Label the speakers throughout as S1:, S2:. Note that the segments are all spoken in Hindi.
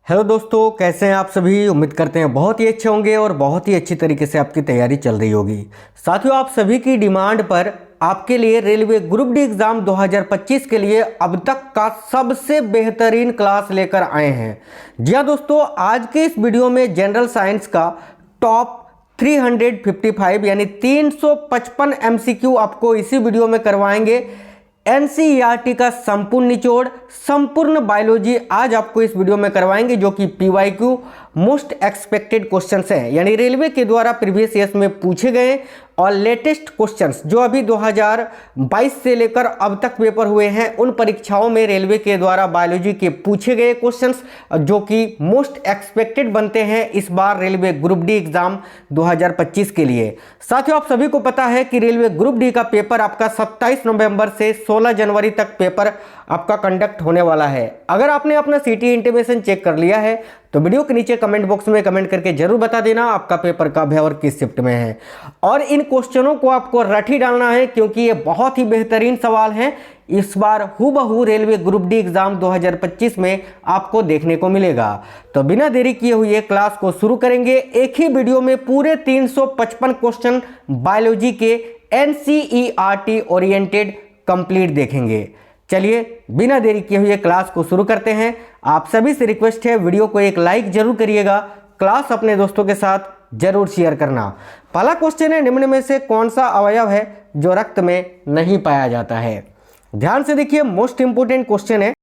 S1: हेलो दोस्तों, कैसे हैं आप सभी। उम्मीद करते हैं बहुत ही अच्छे होंगे और बहुत ही अच्छी तरीके से आपकी तैयारी चल रही होगी। साथियों, आप सभी की डिमांड पर आपके लिए रेलवे ग्रुप डी एग्ज़ाम 2025 के लिए अब तक का सबसे बेहतरीन क्लास लेकर आए हैं। जी हाँ दोस्तों, आज के इस वीडियो में जनरल साइंस का टॉप 355 यानी 355 MCQ आपको इसी वीडियो में करवाएंगे। एनसीईआरटी का संपूर्ण निचोड़, संपूर्ण बायोलॉजी आज आपको इस वीडियो में करवाएंगे, जो कि पीवाईक्यू मोस्ट एक्सपेक्टेड क्वेश्चंस हैं, यानी रेलवे के द्वारा प्रीवियस ईयर्स में पूछे गए और लेटेस्ट क्वेश्चंस जो अभी 2022 से लेकर अब तक पेपर हुए हैं, उन परीक्षाओं में रेलवे के द्वारा बायोलॉजी के पूछे गए क्वेश्चंस जो कि मोस्ट एक्सपेक्टेड बनते हैं इस बार रेलवे ग्रुप डी एग्जाम 2025 के लिए। साथियों, आप सभी को पता है कि रेलवे ग्रुप डी का पेपर आपका 27 नवंबर से 16 जनवरी तक पेपर आपका कंडक्ट होने वाला है। अगर आपने अपना सीटी इंटीमेशन चेक कर लिया है तो वीडियो के नीचे कमेंट बॉक्स में कमेंट करके जरूर बता देना आपका पेपर कब है और किस शिफ्ट में है। और इन क्वेश्चनों को आपको रट ही डालना है, क्योंकि ये बहुत ही बेहतरीन सवाल हैं। इस बार हूबहू रेलवे ग्रुप डी एग्जाम 2025 में आपको देखने को मिलेगा। तो बिना देरी किए हुए क्लास को शुरू करेंगे। एक ही वीडियो में पूरे 355 क्वेश्चन बायोलॉजी के एनसीईआरटी ओरिएंटेड कंप्लीट देखेंगे। चलिए बिना देरी किए हुए क्लास को शुरू करते हैं। आप सभी से रिक्वेस्ट है, वीडियो को एक लाइक जरूर करिएगा, क्लास अपने दोस्तों के साथ जरूर शेयर करना। पहला क्वेश्चन है, निम्न में से कौन सा अवयव है जो रक्त में नहीं पाया जाता है। ध्यान से देखिए, मोस्ट इंपोर्टेंट क्वेश्चन है,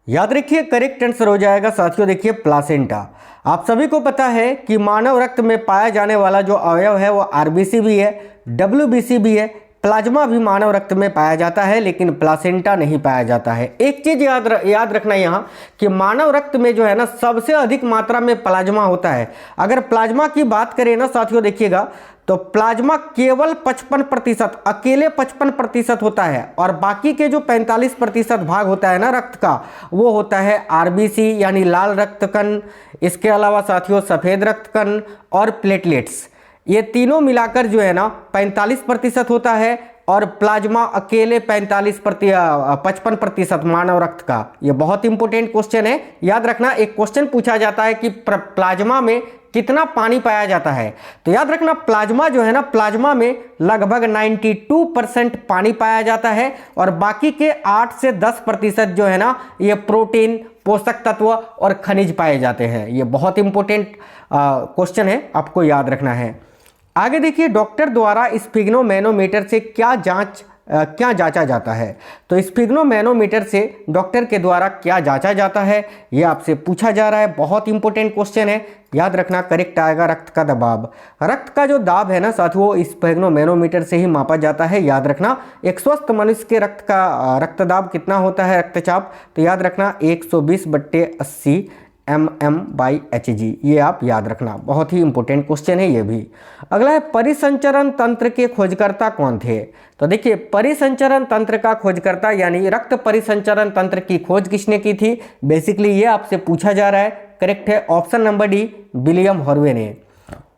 S1: याद रखिए। करेक्ट आंसर हो जाएगा साथियों, देखिए प्लासेंटा। आप सभी को पता है कि मानव रक्त में पाया जाने वाला जो अवयव है वो आरबीसी भी है, डब्ल्यूबीसी भी है, प्लाज्मा भी मानव रक्त में पाया जाता है, लेकिन प्लासेंटा नहीं पाया जाता है। एक चीज याद रखना यहाँ कि मानव रक्त में जो है ना सबसे अधिक मात्रा में प्लाज्मा होता है। अगर प्लाज्मा की बात करें ना साथियों, देखिएगा तो प्लाज्मा केवल 55%, अकेले 55% होता है, और बाकी के जो 45% भाग होता है ना रक्त का, वो होता है आरबीसी यानी लाल रक्त कण, इसके अलावा साथियों सफेद रक्त कण और प्लेटलेट्स। ये तीनों मिलाकर जो है ना 45% होता है, और प्लाज्मा अकेले 55% मानव रक्त का। ये बहुत इंपॉर्टेंट क्वेश्चन है, याद रखना। एक क्वेश्चन पूछा जाता है कि प्लाज्मा में कितना पानी पाया जाता है, तो याद रखना प्लाज्मा जो है ना, प्लाज्मा में लगभग 92% पानी पाया जाता है, और बाकी के 8 से 10% जो है ना ये प्रोटीन, पोषक तत्व और खनिज पाए जाते हैं। ये बहुत इंपॉर्टेंट क्वेश्चन है, आपको याद रखना है। आगे देखिए, डॉक्टर द्वारा स्फिग्नोमैनोमीटर से क्या जांचा जाता है। तो स्फिग्नोमैनोमीटर से डॉक्टर के द्वारा क्या जांचा जाता है, यह आपसे पूछा जा रहा है। बहुत इंपॉर्टेंट क्वेश्चन है, याद रखना। करेक्ट आएगा रक्त का दबाव। रक्त का जो दाब है ना साथियों, स्फिग्नोमैनोमीटर से ही मापा जाता है, याद रखना। एक स्वस्थ मनुष्य के रक्त का रक्तदाब कितना होता है, रक्तचाप, तो याद रखना 120/80 mm/Hg। ये आप याद रखना, बहुत ही इंपॉर्टेंट क्वेश्चन है ये भी। अगला है, परिसंचरण तंत्र के खोजकर्ता कौन थे। तो देखिए, परिसंचरण तंत्र का खोजकर्ता यानी रक्त परिसंचरण तंत्र की खोज किसने की थी, बेसिकली ये आपसे पूछा जा रहा है। करेक्ट है option number D, William Harvey ने।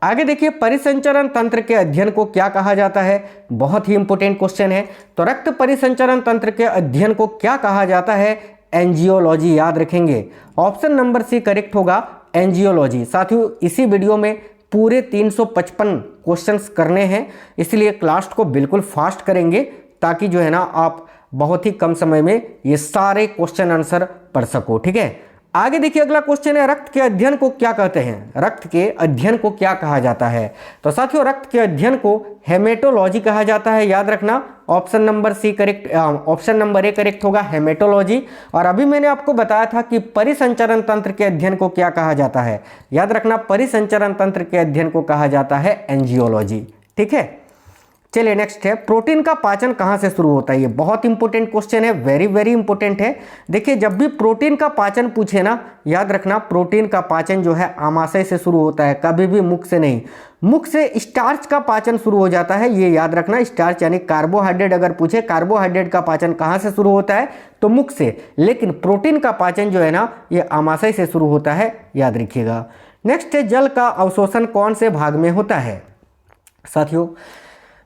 S1: आगे देखिए, परिसंचरण तंत्र के अध्ययन को क्या कहा जाता है, बहुत ही इंपॉर्टेंट क्वेश्चन है। तो रक्त परिसंचरण तंत्र के अध्ययन को क्या कहा जाता है, एंजियोलॉजी, याद रखेंगे। ऑप्शन नंबर सी करेक्ट होगा, एंजियोलॉजी। साथियों, इसी वीडियो में पूरे 355 क्वेश्चंस करने हैं, इसलिए क्लास को बिल्कुल फास्ट करेंगे, ताकि जो है ना आप बहुत ही कम समय में ये सारे क्वेश्चन आंसर पढ़ सको। ठीक है, आगे देखिए, अगला क्वेश्चन है, रक्त के अध्ययन को क्या कहते हैं। रक्त के अध्ययन को क्या कहा जाता है। तो साथियों, रक्त के अध्ययन को हेमेटोलॉजी कहा जाता है, याद रखना। Option number C correct, option number A correct होगा, हेमेटोलॉजी। और अभी मैंने आपको बताया था कि परिसंचरण तंत्र के अध्ययन को क्या कहा जाता है, याद रखना। परिसंचरण तंत्र के अध्ययन को कहा जाता है एंजियोलॉजी। ठीक है, चलिए नेक्स्ट है, प्रोटीन का पाचन कहाँ से शुरू होता है। ये बहुत इंपॉर्टेंट क्वेश्चन है, वेरी वेरी इंपॉर्टेंट है। देखिए, जब भी प्रोटीन का पाचन पूछे ना, याद रखना प्रोटीन का पाचन जो है आमाशय से शुरू होता है, कभी भी मुख से नहीं। मुख से स्टार्च का पाचन शुरू हो जाता है, ये याद रखना। स्टार्च यानी कार्बोहाइड्रेट अगर पूछे, कार्बोहाइड्रेट का पाचन कहाँ से शुरू होता है, तो मुख से। लेकिन प्रोटीन का पाचन जो है ना ये आमाशय से शुरू होता है, याद रखिएगा। नेक्स्ट है, जल का अवशोषण कौन से भाग में होता है। साथियों,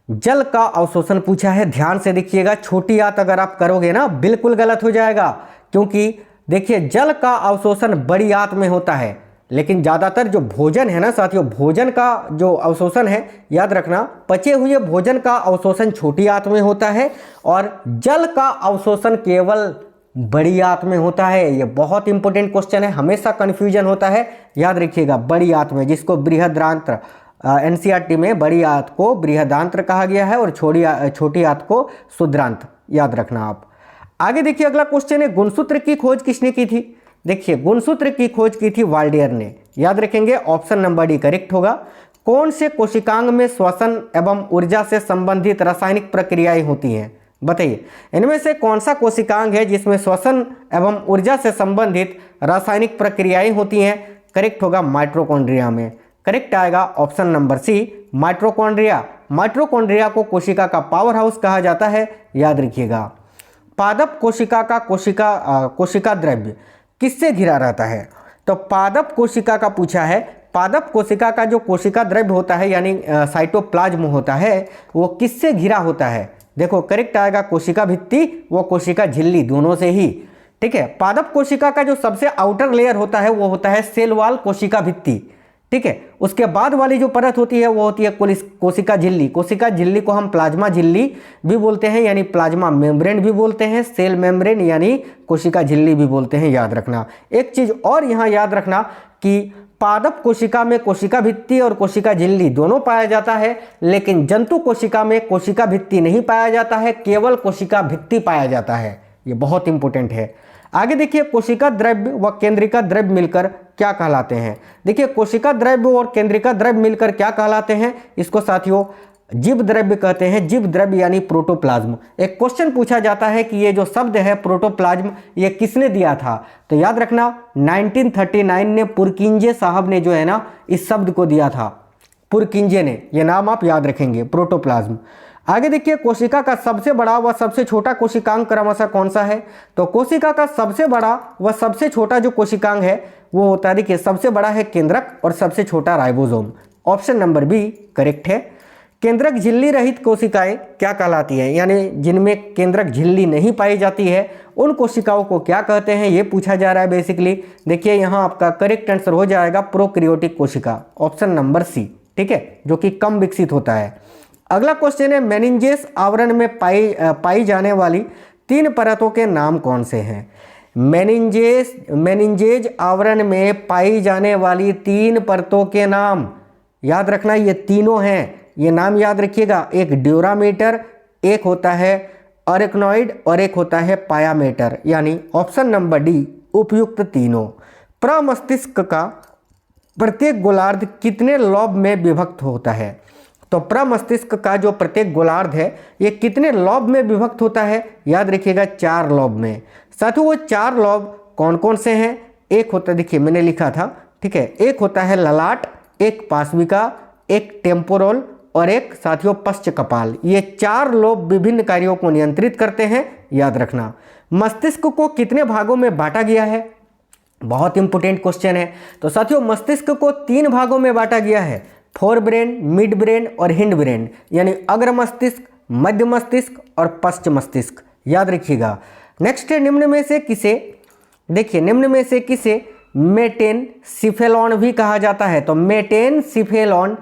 S1: जल का अवशोषण पूछा है, ध्यान से देखिएगा। छोटी आंत अगर आप करोगे ना बिल्कुल गलत हो जाएगा, क्योंकि देखिए जल का अवशोषण बड़ी आंत में होता है, लेकिन ज़्यादातर जो भोजन है ना साथियों, भोजन का जो अवशोषण है, याद रखना पचे हुए भोजन का अवशोषण छोटी आंत में होता है और जल का अवशोषण केवल बड़ी आंत में होता है। ये बहुत इंपॉर्टेंट क्वेश्चन है, हमेशा कन्फ्यूजन होता है, याद रखिएगा बड़ी आंत में, जिसको बृहदांत्र एनसीईआरटी में बड़ी आंत को बृहदांत्र कहा गया है और छोटी आंत को क्षुद्रांत, याद रखना आप। आगे देखिए अगला क्वेश्चन है, गुणसूत्र की खोज किसने की थी? देखिए गुणसूत्र की खोज की थी वाल्डियर ने, याद रखेंगे ऑप्शन नंबर डी करेक्ट होगा। कौन से कोशिकांग में श्वसन एवं ऊर्जा से संबंधित रासायनिक प्रक्रियाएं होती हैं? बताइए इनमें से कौन सा कोशिकांग है जिसमें श्वसन एवं ऊर्जा से संबंधित रासायनिक प्रक्रियाएं होती हैं? करेक्ट होगा माइटोकॉन्ड्रिया में, करेक्ट आएगा option number C mitochondria. Mitochondria को कोशिका का पावर हाउस कहा जाता है, याद रखिएगा। पादप कोशिका का कोशिका द्रव्य किससे घिरा रहता है? तो पादप कोशिका का पूछा है, पादप कोशिका का जो कोशिका द्रव्य होता है यानी साइटोप्लाज्म होता है, वो किससे घिरा होता है? देखो करेक्ट आएगा कोशिका भित्ति व कोशिका झिल्ली, दोनों से ही, ठीक है। पादप कोशिका का जो सबसे आउटर लेयर होता है वो होता है सेल वॉल कोशिका भित्ति, ठीक है। उसके बाद वाली जो परत होती है वो होती है कोशिका झिल्ली। कोशिका झिल्ली को हम प्लाज्मा झिल्ली भी बोलते हैं, यानी प्लाज्मा मेम्ब्रेन भी बोलते हैं, सेल मेम्ब्रेन यानी कोशिका झिल्ली भी बोलते हैं, याद रखना। एक चीज और यहाँ याद रखना कि पादप कोशिका में कोशिका भित्ति और कोशिका झिल्ली दोनों पाया जाता है, लेकिन जंतु कोशिका में कोशिका भित्ति नहीं पाया जाता है, केवल कोशिका भित्ति पाया जाता है। ये बहुत इंपॉर्टेंट है। आगे देखिए कोशिका द्रव्य व केंद्रिका द्रव्य मिलकर क्या कहलाते हैं? देखिए कोशिका द्रव्य और केंद्रिका द्रव्य मिलकर क्या कहलाते हैं? इसको साथियों जीव द्रव्य कहते हैं। जीव द्रव्य यानी प्रोटोप्लाज्म। एक क्वेश्चन पूछा जाता है कि ये जो शब्द है प्रोटोप्लाज्म ये किसने दिया था? तो याद रखना 1939 ने पुरकिंजे साहब ने जो है ना इस शब्द को दिया था, पुरकिंजे ने। ये नाम आप याद रखेंगे प्रोटोप्लाज्म। आगे देखिए कोशिका का सबसे बड़ा व सबसे छोटा कोशिकांग क्रमशः कौन सा है? तो कोशिका का सबसे बड़ा व सबसे छोटा जो कोशिकांग है वो होता है, देखिए सबसे बड़ा है केंद्रक और सबसे छोटा ribosome. Option number B correct है। केंद्रक झिल्ली रहित कोशिकाएं क्या कहलाती हैं? यानी जिनमें केंद्रक झिल्ली नहीं पाई जाती है उन कोशिकाओं को क्या कहते हैं, ये पूछा जा रहा है बेसिकली। देखिए यहाँ आपका करेक्ट आंसर हो जाएगा प्रोकैरियोटिक कोशिका, ऑप्शन नंबर सी, ठीक है, जो कि कम विकसित होता है। अगला क्वेश्चन है मेनिंजेस आवरण में पाई जाने वाली 3 परतों के नाम कौन से हैं? मेनिंजेज आवरण में पाई जाने वाली 3 परतों के नाम याद रखना, ये तीनों हैं, ये नाम याद रखिएगा। एक ड्यूरामीटर, एक होता है अरेक्नॉइड और एक होता है पायामेटर, यानी ऑप्शन नंबर डी उपयुक्त तीनों। प्रमस्तिष्क का प्रत्येक गोलार्ध कितने लॉब में विभक्त होता है? तो प्रमस्तिष्क का जो प्रत्येक गोलार्ध है ये कितने लॉब में विभक्त होता है? याद रखिएगा 4 लॉब में। साथियों वो 4 लॉब कौन कौन से हैं? एक होता है, देखिए मैंने लिखा था, ठीक है, एक होता है ललाट, एक पाशविका, एक टेम्पोरल और एक साथियों पश्च कपाल। ये 4 लोब विभिन्न कार्यों को नियंत्रित करते हैं, याद रखना। मस्तिष्क को कितने भागों में बांटा गया है? बहुत इंपॉर्टेंट क्वेश्चन है। तो साथियों मस्तिष्क को 3 भागों में बांटा गया है, फोर ब्रेन, मिड ब्रेन और हिंड ब्रेन, यानी अग्र मस्तिष्क, मध्य मस्तिष्क और पश्च मस्तिष्क, याद रखिएगा। नेक्स्ट है निम्न में से किसे, देखिए निम्न में से किसे मेटेनसिफेलॉन भी कहा जाता है? तो मेटेनसिफेलॉन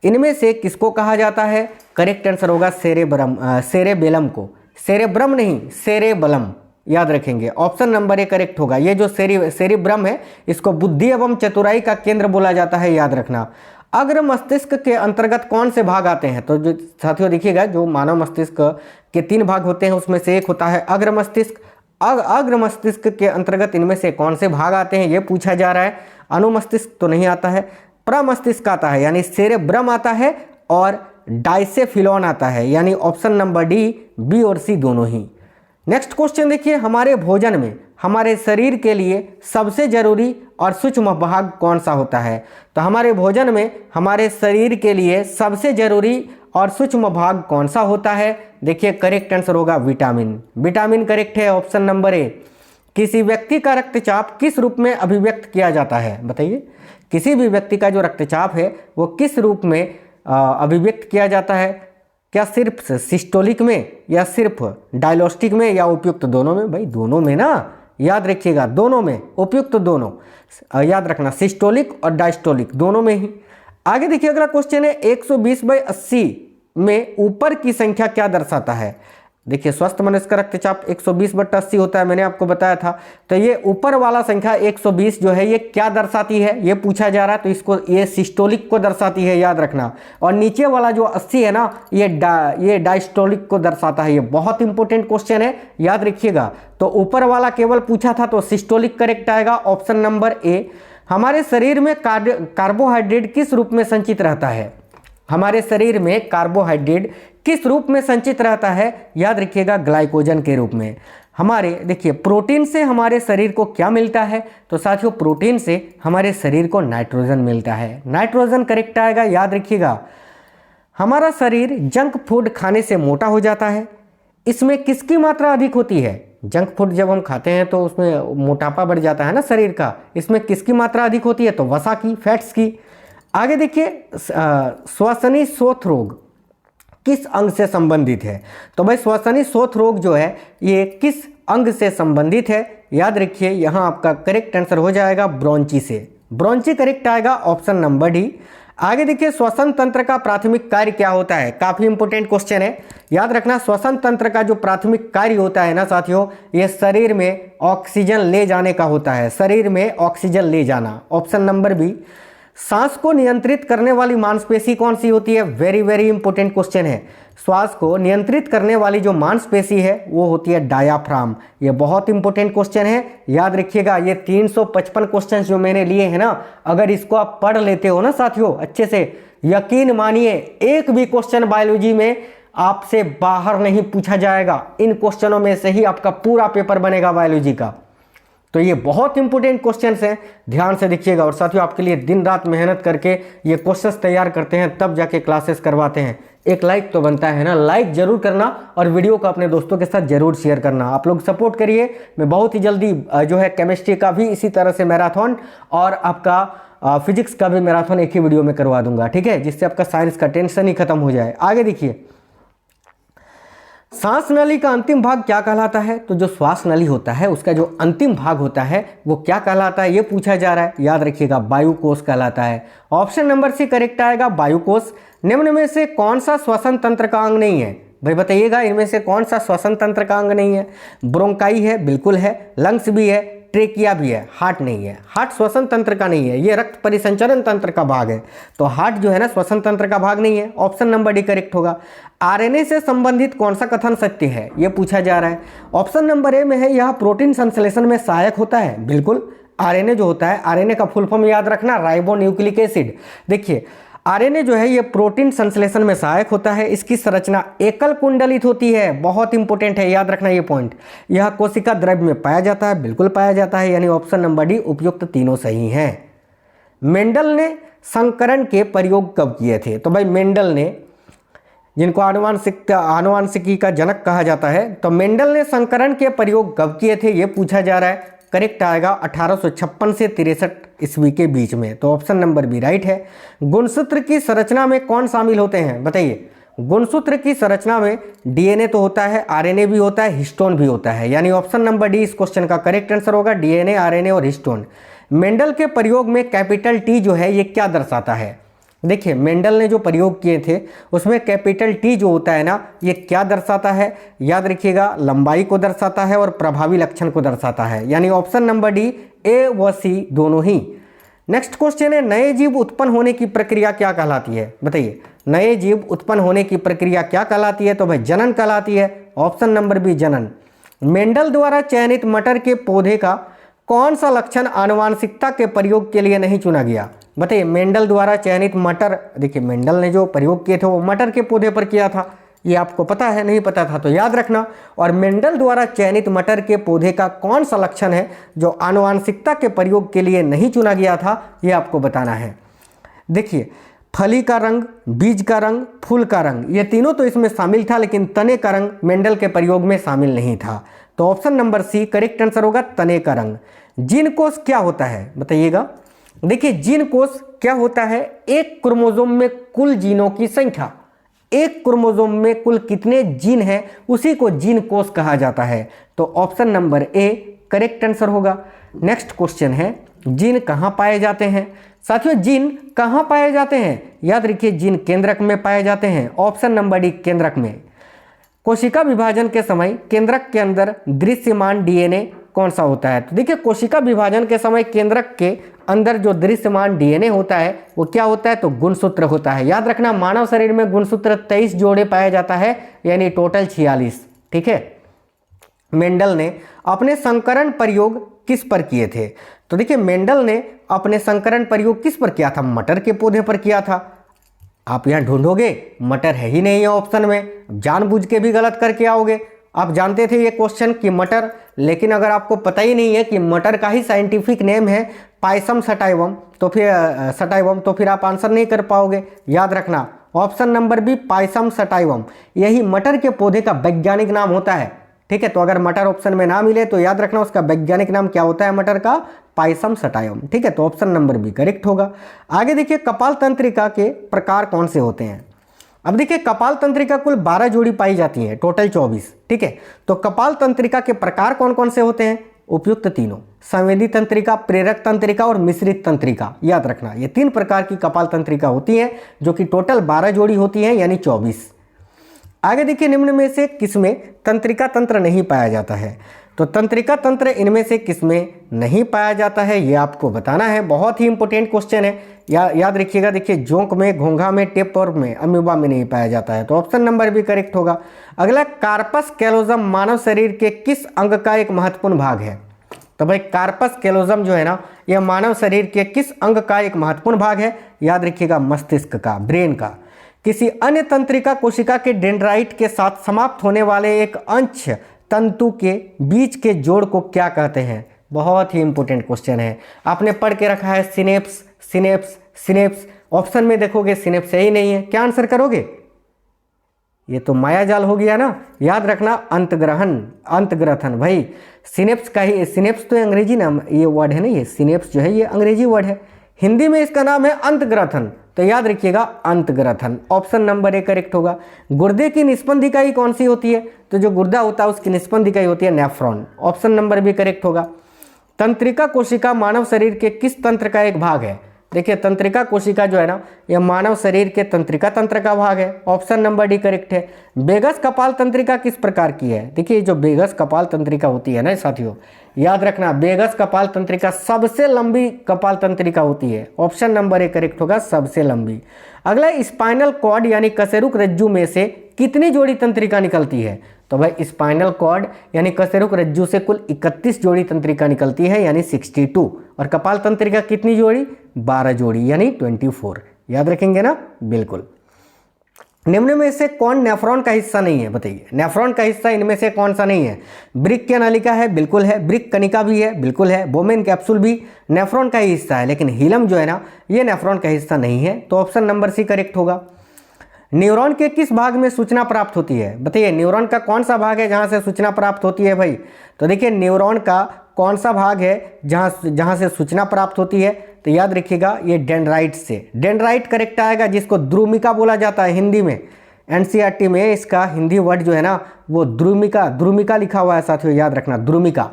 S1: इनमें से किसको कहा जाता है? करेक्ट आंसर होगा सेरेबेलम को, सेरेब्रम नहीं सेरेबलम, याद रखेंगे। ऑप्शन नंबर ए करेक्ट होगा। ये जो सेरिब्रम है इसको बुद्धि एवं चतुराई का केंद्र बोला जाता है, याद रखना। अग्र मस्तिष्क के अंतर्गत कौन से भाग आते हैं? तो जो साथियों देखिएगा जो मानव मस्तिष्क के 3 भाग होते हैं उसमें से एक होता है अग्र मस्तिष्क। अग्र मस्तिष्क के अंतर्गत इनमें से कौन से भाग आते हैं ये पूछा जा रहा है। अनुमस्तिष्क तो नहीं आता है, प्रमस्तिष्क आता है यानी सेरेब्रम आता है और डाइसेफिलॉन आता है, यानी ऑप्शन नंबर डी, बी और सी दोनों ही। नेक्स्ट क्वेश्चन देखिए, हमारे भोजन में हमारे शरीर के लिए सबसे जरूरी और सूक्ष्म भाग कौन सा होता है? तो हमारे भोजन में हमारे शरीर के लिए सबसे जरूरी और सूक्ष्म भाग कौन सा होता है? देखिए करेक्ट आंसर होगा विटामिन। विटामिन करेक्ट है, ऑप्शन नंबर ए। किसी व्यक्ति का रक्तचाप किस रूप में अभिव्यक्त किया जाता है? बताइए किसी भी व्यक्ति का जो रक्तचाप है वो किस रूप में अभिव्यक्त किया जाता है? क्या सिर्फ सिस्टोलिक में या सिर्फ डायलोस्टिक में या उपयुक्त दोनों में? भाई दोनों में ना, याद रखिएगा, दोनों में उपयुक्त दोनों, याद रखना सिस्टोलिक और डायस्टोलिक दोनों में ही। आगे देखिए अगला क्वेश्चन है 120/80 में ऊपर की संख्या क्या दर्शाता है। देखिए स्वस्थ मनुष्य का रक्तचाप 120/80 होता है, मैंने आपको बताया था। तो ये ऊपर वाला संख्या 120 जो है ये क्या दर्शाती है, ये पूछा जा रहा है। तो इसको ये सिस्टोलिक को दर्शाती है, याद रखना। और नीचे वाला जो 80 है ना, ये डायस्टोलिक को दर्शाता है। ये बहुत इंपॉर्टेंट क्वेश्चन है, याद रखिएगा। तो ऊपर वाला केवल पूछा था तो सिस्टोलिक करेक्ट आएगा, ऑप्शन नंबर ए। हमारे शरीर में कार्बोहाइड्रेट किस रूप में संचित रहता है? हमारे शरीर में कार्बोहाइड्रेट किस रूप में संचित रहता है? याद रखिएगा, ग्लाइकोजन के रूप में। हमारे देखिए प्रोटीन से हमारे शरीर को क्या मिलता है? तो साथियों प्रोटीन से हमारे शरीर को नाइट्रोजन मिलता है, नाइट्रोजन करेक्ट आएगा, याद रखिएगा। हमारा शरीर जंक फूड खाने से मोटा हो जाता है, इसमें किसकी मात्रा अधिक होती है? जंक फूड जब हम खाते हैं तो उसमें मोटापा बढ़ जाता है ना शरीर का, इसमें किसकी मात्रा अधिक होती है? तो वसा की, फैट्स की। आगे देखिए श्वसनी शोथ रोग किस अंग से संबंधित है? तो भाई श्वसनी शोथ रोग जो है ये किस अंग से संबंधित है? याद रखिए यहाँ आपका करेक्ट आंसर हो जाएगा ब्रोंची से, ब्रोंची करेक्ट आएगा, ऑप्शन नंबर डी। आगे देखिए श्वसन तंत्र का प्राथमिक कार्य क्या होता है? काफी इंपॉर्टेंट क्वेश्चन है, याद रखना। श्वसन तंत्र का जो प्राथमिक कार्य होता है ना साथियों, ये शरीर में ऑक्सीजन ले जाने का होता है, शरीर में ऑक्सीजन ले जाना, ऑप्शन नंबर बी। सांस को नियंत्रित करने वाली मांसपेशी कौन सी होती है? वेरी वेरी इंपॉर्टेंट क्वेश्चन है। श्वास को नियंत्रित करने वाली जो मांसपेशी है वो होती है डायाफ्राम। ये बहुत इंपॉर्टेंट क्वेश्चन है, याद रखिएगा। ये 355 क्वेश्चन जो मैंने लिए हैं ना, अगर इसको आप पढ़ लेते हो ना साथियों अच्छे से, यकीन मानिए एक भी क्वेश्चन बायोलॉजी में आपसे बाहर नहीं पूछा जाएगा। इन क्वेश्चनों में से ही आपका पूरा पेपर बनेगा बायोलॉजी का। तो ये बहुत इंपॉर्टेंट क्वेश्चंस हैं, ध्यान से देखिएगा। और साथियों आपके लिए दिन रात मेहनत करके ये क्वेश्चंस तैयार करते हैं, तब जाके क्लासेस करवाते हैं। एक लाइक तो बनता है ना, लाइक जरूर करना और वीडियो को अपने दोस्तों के साथ जरूर शेयर करना। आप लोग सपोर्ट करिए। मैं बहुत ही जल्दी जो है केमिस्ट्री का भी इसी तरह से मैराथन और आपका फिजिक्स का भी मैराथन एक ही वीडियो में करवा दूंगा, ठीक है, जिससे आपका साइंस का टेंशन ही खत्म हो जाए। आगे देखिए सांस नली का अंतिम भाग क्या कहलाता है? तो जो श्वास नली होता है उसका जो अंतिम भाग होता है वो क्या कहलाता है, ये पूछा जा रहा है। याद रखिएगा वायुकोश कहलाता है, ऑप्शन नंबर सी करेक्ट आएगा, वायुकोश। निम्न में से कौन सा श्वसन तंत्र का अंग नहीं है? भाई बताइएगा, इनमें से कौन सा श्वसन तंत्र का अंग नहीं है? ब्रोंकाई है, बिल्कुल है। लंग्स भी है, ट्रेकिया भी है, हार्ट नहीं है। हार्ट श्वसन तंत्र का नहीं है, ये रक्त परिसंचरण तंत्र का भाग है। तो हार्ट जो है ना श्वसन तंत्र का भाग नहीं है, ऑप्शन नंबर डी करेक्ट होगा। आरएनए से संबंधित कौन सा कथन सत्य है, ये पूछा जा रहा है। ऑप्शन नंबर ए में है यह प्रोटीन संश्लेषण में सहायक होता है। बिल्कुल, आरएनए जो होता है, आरएनए का फुल फॉर्म याद रखना, राइबो न्यूक्लिक एसिड। देखिए आरएनए जो है ये प्रोटीन संश्लेषण में सहायक होता है। इसकी संरचना एकल कुंडलित होती है, बहुत इंपॉर्टेंट है, याद रखना ये पॉइंट। यह कोशिका द्रव्य में पाया जाता है, बिल्कुल पाया जाता है, यानी ऑप्शन नंबर डी उपयुक्त तीनों सही हैं। मेंडल ने संकरण के प्रयोग कब किए थे? तो भाई मेंडल ने, जिनको आनुवांशिकी का जनक कहा जाता है, तो मेंडल ने संकरण के प्रयोग कब किए थे, ये पूछा जा रहा है। करेक्ट आएगा 1856 से 63 ईस्वी के बीच में, तो ऑप्शन नंबर बी राइट है। गुणसूत्र की संरचना में कौन शामिल होते हैं? बताइए। गुणसूत्र की संरचना में डीएनए तो होता है, आरएनए भी होता है, हिस्टोन भी होता है, यानी ऑप्शन नंबर डी इस क्वेश्चन का करेक्ट आंसर होगा, डीएनए, आरएनए और हिस्टोन। मेंडल के प्रयोग में कैपिटल टी जो है ये क्या दर्शाता है? देखिए मेंडल ने जो प्रयोग किए थे उसमें कैपिटल टी जो होता है ना, ये क्या दर्शाता है? याद रखिएगा, लंबाई को दर्शाता है और प्रभावी लक्षण को दर्शाता है, यानी ऑप्शन नंबर डी, ए व सी दोनों ही। नेक्स्ट क्वेश्चन है नए जीव उत्पन्न होने की प्रक्रिया क्या कहलाती है? बताइए, नए जीव उत्पन्न होने की प्रक्रिया क्या कहलाती है? तो भाई जनन कहलाती है, ऑप्शन नंबर बी जनन। मेंडल द्वारा चयनित मटर के पौधे का कौन सा लक्षण आनुवांशिकता के प्रयोग के लिए नहीं चुना गया? बताइए, मेंडल द्वारा चयनित मटर, देखिए मेंडल ने जो प्रयोग किए थे वो मटर के पौधे पर किया था, ये आपको पता है, नहीं पता था तो याद रखना। और मेंडल द्वारा चयनित मटर के पौधे का कौन सा लक्षण है जो आनुवांशिकता के प्रयोग के लिए नहीं चुना गया था, ये आपको बताना है। देखिए फली का रंग, बीज का रंग, फूल का रंग, ये तीनों तो इसमें शामिल था, लेकिन तने का रंग मेंडल के प्रयोग में शामिल नहीं था, तो option number C correct answer होगा, तने का रंग। जीन कोष क्या होता है? बताइएगा। देखिए जीन कोष क्या होता है? एक क्रोमोसोम में कुल जीनों की संख्या, एक क्रोमोसोम में कुल कितने जीन हैं उसी को जीन कोष कहा जाता है, तो option number A correct answer होगा। नेक्स्ट क्वेश्चन है, जीन कहाँ पाए जाते हैं? साथियों जीन कहाँ पाए जाते हैं? याद रखिए जीन केंद्रक में पाए जाते हैं। ऑप्शन नंबर डी केंद्रक में। कोशिका विभाजन के समय केंद्रक के अंदर दृश्यमान डीएनए कौन सा होता है? तो देखिए कोशिका विभाजन के समय केंद्रक के अंदर जो दृश्यमान डीएनए होता है वो क्या होता है? तो गुणसूत्र होता है। याद रखना मानव शरीर में गुणसूत्र 23 जोड़े पाया जाता है, यानी टोटल 46। ठीक है। मेंडल ने अपने संकरण प्रयोग किस पर किए थे? तो देखिए मेंडल ने अपने संकरण प्रयोग किस पर किया था? मटर के पौधे पर किया था। आप यहाँ ढूंढोगे मटर है ही नहीं है ऑप्शन में, जानबूझ के भी गलत करके आओगे। आप जानते थे ये क्वेश्चन कि मटर, लेकिन अगर आपको पता ही नहीं है कि मटर का ही साइंटिफिक नेम है पायसम सटाइवम, तो फिर आप आंसर नहीं कर पाओगे। याद रखना option number B Pisum sativum, यही मटर के पौधे का वैज्ञानिक नाम होता है। ठीक है, तो अगर मटर ऑप्शन में ना मिले तो याद रखना उसका वैज्ञानिक नाम क्या होता है मटर का? पायसम सटाइवम। ठीक है, तो ऑप्शन नंबर बी करेक्ट होगा। आगे देखिए कपाल तंत्रिका के प्रकार कौन से होते हैं? अब देखिए कपाल तंत्रिका कुल 12 जोड़ी पाई जाती है, टोटल 24। ठीक है, तो कपाल तंत्रिका के प्रकार कौन कौन से होते हैं? उपयुक्त तीनों, संवेदी तंत्रिका, प्रेरक तंत्रिका और मिश्रित तंत्रिका। याद रखना ये 3 प्रकार की कपाल तंत्रिका होती है, जो कि टोटल 12 जोड़ी होती है, यानी 24। आगे देखिए निम्न में से किसमें तंत्रिका तंत्र नहीं पाया जाता है? तो तंत्रिका तंत्र इनमें से किसमें नहीं पाया जाता है ये आपको बताना है। बहुत ही इंपॉर्टेंट क्वेश्चन है, याद रखिएगा। देखिए जोंक में, घोंघा में, टेपर में, अमीबा में नहीं पाया जाता है, तो ऑप्शन नंबर भी करेक्ट होगा। अगला कार्पस कैलोजम मानव शरीर के किस अंग का एक महत्वपूर्ण भाग है? तो भाई कार्पस कैलोजम जो है ना, यह मानव शरीर के किस अंग का एक महत्वपूर्ण भाग है? याद रखिएगा मस्तिष्क का, ब्रेन का। किसी अन्य तंत्रिका कोशिका के डेंड्राइट के साथ समाप्त होने वाले एक अंश तंतु के बीच के जोड़ को क्या कहते हैं? बहुत ही इंपॉर्टेंट क्वेश्चन है, आपने पढ़ के रखा है सिनेप्स सिनेप्स सिनेप्स। ऑप्शन में देखोगे सिनेप्स ही नहीं है, क्या आंसर करोगे? ये तो माया जाल हो गया ना। याद रखना अंतग्रहण, अंतग्रथन। भाई सिनेप्स का ही, सिनेप्स तो अंग्रेजी नाम, ये वर्ड है ना, ये सिनेप्स जो है ये अंग्रेजी वर्ड है, हिंदी में इसका नाम है अंतग्रथन। तो याद रखिएगा अंतग्रथन, ऑप्शन नंबर ए करेक्ट होगा। गुर्दे की निस्पंद इकाई कौन सी होती है? तो जो गुर्दा होता है उसकी निस्पंद इकाई होती है nephron, option number B correct होगा। तंत्रिका कोशिका मानव शरीर के किस तंत्र का एक भाग है? देखिए तंत्रिका कोशिका जो है ना, यह मानव शरीर के तंत्रिका तंत्र का भाग है, ऑप्शन नंबर डी करेक्ट है। बेगस कपाल तंत्रिका किस प्रकार की है? देखिए जो बेगस कपाल तंत्रिका होती है ना साथियों, याद रखना बेगस कपाल तंत्रिका सबसे लंबी कपाल तंत्रिका होती है, ऑप्शन नंबर ए करेक्ट होगा, सबसे लंबी। अगला स्पाइनल कॉर्ड यानी कशेरुक रज्जु में से कितनी जोड़ी तंत्रिका निकलती है? तो भाई स्पाइनल कॉर्ड यानी कशेरुक रज्जु से कुल 31 जोड़ी तंत्रिका निकलती है, यानी 62। और कपाल तंत्रिका कितनी जोड़ी? 12 जोड़ी, यानी 24। याद रखेंगे ना, बिल्कुल। निम्न में से कौन नेफ्रॉन का हिस्सा नहीं है? बताइए नेफ्रॉन का हिस्सा इनमें से कौन सा नहीं है? ब्रिक नलिका है, बिल्कुल है। ब्रिक कनिका भी है, बिल्कुल है। बोमेन कैप्सूल भी नेफ्रॉन का ही हिस्सा है, लेकिन हिलम जो है ना, ये नेफ्रॉन का हिस्सा नहीं है, तो ऑप्शन नंबर सी करेक्ट होगा। न्यूरॉन के किस भाग में सूचना प्राप्त होती है? बताइए न्यूरॉन का कौन सा भाग है जहां से सूचना प्राप्त होती है भाई? तो देखिए न्यूरॉन का कौन सा भाग है जहां से सूचना प्राप्त होती है? तो याद रखिएगा ये डेंड्राइट से, डेंड्राइट करेक्ट आएगा, जिसको द्रुमिका बोला जाता है हिंदी में। एनसीईआरटी में इसका हिंदी वर्ड जो है ना वो द्रुमिका, द्रुमिका लिखा हुआ है साथियों, याद रखना द्रुमिका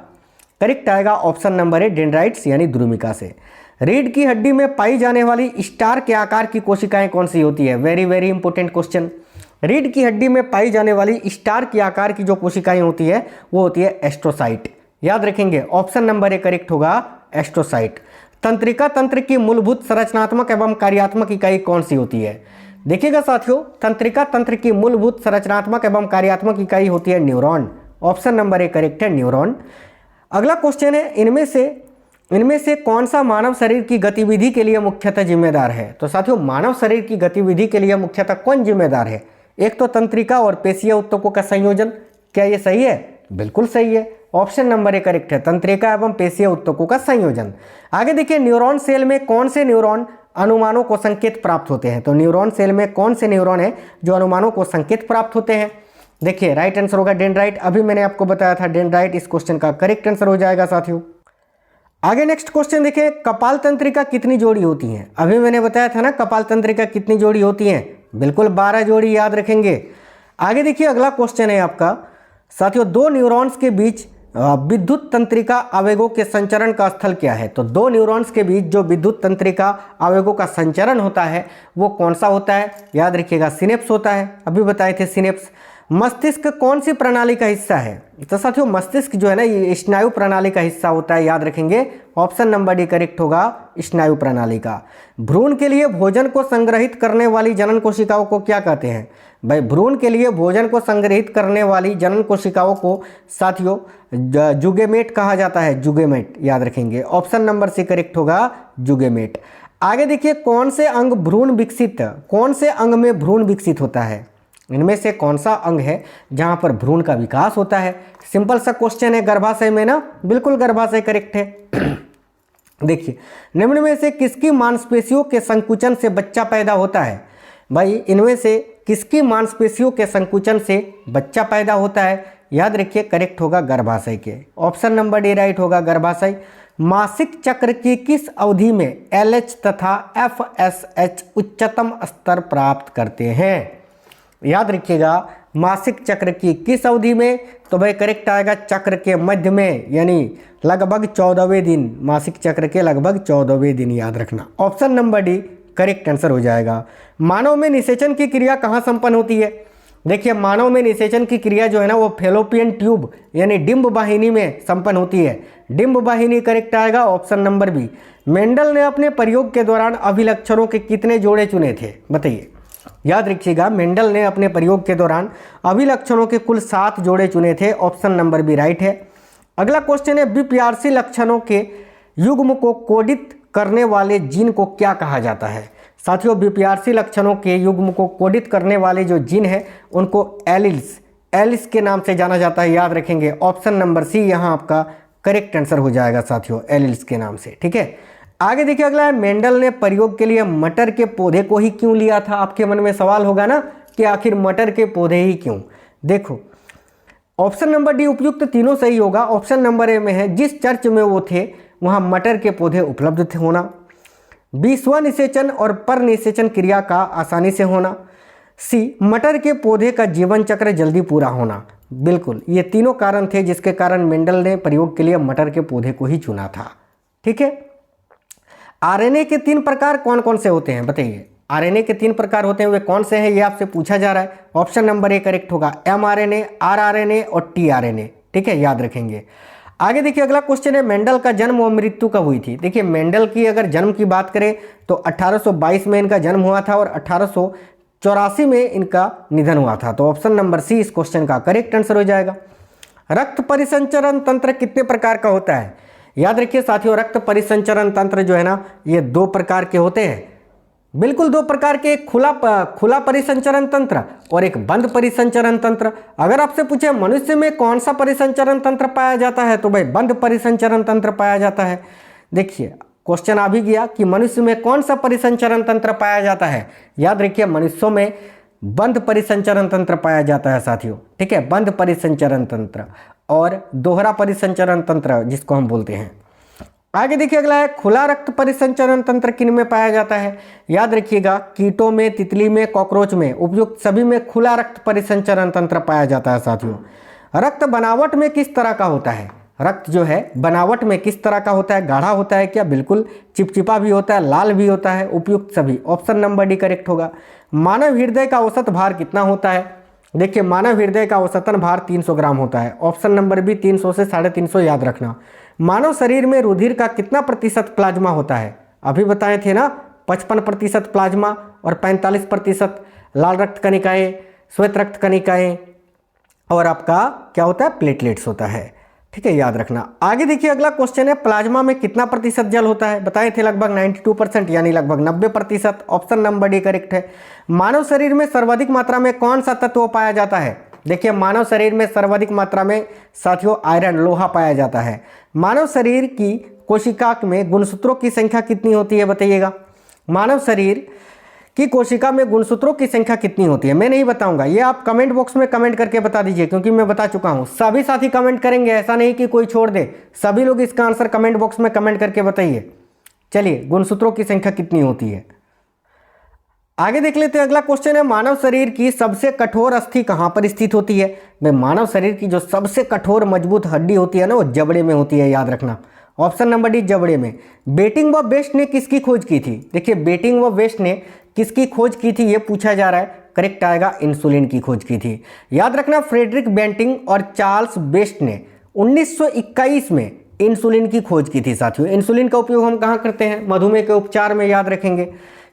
S1: करेक्ट आएगा, ऑप्शन नंबर है डेंड्राइट्स यानी द्रुमिका से। रीढ़ की हड्डी में पाई जाने वाली स्टार के आकार की कोशिकाएं कौन सी होती है? Very very important question. रीढ़ की हड्डी में पाई जाने वाली स्टार के आकार की जो कोशिकाएं होती है वो होती है एस्ट्रोसाइट। याद रखेंगे ऑप्शन नंबर ए करेक्ट होगा, एस्ट्रोसाइट। तंत्रिका तंत्र की मूलभूत संरचनात्मक एवं कार्यात्मक इकाई कौन सी होती है? देखिएगा साथियों तंत्रिका तंत्र की मूलभूत संरचनात्मक एवं कार्यात्मक इकाई होती है neuron, option number A correct है न्यूरॉन। अगला क्वेश्चन है इनमें से कौन सा मानव शरीर की गतिविधि के लिए मुख्यतः जिम्मेदार है? तो साथियों मानव शरीर की गतिविधि के लिए मुख्यतः कौन जिम्मेदार है? एक तो तंत्रिका और पेशीय ऊतकों का संयोजन, क्या ये सही है? बिल्कुल सही है, ऑप्शन नंबर ए करेक्ट है, तंत्रिका एवं पेशीय ऊतकों का संयोजन। आगे देखिए न्यूरॉन सेल में कौन से न्यूरॉन अनुमानों को संकेत प्राप्त होते हैं? तो न्यूरॉन सेल में कौन से न्यूरॉन है जो अनुमानों को संकेत प्राप्त होते हैं? देखिए राइट आंसर होगा डेंड्राइट, अभी मैंने आपको बताया था डेंड्राइट इस क्वेश्चन का करेक्ट आंसर हो जाएगा साथियों। आगे नेक्स्ट क्वेश्चन देखिए कपाल तंत्रिका कितनी जोड़ी होती हैं? अभी मैंने बताया था ना कपाल तंत्रिका कितनी जोड़ी होती हैं, बिल्कुल 12 जोड़ी, याद रखेंगे। आगे देखिए अगला क्वेश्चन है आपका साथियों, दो न्यूरॉन्स के बीच विद्युत तंत्रिका आवेगों के संचरण का स्थल क्या है? तो दो न्यूरॉन्स के बीच जो विद्युत तंत्रिका आवेगों का संचरण होता है वो कौन सा होता है? याद रखिएगा सिनेप्स होता है, अभी बताए थे सिनेप्स। मस्तिष्क कौन सी प्रणाली का हिस्सा है? तो साथियों मस्तिष्क जो है ना ये स्नायु प्रणाली का हिस्सा होता है, याद रखेंगे ऑप्शन नंबर डी करेक्ट होगा, स्नायु प्रणाली का। भ्रूण के लिए भोजन को संग्रहित करने वाली जनन कोशिकाओं को क्या कहते हैं? भाई भ्रूण के लिए भोजन को संग्रहित करने वाली जनन कोशिकाओं को साथियों जुगेमेट कहा जाता है, जुगेमेट, याद रखेंगे ऑप्शन नंबर सी करेक्ट होगा, जुगेमेट। आगे देखिए कौन से अंग भ्रूण विकसित, कौन से अंग में भ्रूण विकसित होता है? इनमें से कौन सा अंग है जहां पर भ्रूण का विकास होता है? सिंपल सा क्वेश्चन है, गर्भाशय में ना, बिल्कुल गर्भाशय करेक्ट है। देखिए निम्न में से किसकी मांसपेशियों के संकुचन से बच्चा पैदा होता है? भाई इनमें से किसकी मांसपेशियों के संकुचन से बच्चा पैदा होता है? याद रखिए करेक्ट होगा गर्भाशय के, ऑप्शन नंबर डी राइट होगा गर्भाशय। मासिक चक्र की किस अवधि में LH तथा FSH उच्चतम स्तर प्राप्त करते हैं? याद रखिएगा मासिक चक्र की किस अवधि में? तो भाई करेक्ट आएगा चक्र के मध्य में, यानी लगभग 14वें दिन, मासिक चक्र के लगभग 14वें दिन, याद रखना option number D correct answer हो जाएगा। मानव में निषेचन की क्रिया कहाँ संपन्न होती है? देखिए मानव में निषेचन की क्रिया जो है ना वो फेलोपियन ट्यूब यानी डिंब वाहिनी में संपन्न होती है, डिंब वाहिनी करेक्ट आएगा, ऑप्शन नंबर बी। मेंडल ने अपने प्रयोग के दौरान अभिलक्षणों के कितने जोड़े चुने थे? बताइए। याद रखिएगा मेंडल ने अपने प्रयोग के दौरान अभिलक्षणों के कुल 7 जोड़े चुने थे, ऑप्शन नंबर बी राइट है। अगला क्वेश्चन है बीपीआरसी लक्षणों के युग्म को कोडित करने वाले जीन को क्या कहा जाता है? साथियों बीपीआरसी लक्षणों के युग्म को कोडित करने वाले जो जीन है उनको एलिस के नाम से जाना जाता है, याद रखेंगे ऑप्शन नंबर सी यहाँ आपका करेक्ट आंसर हो जाएगा साथियों, एलिस के नाम से। ठीक है, आगे देखिए अगला है मेंडल ने प्रयोग के लिए मटर के पौधे को ही क्यों लिया था? आपके मन में सवाल होगा ना कि आखिर मटर के पौधे ही क्यों? देखो ऑप्शन नंबर डी उपयुक्त तीनों सही होगा। ऑप्शन नंबर ए में है जिस चर्च में वो थे वहां मटर के पौधे उपलब्ध थे होना, बी स्वनिषेचन और पर निषेचन क्रिया का आसानी से होना, सी मटर के पौधे का जीवन चक्र जल्दी पूरा होना। बिल्कुल ये तीनों कारण थे जिसके कारण मेंडल ने प्रयोग के लिए मटर के पौधे को ही चुना था। ठीक है, आरएनए के 3 प्रकार कौन कौन से होते हैं? बताइए। आरएनए के 3 प्रकार होते हैं वे कौन से हैं? ये आपसे पूछा जा रहा है, ऑप्शन नंबर ए करेक्ट होगा, mRNA, rRNA और tRNA। ठीक है, याद रखेंगे। आगे देखिए अगला क्वेश्चन है मेंडल का जन्म और मृत्यु कब हुई थी? देखिए मेंडल की अगर जन्म की बात करें तो 1822 में इनका जन्म हुआ था और 1884 में इनका निधन हुआ था, तो ऑप्शन नंबर सी इस क्वेश्चन का करेक्ट आंसर हो जाएगा। रक्त परिसंचरण तंत्र कितने प्रकार का होता है? याद रखिए साथियों रक्त परिसंचरण तंत्र जो है ना ये 2 प्रकार के होते हैं, बिल्कुल 2 प्रकार के, एक खुला परिसंचरण तंत्र और एक बंद परिसंचरण तंत्र। अगर आपसे पूछे मनुष्य में कौन सा परिसंचरण तंत्र पाया जाता है तो भाई बंद परिसंचरण तंत्र पाया जाता है। देखिए क्वेश्चन आ भी गया कि मनुष्य में कौन सा परिसंचरण तंत्र पाया जाता है? याद रखिए मनुष्यों में बंद परिसंचरण तंत्र पाया जाता है साथियों। ठीक है, बंद परिसंचरण तंत्र और दोहरा परिसंचरण तंत्र जिसको हम बोलते हैं। आगे देखिए अगला है खुला रक्त परिसंचरण तंत्र किन में पाया जाता है? याद रखिएगा कीटों में, तितली में, कॉकरोच में, उपयुक्त सभी में खुला रक्त परिसंचरण तंत्र पाया जाता है साथियों। रक्त बनावट में किस तरह का होता है? रक्त जो है बनावट में किस तरह का होता है? गाढ़ा होता है क्या? बिल्कुल चिपचिपा भी होता है, लाल भी होता है, उपयुक्त सभी, ऑप्शन नंबर डी करेक्ट होगा। मानव हृदय का औसत भार कितना होता है? देखिए मानव हृदय का औसतन भार 300 ग्राम होता है, ऑप्शन नंबर बी 300 से 350 याद रखना। मानव शरीर में रुधिर का कितना प्रतिशत प्लाज्मा होता है? अभी बताए थे ना 55% प्लाज्मा और 45% लाल रक्त कणिकाएं, श्वेत रक्त कणिकाएं और आपका क्या होता है? प्लेटलेट्स होता है। ठीक है, याद रखना। आगे देखिए अगला क्वेश्चन है प्लाज्मा में कितना प्रतिशत जल होता है? बताए थे लगभग 92% यानी लगभग 90%, ऑप्शन नंबर डी करेक्ट है। मानव शरीर में सर्वाधिक मात्रा में कौन सा तत्व पाया जाता है? देखिए मानव शरीर में सर्वाधिक मात्रा में साथियों आयरन, लोहा पाया जाता है। मानव शरीर की कोशिका में गुणसूत्रों की संख्या कितनी होती है? बताइएगा। मानव शरीर कि कोशिका में गुणसूत्रों की संख्या कितनी होती है? मैं नहीं बताऊंगा, ये आप कमेंट बॉक्स में कमेंट करके बता दीजिए क्योंकि मैं बता चुका हूं। सभी साथी कमेंट करेंगे, ऐसा नहीं कि कोई छोड़ दे, सभी लोग इसका आंसर कमेंट बॉक्स में कमेंट करके बताइए। चलिए गुणसूत्रों की संख्या कितनी होती है? आगे देख लेते हैं, अगला क्वेश्चन है मानव शरीर की सबसे कठोर अस्थि कहाँ पर स्थित होती है। भाई मानव शरीर की जो सबसे कठोर मजबूत हड्डी होती है ना, वो जबड़े में होती है, याद रखना। ऑप्शन नंबर डी जबड़े में। बेटिंग व वेस्ट ने किसकी खोज की थी। देखिए बेटिंग व वेस्ट ने किसकी खोज की थी ये पूछा जा रहा है। करेक्ट आएगा इंसुलिन की खोज की थी। याद रखना फ्रेडरिक बेंटिंग और चार्ल्स बेस्ट ने 1921 में इंसुलिन की खोज की थी साथियों। इंसुलिन का उपयोग हम कहाँ करते हैं, मधुमेह के उपचार में, याद रखेंगे।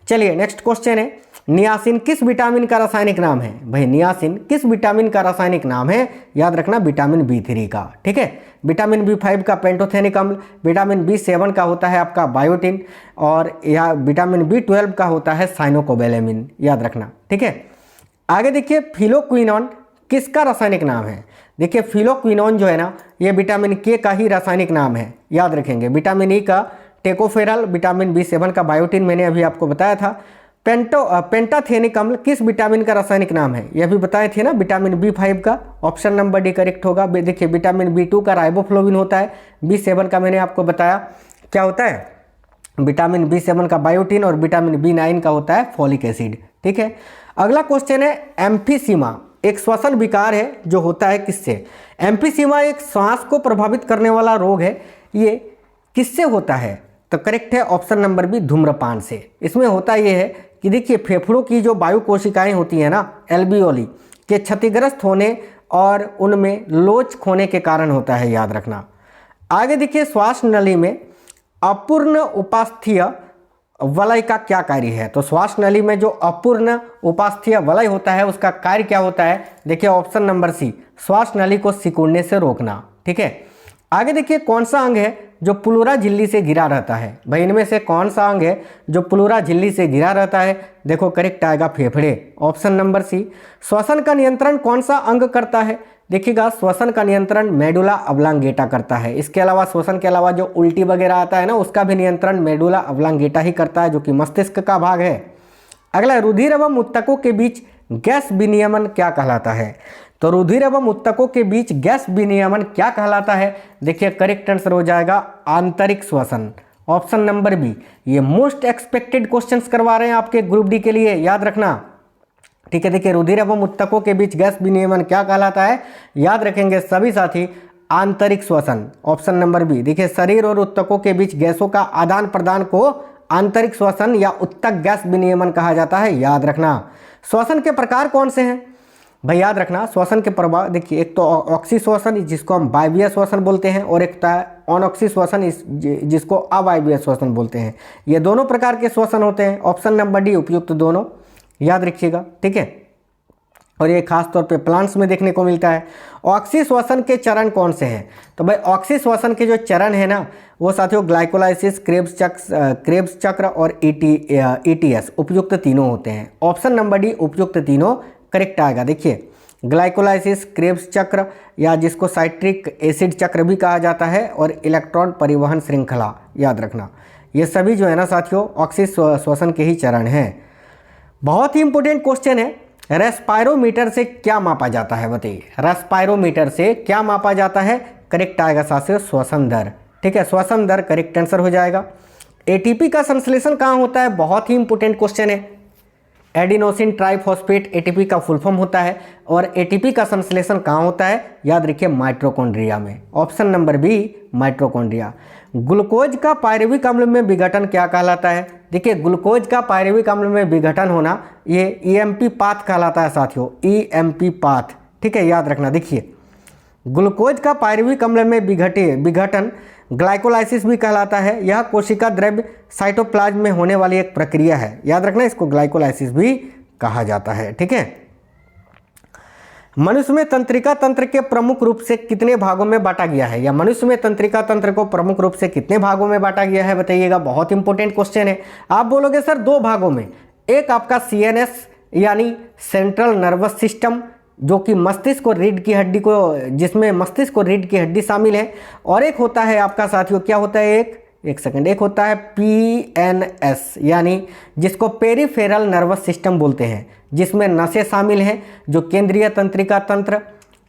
S1: चलिए नेक्स्ट क्वेश्चन है, नियासिन किस विटामिन का रासायनिक नाम है। भाई नियासिन किस विटामिन का रासायनिक नाम है, याद रखना विटामिन B3 का, ठीक है। विटामिन B5 का पेंटोथेनिक अम्ल, विटामिन B7 का होता है आपका बायोटिन, और यह विटामिन B12 का होता है साइनोकोबैलेमिन, याद रखना, ठीक है। आगे देखिए फिलोक्विनोन किसका रासायनिक नाम है। देखिए फिलोक्विनोन जो है ना, ये विटामिन के का ही रासायनिक नाम है, याद रखेंगे। विटामिन ई का टेकोफेरल, विटामिन B7 का बायोटिन मैंने अभी आपको बताया था। पेंटाथेनिक अम्ल किस विटामिन का रासायनिक नाम है, यह भी बताए थे ना, विटामिन B5 का। ऑप्शन नंबर डी करेक्ट होगा। देखिए विटामिन B2 का राइबोफ्लोविन होता है, B7 का मैंने आपको बताया क्या होता है, विटामिन B7 का बायोटिन, और विटामिन B9 का होता है फॉलिक एसिड, ठीक है। अगला क्वेश्चन है एम्फीसीमा एक श्वसन विकार है जो होता है किससे। एम्फीसीमा एक सांस को प्रभावित करने वाला रोग है, ये किससे होता है, तो करेक्ट है ऑप्शन नंबर बी धूम्रपान से। इसमें होता यह है कि देखिए फेफड़ों की जो वायु कोशिकाएं होती हैं ना, एल्वियोली के क्षतिग्रस्त होने और उनमें लोच खोने के कारण होता है, याद रखना। आगे देखिए श्वास नली में अपूर्ण उपास्थीय वलय का क्या कार्य है। तो श्वास नली में जो अपूर्ण उपास्थीय वलय होता है उसका कार्य क्या होता है, देखिए ऑप्शन नंबर सी श्वास नली को सिकुड़ने से रोकना, ठीक है। आगे देखिए कौन सा अंग है जो प्लूरा झिल्ली से घिरा रहता है। भाई इनमें से कौन सा अंग है जो प्लूरा झिल्ली से घिरा रहता है, देखो करेक्ट आएगा फेफड़े, ऑप्शन नंबर सी। श्वसन का नियंत्रण कौन सा अंग करता है, देखिएगा श्वसन का नियंत्रण मेडुला ऑब्लांगेटा करता है। इसके अलावा श्वसन के अलावा जो उल्टी वगैरह आता है ना, उसका भी नियंत्रण मेडुला ऑब्लांगेटा ही करता है, जो कि मस्तिष्क का भाग है। अगला रुधिर एवं ऊतकों के बीच गैस विनियमन क्या कहलाता है। तो रुधिर एवं ऊतकों के बीच गैस विनियमन क्या कहलाता है, देखिए करेक्ट आंसर हो जाएगा आंतरिक श्वसन, ऑप्शन नंबर बी। ये मोस्ट एक्सपेक्टेड क्वेश्चंस करवा रहे हैं आपके ग्रुप डी के लिए, याद रखना, ठीक है। देखिए रुधिर एवं ऊतकों के बीच गैस विनियमन क्या कहलाता है, याद रखेंगे सभी साथी, आंतरिक श्वसन, ऑप्शन नंबर बी। देखिए शरीर और ऊतकों के बीच गैसों का आदान प्रदान को आंतरिक श्वसन या ऊतक गैस विनियमन कहा जाता है, याद रखना। श्वसन के प्रकार कौन से हैं, भाई याद रखना श्वसन के प्रभाव, देखिए एक तो ऑक्सी श्वसन जिसको हम वायवीय श्वसन बोलते हैं, और एक होता है अनऑक्सी श्वसन जिसको अवायवीय श्वसन बोलते हैं। ये दोनों प्रकार के श्वसन होते हैं, ऑप्शन नंबर डी उपयुक्त दोनों, याद रखिएगा, ठीक है। और ये खास तौर पे प्लांट्स में देखने को मिलता है। ऑक्सी श्वसन के चरण कौन से हैं, तो भाई ऑक्सी श्वसन के जो चरण है ना, वो साथियों ग्लाइकोलाइसिस, क्रेब्स चक्र और ETS उपयुक्त तीनों होते हैं। ऑप्शन नंबर डी उपयुक्त तीनों करेक्ट आएगा। देखिए ग्लाइकोलाइसिस, क्रेब्स चक्र या जिसको साइट्रिक एसिड चक्र भी कहा जाता है, और इलेक्ट्रॉन परिवहन श्रृंखला, याद रखना, ये सभी जो है ना साथियों ऑक्सी श्वसन के ही चरण हैं। बहुत ही इंपॉर्टेंट क्वेश्चन है, रेस्पायरोमीटर से क्या मापा जाता है, बताइए रेस्पायरोमीटर से क्या मापा जाता है, करेक्ट आएगा साथियों श्वसन दर, ठीक है, श्वसन दर करेक्ट आंसर हो जाएगा। ATP का संश्लेषण कहाँ होता है, बहुत ही इंपॉर्टेंट क्वेश्चन है। एडिनोसिन ट्राइफॉस्फेट ATP का फुल फॉर्म होता है, और ATP का संश्लेषण कहाँ होता है, याद रखिए माइटोकॉन्ड्रिया में, option number B mitochondria. Glucose का पायरुविक अम्ल में विघटन क्या कहलाता है, देखिए ग्लूकोज का पायरुविक अम्ल में विघटन होना ये EMP पाथ कहलाता है साथियों, EMP पाथ, ठीक है, याद रखना। देखिए ग्लूकोज का पायरुविक अम्ल में विघटन ग्लाइकोलाइसिस भी कहलाता है। यह कोशिका द्रव्य साइटोप्लाज्म में होने वाली एक प्रक्रिया है, याद रखना, इसको ग्लाइकोलाइसिस भी कहा जाता है, ठीक है। मनुष्य में तंत्रिका तंत्र के प्रमुख रूप से कितने भागों में बांटा गया है, या मनुष्य में तंत्रिका तंत्र को प्रमुख रूप से कितने भागों में बांटा गया है, बताइएगा, बहुत इंपॉर्टेंट क्वेश्चन है। आप बोलोगे सर 2 भागों में, एक आपका CNS यानी सेंट्रल नर्वस सिस्टम, जो कि मस्तिष्क और रीढ़ की हड्डी को, जिसमें मस्तिष्क और रीढ़ की हड्डी शामिल है, और एक होता है आपका साथियों, क्या होता है, एक होता है PNS यानी जिसको पेरिफेरल नर्वस सिस्टम बोलते हैं, जिसमें नसें शामिल हैं, जो केंद्रीय तंत्रिका तंत्र,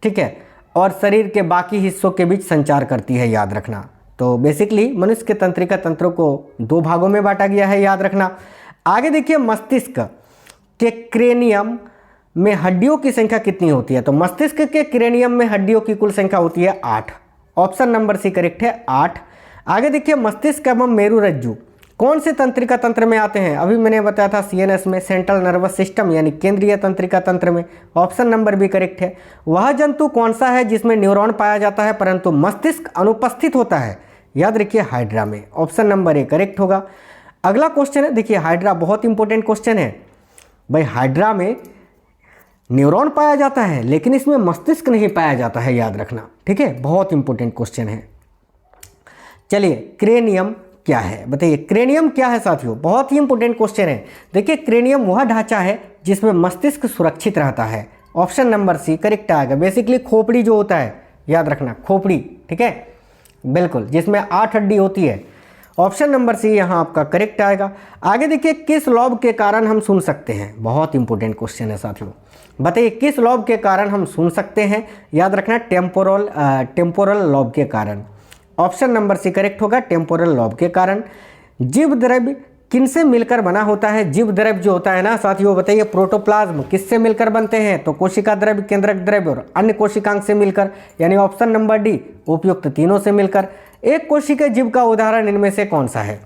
S1: ठीक है, और शरीर के बाकी हिस्सों के बीच संचार करती है, याद रखना। तो बेसिकली मनुष्य के तंत्रिका तंत्रों को 2 भागों में बांटा गया है, याद रखना। आगे देखिए मस्तिष्क, के क्रेनियम में हड्डियों की संख्या कितनी होती है? तो मस्तिष्क के क्रेनियम में हड्डियों की कुल संख्या होती है 8। ऑप्शन नंबर सी करेक्ट है 8। आगे देखिए, मस्तिष्क एवं मेरुरज्जु कौन से तंत्रिका तंत्र में आते हैं? अभी मैंने बताया था सीएनएस में, सेंट्रल नर्वस सिस्टम यानी केंद्रीय तंत्रिका तंत्र में। ऑप्शन नंबर बी करेक्ट है। वह जंतु कौन सा है जिसमें न्यूरॉन पाया जाता है परंतु मस्तिष्क अनुपस्थित होता है? याद रखिए हाइड्रा में। ऑप्शन नंबर ए करेक्ट होगा। अगला क्वेश्चन है, देखिए हाइड्रा बहुत इंपॉर्टेंट क्वेश्चन है भाई। हाइड्रा में न्यूरॉन पाया जाता है लेकिन इसमें मस्तिष्क नहीं पाया जाता है, याद रखना, ठीक है। बहुत इंपॉर्टेंट क्वेश्चन है। चलिए, क्रेनियम क्या है बताइए? क्रेनियम क्या है साथियों? बहुत ही इंपॉर्टेंट क्वेश्चन है। देखिए, क्रेनियम वह ढांचा है जिसमें मस्तिष्क सुरक्षित रहता है। ऑप्शन नंबर सी करेक्ट आएगा। बेसिकली खोपड़ी जो होता है, याद रखना, खोपड़ी, ठीक है, बिल्कुल, जिसमें 8 हड्डी होती है। ऑप्शन नंबर सी यहाँ आपका करेक्ट आएगा। आगे देखिए, किस लॉब के कारण हम सुन सकते हैं? बहुत इंपॉर्टेंट क्वेश्चन है साथियों। बताइए, किस लॉब के कारण हम सुन सकते हैं? याद रखना, टेम्पोरल लॉब के कारण। ऑप्शन नंबर सी करेक्ट होगा, टेम्पोरल लॉब के कारण। जीव द्रव्य किनसे मिलकर बना होता है? जीव द्रव्य जो होता है ना साथियों, बताइए, प्रोटोप्लाज्म किससे मिलकर बनते हैं? तो कोशिका द्रव्य, केंद्रक द्रव्य और अन्य कोशिकांग से मिलकर, यानी ऑप्शन नंबर डी, उपयुक्त तीनों से मिलकर। एक कोशिकीय जीव का उदाहरण इनमें से कौन सा है?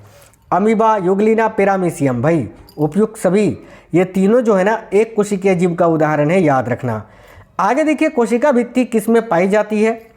S1: Amoeba, Euglena, paramecium. भाई उपयुक्त सभी ये तीनों जो है ना एक कोशिकीय जीव का उदाहरण है, याद रखना। आगे देखिए, कोशिका भित्ति किस में पाई जाती है?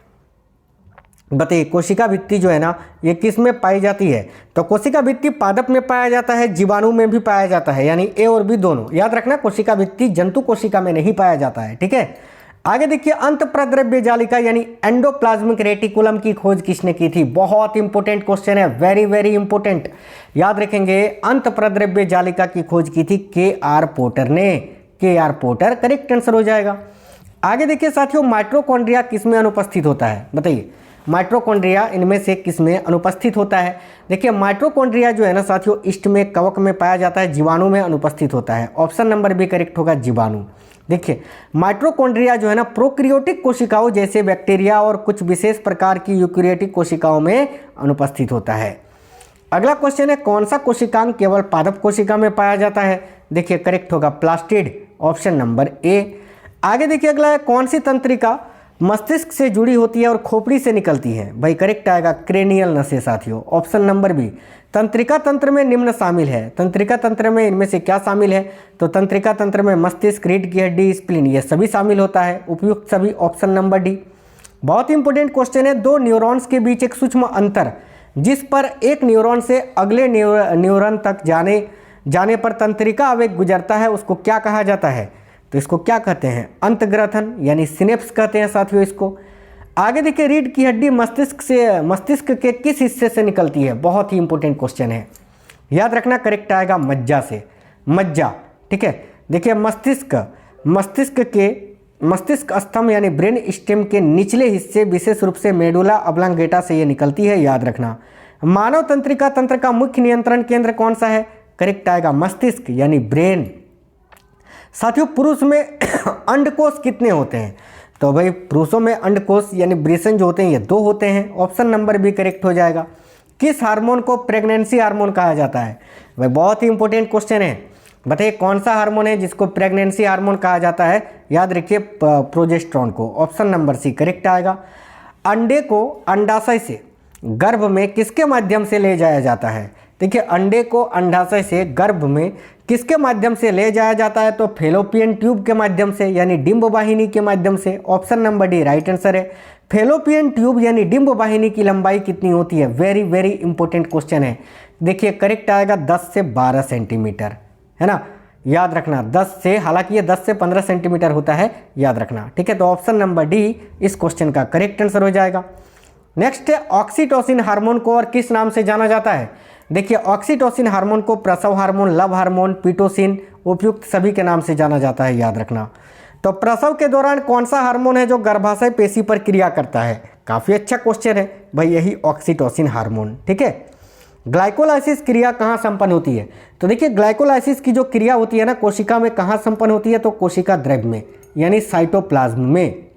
S1: बताइए, कोशिका भित्ति जो है ना ये किस में पाई जाती है? तो कोशिका भित्ति पादप में पाया जाता है, जीवाणु में भी पाया जाता है, यानी ए और बी दोनों। याद रखना, कोशिका भित्ति जंतु कोशिका में नहीं पाया जाता है, ठीक है। आगे देखिए, अंतःप्रद्रव्य जालिका यानी एंडोप्लाज्मिक रेटिकुलम की खोज किसने की थी? बहुत इंपॉर्टेंट क्वेश्चन है, वेरी वेरी इंपॉर्टेंट। याद रखेंगे, अंतःप्रद्रव्य जालिका की खोज की थी के.आर. पोर्टर ने। के.आर. पोर्टर करेक्ट आंसर हो जाएगा। आगे देखिए साथियों, माइटोकॉन्ड्रिया किसमें अनुपस्थित होता है? बताइए, माइटोकॉन्ड्रिया इनमें से किसमें अनुपस्थित होता है? देखिए, माइटोकॉन्ड्रिया जो है ना साथियों, इष्ट में, कवक में पाया जाता है, जीवाणु में अनुपस्थित होता है। ऑप्शन नंबर बी करेक्ट होगा, जीवाणु। देखिए, माइटोकॉन्ड्रिया जो है ना प्रोकैरियोटिक कोशिकाओं जैसे बैक्टीरिया और कुछ विशेष प्रकार की यूकैरियोटिक कोशिकाओं में अनुपस्थित होता है। अगला क्वेश्चन है, कौन सा कोशिकांग केवल पादप कोशिका में पाया जाता है? देखिए, करेक्ट होगा प्लास्टिड। ऑप्शन नंबर ए। आगे देखिए, अगला है, कौन सी तंत्रिका मस्तिष्क से जुड़ी होती है और खोपड़ी से निकलती है? भाई करेक्ट आएगा, क्रेनियल नसें साथियों। Option number B. तंत्रिका तंत्र में निम्न शामिल है। तंत्रिका तंत्र में इनमें से क्या शामिल है? तो तंत्रिका तंत्र में मस्तिष्क, रीढ़ की हड्डी, स्प्लीन, ये सभी शामिल होता है। उपयुक्त सभी, ऑप्शन नंबर डी। बहुत इंपॉर्टेंट क्वेश्चन है, दो न्यूरॉन्स के बीच एक सूक्ष्म अंतर जिस पर एक न्यूरॉन से अगले न्यूरॉन तक जाने पर तंत्रिका आवेग गुजरता है, उसको क्या कहा जाता है? तो इसको क्या कहते हैं? अंतग्रथन यानी सिनेप्स कहते हैं साथियों इसको। आगे देखिए, रीढ़ की हड्डी मस्तिष्क के किस हिस्से से निकलती है? बहुत ही इंपॉर्टेंट क्वेश्चन है, याद रखना, करेक्ट आएगा मज्जा से। मज्जा, ठीक है। देखिए, मस्तिष्क स्तंभ यानी ब्रेन स्टेम के निचले हिस्से, विशेष रूप से मेडुला ऑब्लांगेटा से ये निकलती है, याद रखना। मानव तंत्रिका तंत्र का मुख्य नियंत्रण केंद्र कौन सा है? करेक्ट आएगा मस्तिष्क यानी ब्रेन। साथियों, पुरुष में अंडकोश कितने होते हैं? तो भाई पुरुषों में अंडकोश यानी वृषण जो होते हैं ये 2 होते हैं। ऑप्शन नंबर बी करेक्ट हो जाएगा। किस हार्मोन को प्रेगनेंसी हार्मोन कहा जाता है? भाई बहुत ही इंपॉर्टेंट क्वेश्चन है। बताइए, कौन सा हार्मोन है जिसको प्रेगनेंसी हार्मोन कहा जाता है? याद रखिए, प्रोजेस्टेरोन को। ऑप्शन नंबर सी करेक्ट आएगा। अंडे को अंडाशय से गर्भ में किसके माध्यम से ले जाया जाता है? देखिए, अंडे को अंडाशय से गर्भ में किसके माध्यम से ले जाया जाता है? तो फेलोपियन ट्यूब के माध्यम से यानी डिंब वाहिनी के माध्यम से। Option number D right answer है। फेलोपियन ट्यूब यानी डिंब वाहिनी की लंबाई कितनी होती है? वेरी वेरी इंपॉर्टेंट क्वेश्चन है। देखिए, करेक्ट आएगा 10 से 12 सेंटीमीटर, है ना, याद रखना। 10 से, हालांकि ये 10 से 15 सेंटीमीटर होता है, याद रखना, ठीक है। तो ऑप्शन नंबर डी इस क्वेश्चन का करेक्ट आंसर हो जाएगा। नेक्स्ट है, ऑक्सीटोसिन हार्मोन को और किस नाम से जाना जाता है? देखिए, ऑक्सीटोसिन हार्मोन को प्रसव हार्मोन, लव हार्मोन, पीटोसिन, उपयुक्त सभी के नाम से जाना जाता है, याद रखना। तो प्रसव के दौरान कौन सा हार्मोन है जो गर्भाशय पेशी पर क्रिया करता है? काफ़ी अच्छा क्वेश्चन है भाई, यही ऑक्सीटोसिन हार्मोन, ठीक है। ग्लाइकोलाइसिस क्रिया कहाँ संपन्न होती है? तो देखिए, ग्लाइकोलाइसिस की जो क्रिया होती है ना कोशिका में, कहाँ संपन्न होती है? तो कोशिका द्रव्य में यानी साइटोप्लाज्म में।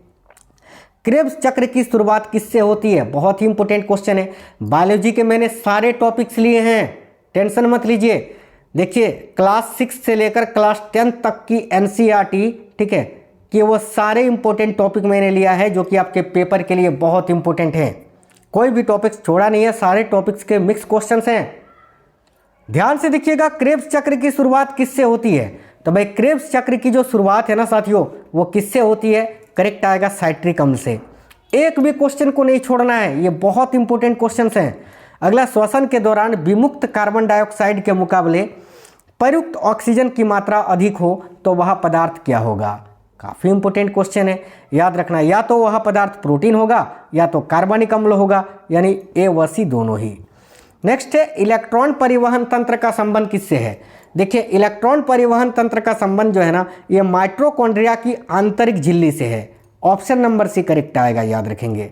S1: क्रेब्स चक्र की शुरुआत किससे होती है? बहुत ही इंपॉर्टेंट क्वेश्चन है। बायोलॉजी के मैंने सारे टॉपिक्स लिए हैं, टेंशन मत लीजिए। देखिए क्लास 6 से लेकर क्लास 10 तक की एनसीईआरटी, ठीक है, कि वो सारे इंपॉर्टेंट टॉपिक मैंने लिया है जो कि आपके पेपर के लिए बहुत इंपॉर्टेंट है। कोई भी टॉपिक्स छोड़ा नहीं है, सारे टॉपिक्स के मिक्स क्वेश्चंस हैं। ध्यान से देखिएगा, क्रेब्स चक्र की शुरुआत किससे होती है? तो भाई क्रेब्स चक्र की जो शुरुआत है ना साथियों, वो किससे होती है? करेक्ट आएगा साइट्रिक अम्ल से। एक भी क्वेश्चन को नहीं छोड़ना है, ये बहुत इंपॉर्टेंट क्वेश्चंस हैं। अगला, श्वसन के दौरान विमुक्त कार्बन डाइऑक्साइड के मुकाबले प्रयुक्त ऑक्सीजन की मात्रा अधिक हो तो वह पदार्थ क्या होगा? काफ़ी इंपॉर्टेंट क्वेश्चन है, याद रखना। या तो वह पदार्थ प्रोटीन होगा या तो कार्बनिक अम्ल होगा, यानी ए व सी दोनों ही। नेक्स्ट है, इलेक्ट्रॉन परिवहन तंत्र का संबंध किससे है? देखिए इलेक्ट्रॉन परिवहन तंत्र का संबंध जो है ना, ये माइटोकॉन्ड्रिया की आंतरिक झिल्ली से है। ऑप्शन नंबर सी करेक्ट आएगा, याद रखेंगे।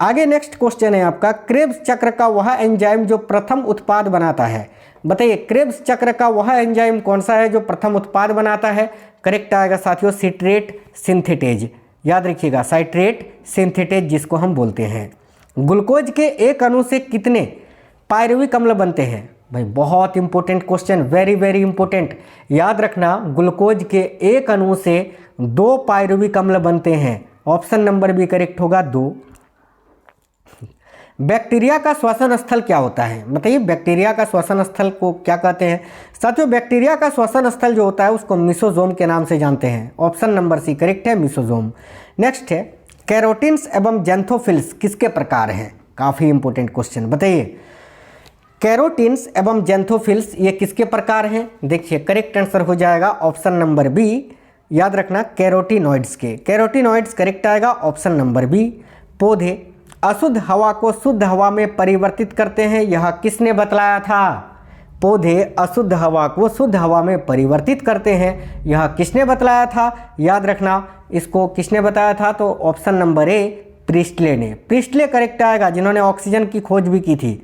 S1: आगे नेक्स्ट क्वेश्चन है आपका, क्रेब्स चक्र का वह एंजाइम जो प्रथम उत्पाद बनाता है। बताइए क्रेब्स चक्र का वह एंजाइम कौन सा है जो प्रथम उत्पाद बनाता है? करेक्ट आएगा साथियों सिट्रेट सिंथेटेज, याद रखिएगा साइट्रेट सिंथेटेज जिसको हम बोलते हैं। ग्लूकोज के एक अणु से कितने पायरुविक अम्ल बनते हैं? भाई बहुत important question, very very important, याद रखना। ग्लूकोज के एक अणु से 2 पायरुविक अम्ल बनते हैं। ऑप्शन नंबर बी करेक्ट होगा, 2। बैक्टीरिया का श्वसन स्थल क्या होता है? बताइए बैक्टीरिया का श्वसन स्थल को क्या कहते हैं? साथियों बैक्टीरिया का श्वसन स्थल जो होता है उसको मिसोजोम के नाम से जानते हैं। ऑप्शन नंबर सी करेक्ट है, मिसोजोम। नेक्स्ट है, कैरोटिन्स एवं जेंथोफिल्स किसके प्रकार हैं? काफ़ी इंपॉर्टेंट क्वेश्चन, बताइए कैरोटिन्स एवं जेंथोफिल्स ये किसके प्रकार हैं? देखिए करेक्ट आंसर हो जाएगा ऑप्शन नंबर बी, याद रखना कैरोटिनॉइड्स के। कैरोटिनॉइड्स करेक्ट आएगा, ऑप्शन नंबर बी। पौधे अशुद्ध हवा को शुद्ध हवा में परिवर्तित करते हैं, यह किसने बतलाया था? पौधे अशुद्ध हवा को शुद्ध हवा में परिवर्तित करते हैं, यह किसने बतलाया था? याद रखना इसको किसने बताया था? तो ऑप्शन नंबर ए प्रिस्टले ने। प्रिस्टले करेक्ट आएगा, जिन्होंने ऑक्सीजन की खोज भी की थी।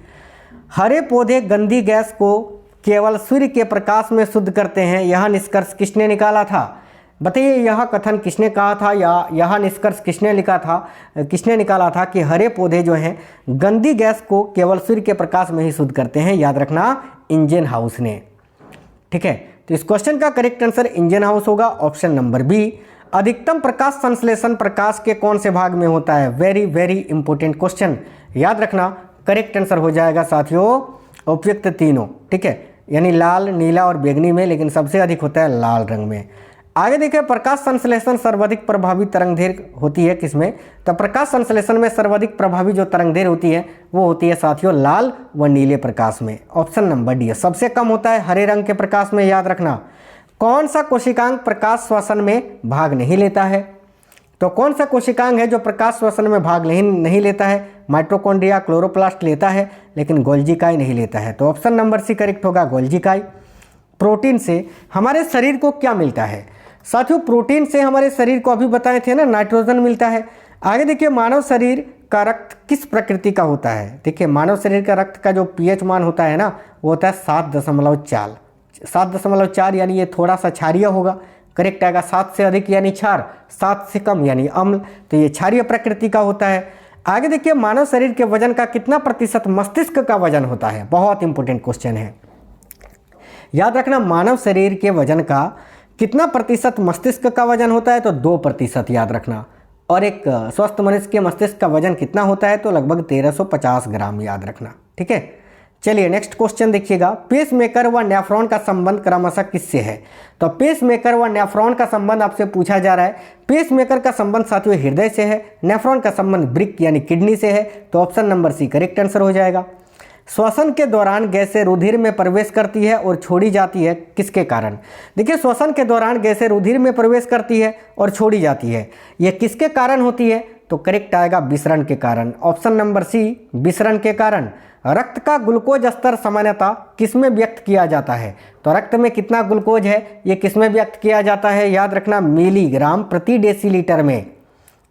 S1: हरे पौधे गंदी गैस को केवल सूर्य के प्रकाश में शुद्ध करते हैं, यह निष्कर्ष किसने निकाला था? बताइए यह कथन किसने कहा था या यह निष्कर्ष किसने लिखा था, किसने निकाला था कि हरे पौधे जो हैं गंदी गैस को केवल सूर्य के प्रकाश में ही शुद्ध करते हैं? याद रखना इंजनहाउस ने। ठीक है, तो इस क्वेश्चन का करेक्ट आंसर इंजनहाउस होगा, ऑप्शन नंबर बी। अधिकतम प्रकाश संश्लेषण प्रकाश के कौन से भाग में होता है? वेरी वेरी इंपॉर्टेंट क्वेश्चन, याद रखना करेक्ट आंसर हो जाएगा साथियों उपयुक्त तीनों। ठीक है, यानी लाल, नीला और बैंगनी में, लेकिन सबसे अधिक होता है लाल रंग में। आगे देखिए, प्रकाश संश्लेषण सर्वाधिक प्रभावी तरंगदैर्घ्य होती है किसमें? तो प्रकाश संश्लेषण में सर्वाधिक प्रभावी जो तरंगदैर्घ्य होती है वो होती है साथियों लाल व नीले प्रकाश में। ऑप्शन नंबर डी है। सबसे कम होता है हरे रंग के प्रकाश में, याद रखना। कौन सा कोशिकांग प्रकाश श्वसन में भाग नहीं लेता है? तो कौन सा कोशिकांग है जो प्रकाश श्वसन में भाग नहीं लेता है? माइटोकॉन्ड्रिया, क्लोरोप्लास्ट लेता है, लेकिन गोल्जी काई नहीं लेता है। तो ऑप्शन नंबर सी करेक्ट होगा, गोल्जी काई। प्रोटीन से हमारे शरीर को क्या मिलता है? साथियों प्रोटीन से हमारे शरीर को अभी बताए थे ना, नाइट्रोजन मिलता है। आगे देखिए, मानव शरीर का रक्त किस प्रकृति का होता है? देखिए मानव शरीर का रक्त का जो पीएच मान होता है ना, वो होता है 7.4। 7.4 यानी ये थोड़ा सा क्षारीय होगा। करेक्ट आएगा, 7 से अधिक यानी क्षार, 7 से कम यानी अम्ल, तो ये क्षारीय प्रकृति का होता है। आगे देखिए, मानव शरीर के वजन का कितना प्रतिशत मस्तिष्क का वजन होता है? बहुत इंपॉर्टेंट क्वेश्चन है, याद रखना। मानव शरीर के वजन का कितना प्रतिशत मस्तिष्क का वजन होता है? तो 2%, याद रखना। और एक स्वस्थ मनुष्य के मस्तिष्क का वजन कितना होता है? तो लगभग 1350 ग्राम, याद रखना। ठीक है, चलिए नेक्स्ट क्वेश्चन देखिएगा। पेसमेकर व नेफ्रॉन का संबंध क्रमशः किससे है? तो पेसमेकर व नेफ्रॉन का संबंध आपसे पूछा जा रहा है। पेसमेकर का संबंध साथियों हृदय से है, नेफ्रॉन का संबंध ब्रिक यानी किडनी से है। तो option number C correct answer हो जाएगा। श्वसन के दौरान गैसें रुधिर में प्रवेश करती है और छोड़ी जाती है, किसके कारण? देखिए श्वसन के दौरान गैसें रुधिर में प्रवेश करती है और छोड़ी जाती है, यह किसके कारण होती है? तो करेक्ट आएगा विसरण के कारण। ऑप्शन नंबर सी विसरण के कारण। रक्त का ग्लूकोज स्तर सामान्यतः किसमें व्यक्त किया जाता है? तो रक्त में कितना ग्लूकोज है ये किसमें व्यक्त किया जाता है? याद रखना मिलीग्राम प्रति डेसीलीटर में,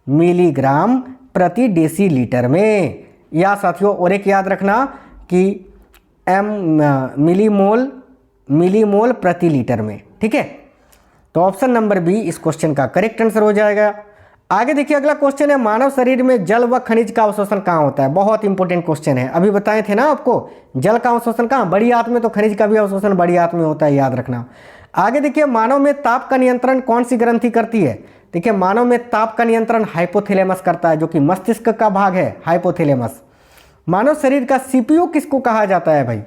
S1: मिलीग्राम प्रति डेसीलीटर में। या साथियों और एक याद रखना कि मिलीमोल प्रति लीटर में। ठीक है, तो ऑप्शन नंबर बी इस क्वेश्चन का करेक्ट आंसर हो जाएगा। आगे देखिए अगला क्वेश्चन है, मानव शरीर में जल व खनिज का अवशोषण कहाँ होता है। बहुत इंपॉर्टेंट क्वेश्चन है, अभी बताए थे ना आपको, जल का अवशोषण कहाँ, बड़ी आंत में, तो खनिज का भी अवशोषण बड़ी आंत में होता है, याद रखना। आगे देखिए, मानव में ताप का नियंत्रण कौन सी ग्रंथि करती है। देखिए मानव में ताप का नियंत्रण हाइपोथैलेमस करता है, जो कि मस्तिष्क का भाग है, हाइपोथैलेमस। मानव शरीर का सीपीयू किसको कहा जाता है भाई।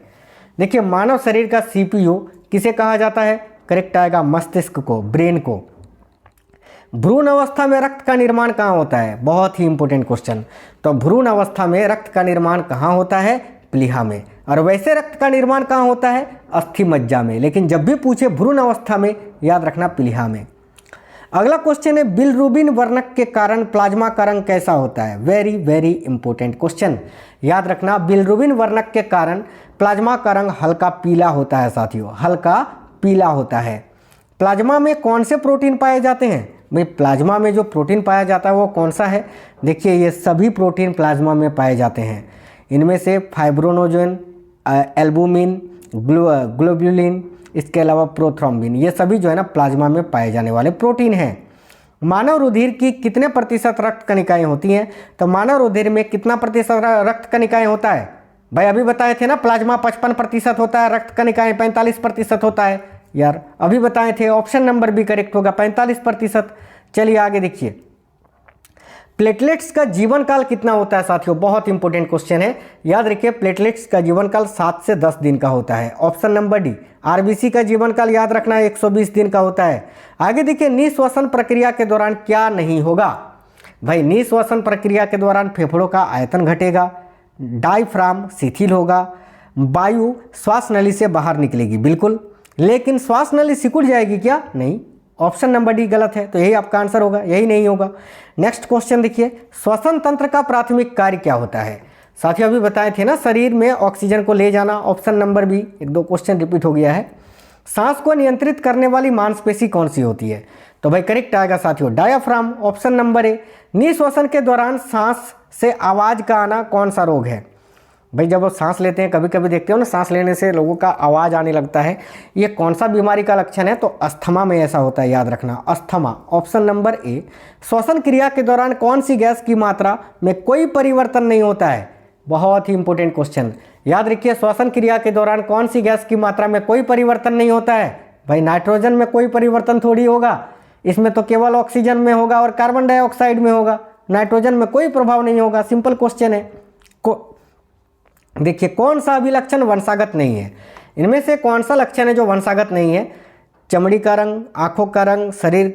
S1: देखिए मानव शरीर का सीपीयू किसे कहा जाता है, करेक्ट आएगा मस्तिष्क को, ब्रेन को। भ्रूण अवस्था में रक्त का निर्माण कहाँ होता है, बहुत ही इंपॉर्टेंट क्वेश्चन। तो भ्रूण अवस्था में रक्त का निर्माण कहाँ होता है, प्लीहा में। और वैसे रक्त का निर्माण कहाँ होता है, अस्थि मज्जा में, लेकिन जब भी पूछे भ्रूण अवस्था में, याद रखना प्लीहा में। अगला क्वेश्चन है, बिलरुबिन वर्णक के कारण प्लाज्मा का रंग कैसा होता है। वेरी वेरी इंपॉर्टेंट क्वेश्चन, याद रखना बिलरुबिन वर्णक के कारण प्लाज्मा का रंग हल्का पीला होता है साथियों, हल्का पीला होता है। प्लाज्मा में कौन से प्रोटीन पाए जाते हैं भाई, प्लाज्मा में जो प्रोटीन पाया जाता है वो कौन सा है। देखिए ये सभी प्रोटीन प्लाज्मा में पाए जाते हैं, इनमें से फाइब्रोनोजन, एल्बुमिन, ग्लोब्युलिन, इसके अलावा प्रोथ्रोम्बिन, ये सभी जो है ना प्लाज्मा में पाए जाने वाले प्रोटीन हैं। मानव रुधिर की कितने प्रतिशत रक्त कणिकाएं होती हैं, तो मानव रुधिर में कितना प्रतिशत रक्त कणिकाएं होता है भाई, अभी बताए थे ना प्लाज्मा 55% होता है, रक्त कणिकाएं 45% होता है यार, अभी बताए थे। ऑप्शन नंबर भी करेक्ट होगा, 45%। चलिए आगे देखिए, प्लेटलेट्स का जीवन काल कितना होता है साथियों, बहुत इंपॉर्टेंट क्वेश्चन है, याद रखिए प्लेटलेट्स का जीवन काल 7 से 10 दिन का होता है। Option number D. आरबीसी का जीवन काल याद रखना 120 दिन का होता है। आगे देखिए, निःश्वसन प्रक्रिया के दौरान क्या नहीं होगा भाई, निःश्वसन प्रक्रिया के दौरान फेफड़ों का आयतन घटेगा, डायफ्राम शिथिल होगा, वायु श्वास नली से बाहर निकलेगी बिल्कुल, लेकिन श्वास नली सिकुड़ जाएगी क्या, नहीं। ऑप्शन नंबर डी गलत है, तो यही आपका आंसर होगा, यही नहीं होगा। नेक्स्ट क्वेश्चन देखिए, श्वसन तंत्र का प्राथमिक कार्य क्या होता है। साथियों अभी बताए थे ना शरीर में ऑक्सीजन को ले जाना, ऑप्शन नंबर बी। एक दो क्वेश्चन रिपीट हो गया है। सांस को नियंत्रित करने वाली मांसपेशी कौन सी होती है, तो भाई करेक्ट आएगा साथियों डायाफ्राम, ऑप्शन नंबर ए। निःश्वसन के दौरान सांस से आवाज का आना कौन सा रोग है भाई, जब वो सांस लेते हैं, कभी कभी देखते हो ना सांस लेने से लोगों का आवाज़ आने लगता है, ये कौन सा बीमारी का लक्षण है, तो अस्थमा में ऐसा होता है, याद रखना अस्थमा, ऑप्शन नंबर ए। श्वसन क्रिया के दौरान कौन सी गैस की मात्रा में कोई परिवर्तन नहीं होता है, बहुत ही इंपॉर्टेंट क्वेश्चन, याद रखिए श्वसन क्रिया के दौरान कौन सी गैस की मात्रा में कोई परिवर्तन नहीं होता है भाई, नाइट्रोजन में कोई परिवर्तन थोड़ी होगा, इसमें तो केवल ऑक्सीजन में होगा और कार्बन डाइऑक्साइड में होगा, नाइट्रोजन में कोई प्रभाव नहीं होगा, सिंपल क्वेश्चन है। देखिए कौन सा भी लक्षण वंशागत नहीं है, इनमें से कौन सा लक्षण है जो वंशागत नहीं है, चमड़ी का रंग, आंखों का रंग, शरीर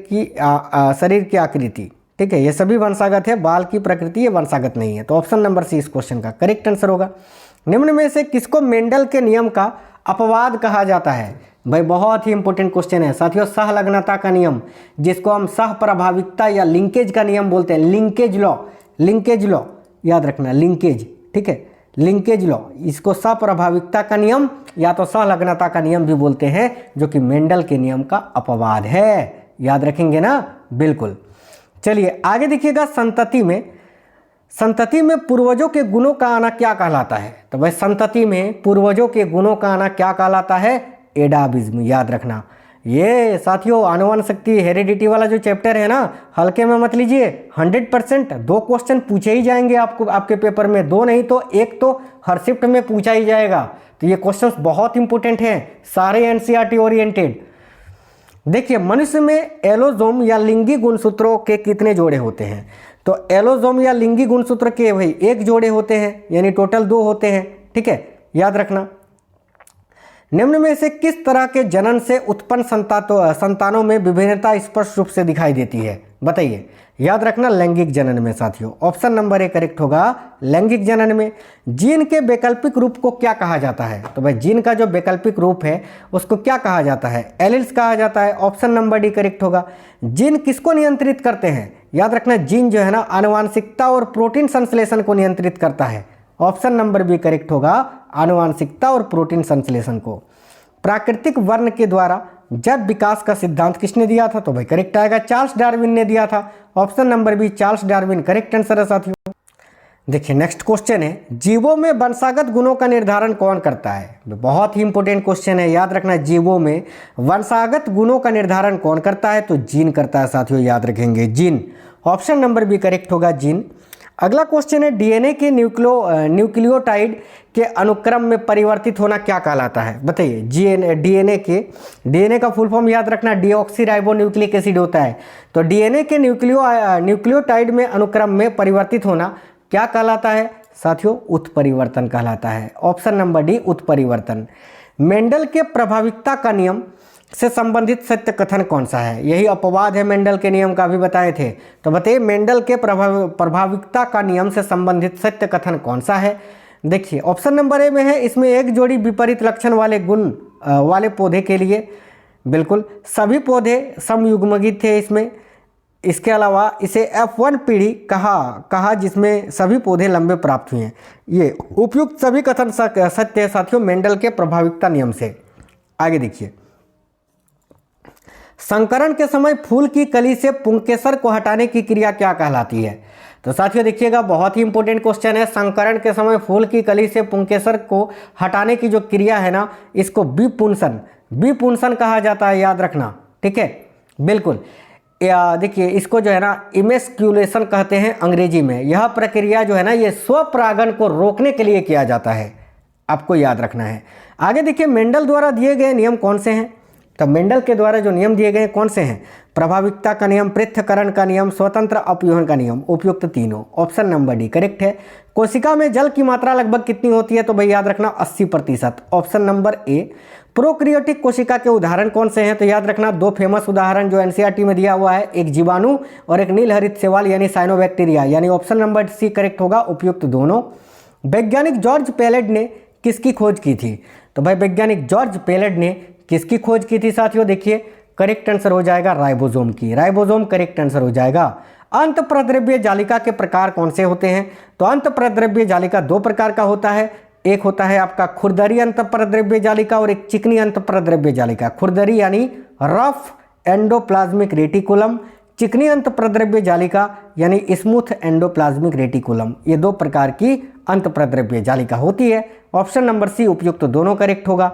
S1: की आकृति, ठीक है, ये सभी वंशागत है, बाल की प्रकृति ये वंशागत नहीं है, तो ऑप्शन नंबर सी इस क्वेश्चन का करेक्ट आंसर होगा। निम्न में से किसको मेंडल के नियम का अपवाद कहा जाता है भाई, बहुत ही इंपॉर्टेंट क्वेश्चन है साथियों, सहलग्नता का नियम, जिसको हम सह प्रभाविकता या लिंकेज का नियम बोलते हैं, लिंकेज लॉ याद रखना, लिंकेज, ठीक है, लिंकेज लॉ, इसको सप्रभाविकता का नियम या तो सहलग्नता का नियम भी बोलते हैं, जो कि मेंडल के नियम का अपवाद है, याद रखेंगे ना, बिल्कुल। चलिए आगे देखिएगा, संतति में पूर्वजों के गुणों का आना क्या कहलाता है, तो भाई संतति में पूर्वजों के गुणों का आना क्या कहलाता है, एडाबिज्म, याद रखना। ये साथियों आनुवंशिकी हेरिडिटी वाला जो चैप्टर है ना, हल्के में मत लीजिए, 100% 2 क्वेश्चन पूछे ही जाएंगे आपको, आपके पेपर में 2 नहीं तो 1 तो हर शिफ्ट में पूछा ही जाएगा, तो ये क्वेश्चंस बहुत इंपॉर्टेंट हैं, सारे एनसीईआरटी ओरिएंटेड। देखिए मनुष्य में एलोजोम या लिंगी गुणसूत्रों के कितने जोड़े होते हैं, तो एलोजोम या लिंगी गुणसूत्र के भाई 1 जोड़े होते हैं, यानी टोटल 2 होते हैं, ठीक है, याद रखना। निम्न में से किस तरह के जनन से उत्पन्न संतानों में विभिन्नता स्पष्ट रूप से दिखाई देती है, बताइए, याद रखना लैंगिक जनन में साथियों, ऑप्शन नंबर ए करेक्ट होगा, लैंगिक जनन में। जीन के वैकल्पिक रूप को क्या कहा जाता है, तो भाई जीन का जो वैकल्पिक रूप है उसको क्या कहा जाता है, एलिल्स कहा जाता है, ऑप्शन नंबर डी करेक्ट होगा। जीन किसको नियंत्रित करते हैं, याद रखना जीन जो है ना आनुवांशिकता और प्रोटीन संश्लेषण को नियंत्रित करता है, ऑप्शन नंबर बी करेक्ट होगा, आनुवांशिकता और प्रोटीन संश्लेषण को। प्राकृतिक वर्ण के द्वारा जैव विकास का सिद्धांत किसने दिया था, तो भाई करेक्ट आएगा चार्ल्स डार्विन ने दिया था, option number B Charles Darwin correct answer है साथियों। देखिए नेक्स्ट क्वेश्चन है, जीवों में वंशागत गुणों का निर्धारण कौन करता है, बहुत ही इंपॉर्टेंट क्वेश्चन है, याद रखना जीवों में वंशागत गुणों का निर्धारण कौन करता है, तो जीन करता है साथियों, याद रखेंगे gene, option number B correct होगा, जीन। अगला क्वेश्चन है डीएनए के न्यूक्लियोटाइड के अनुक्रम में परिवर्तित होना क्या कहलाता है? बताइए। डीएनए का फुल फॉर्म याद रखना, डीऑक्सीराइबोन्यूक्लिक एसिड होता है। तो डीएनए के न्यूक्लियोटाइड में अनुक्रम में परिवर्तित होना क्या कहलाता है साथियों? उत्परिवर्तन कहलाता है। ऑप्शन नंबर डी उत्परिवर्तन। मेंडल के प्रभाविकता का नियम से संबंधित सत्य कथन कौन सा है? यही अपवाद है मेंडल के नियम का भी बताए थे। तो बताइए मेंडल के प्रभाविकता का नियम से संबंधित सत्य कथन कौन सा है? देखिए ऑप्शन नंबर ए में है, इसमें एक जोड़ी विपरीत लक्षण वाले गुण वाले पौधे के लिए बिल्कुल सभी पौधे समयुग्मगित थे इसमें। इसके अलावा इसे F1 पीढ़ी कहा जिसमें सभी पौधे लंबे प्राप्त हुए हैं। ये उपयुक्त सभी कथन सत्य है साथियों मेंडल के प्रभाविकता नियम से। आगे देखिए, संकरण के समय फूल की कली से पुंकेसर को हटाने की क्रिया क्या कहलाती है? तो साथियों देखिएगा, बहुत ही इंपॉर्टेंट क्वेश्चन है। संकरण के समय फूल की कली से पुंकेसर को हटाने की जो क्रिया है ना, इसको बीपुंसन कहा जाता है, याद रखना, ठीक है, बिल्कुल। देखिए इसको जो है ना इमेस्क्यूलेशन कहते हैं अंग्रेजी में। यह प्रक्रिया जो है ना ये स्वपरागन को रोकने के लिए किया जाता है, आपको याद रखना है। आगे देखिए, मेंडल द्वारा दिए गए नियम कौन से हैं? तो मेंडल के द्वारा जो नियम दिए गए कौन से हैं? प्रभाविकता का नियम, पृथक्करण का नियम, स्वतंत्र अपव्यूहन का नियम, उपयुक्त तीनों। ऑप्शन नंबर डी करेक्ट है। कोशिका में जल की मात्रा लगभग कितनी होती है? तो भाई याद रखना 80%। ऑप्शन नंबर ए। प्रोक्रियोटिक कोशिका के उदाहरण कौन से हैं? तो याद रखना दो फेमस उदाहरण जो एनसीईआरटी में दिया हुआ है, एक जीवाणु और एक नीलहरित शैवाल यानी साइनोबैक्टीरिया, यानी ऑप्शन नंबर सी करेक्ट होगा, उपयुक्त दोनों। वैज्ञानिक जॉर्ज पेलेड ने किसकी खोज की थी? तो भाई वैज्ञानिक जॉर्ज पेलेड ने किसकी खोज की थी साथियों? देखिए करेक्ट आंसर हो जाएगा राइबोसोम की। राइबोसोम करेक्ट आंसर हो जाएगा। अंतःप्रद्रव्य जालिका के प्रकार कौन से होते हैं? तो अंतःप्रद्रव्य जालिका दो प्रकार का होता है, एक होता है आपका खुरदरी अंतःप्रद्रव्य जालिका और एक चिकनी अंतःप्रद्रव्य जालिका। खुरदरी यानी रफ एंडोप्लाज्मिक रेटिकुलम, चिकनी अंतःप्रद्रव्य जालिका यानी स्मूथ एंडोप्लाज्मिक रेटिकुलम। ये दो प्रकार की अंतःप्रद्रव्य जालिका होती है। ऑप्शन नंबर सी उपयुक्त दोनों करेक्ट होगा।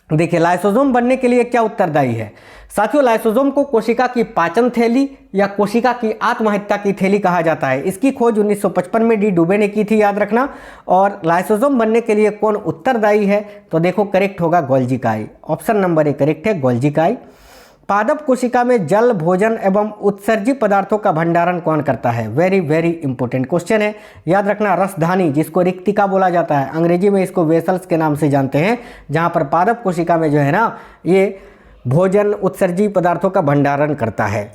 S1: देखिए लाइसोसोम बनने के लिए क्या उत्तरदायी है? साथियों लाइसोसोम को कोशिका की पाचन थैली या कोशिका की आत्महत्या की थैली कहा जाता है। इसकी खोज 1955 में डी डुबे ने की थी, याद रखना। और लाइसोसोम बनने के लिए कौन उत्तरदायी है? तो देखो करेक्ट होगा गोल्जी काई। ऑप्शन नंबर ए करेक्ट है, गोल्जी काई। पादप कोशिका में जल, भोजन एवं उत्सर्जी पदार्थों का भंडारण कौन करता है? वेरी वेरी इंपॉर्टेंट क्वेश्चन है, याद रखना। रसधानी जिसको रिक्तिका बोला जाता है, अंग्रेजी में इसको वेसल्स के नाम से जानते हैं, जहां पर पादप कोशिका में जो है ना ये भोजन, उत्सर्जी पदार्थों का भंडारण करता है।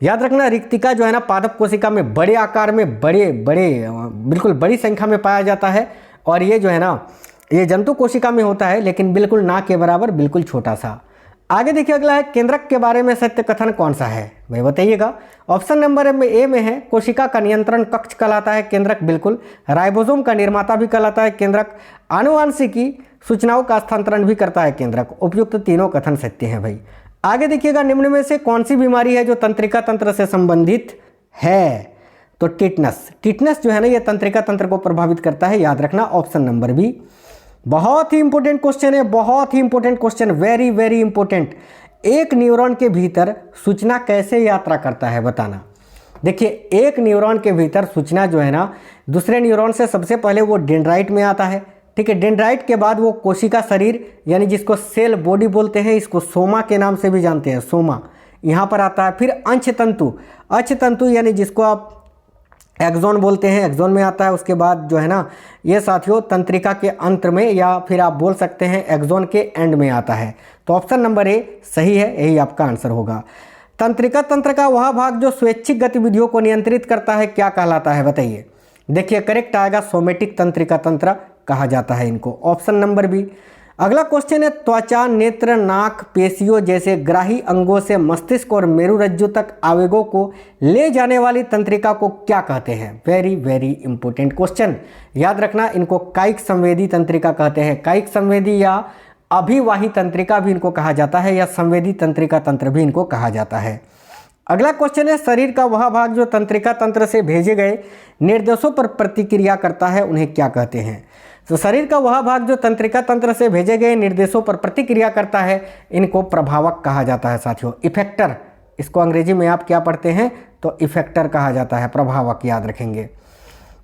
S1: याद रखना रिक्तिका जो है ना पादप कोशिका में बड़े आकार में बिल्कुल बड़ी संख्या में पाया जाता है। और ये जो है ना ये जंतु कोशिका में होता है, लेकिन बिल्कुल ना के बराबर, बिल्कुल छोटा सा। आगे देखिए अगला है केंद्रक के बारे में सत्य कथन कौन सा है? भाई बताइएगा। ऑप्शन नंबर ए में है कोशिका का नियंत्रण कक्ष कहलाता है केंद्रक, बिल्कुल। राइबोसोम का निर्माता भी कहलाता है केंद्रक। आनुवांशिकी सूचनाओं का स्थानांतरण भी करता है केंद्रक। उपयुक्त तीनों कथन सत्य हैं भाई। आगे देखिएगा, निम्न में से कौन सी बीमारी है जो तंत्रिका तंत्र से संबंधित है? तो टिटनस जो है ना ये तंत्रिका तंत्र को प्रभावित करता है, याद रखना। Option number B. बहुत ही इंपॉर्टेंट क्वेश्चन है, बहुत ही important question, very very important. एक न्यूरॉन के भीतर सूचना कैसे यात्रा करता है बताना। देखिए एक न्यूरॉन के भीतर सूचना जो है ना दूसरे न्यूरॉन से सबसे पहले वो डेंड्राइट में आता है, ठीक है। डेंड्राइट के बाद वो कोशिका शरीर यानी जिसको सेल बॉडी बोलते हैं, इसको सोमा के नाम से भी जानते हैं, सोमा, यहाँ पर आता है। फिर अंशतंतु यानी जिसको आप एक्सोन बोलते हैं, एक्सोन में आता है। उसके बाद जो है ना ये साथियों तंत्रिका के अंत में, या फिर आप बोल सकते हैं एक्सोन के एंड में आता है। तो ऑप्शन नंबर ए सही है, यही आपका आंसर होगा। तंत्रिका तंत्र का वह भाग जो स्वैच्छिक गतिविधियों को नियंत्रित करता है क्या कहलाता है बताइए। देखिए करेक्ट आएगा, सोमेटिक तंत्रिका तंत्र कहा जाता है इनको। Option number B. अगला क्वेश्चन है त्वचा, नेत्र, नाक, पेशियों जैसे ग्राही अंगों से मस्तिष्क और मेरुरज्जु तक आवेगों को ले जाने वाली तंत्रिका को क्या कहते हैं? वेरी वेरी इंपॉर्टेंट क्वेश्चन, याद रखना। इनको कायिक संवेदी तंत्रिका कहते हैं। कायिक संवेदी या अभिवाही तंत्रिका भी इनको कहा जाता है, या संवेदी तंत्रिका तंत्र भी इनको कहा जाता है। अगला क्वेश्चन है शरीर का वह भाग जो तंत्रिका तंत्र से भेजे गए निर्देशों पर प्रतिक्रिया करता है, उन्हें क्या कहते हैं? तो शरीर का वह भाग जो तंत्रिका तंत्र से भेजे गए निर्देशों पर प्रतिक्रिया करता है, इनको प्रभावक कहा जाता है साथियों। इफेक्टर, इसको अंग्रेजी में आप क्या पढ़ते हैं? तो तो इफेक्टर कहा जाता है, प्रभावक, याद रखेंगे।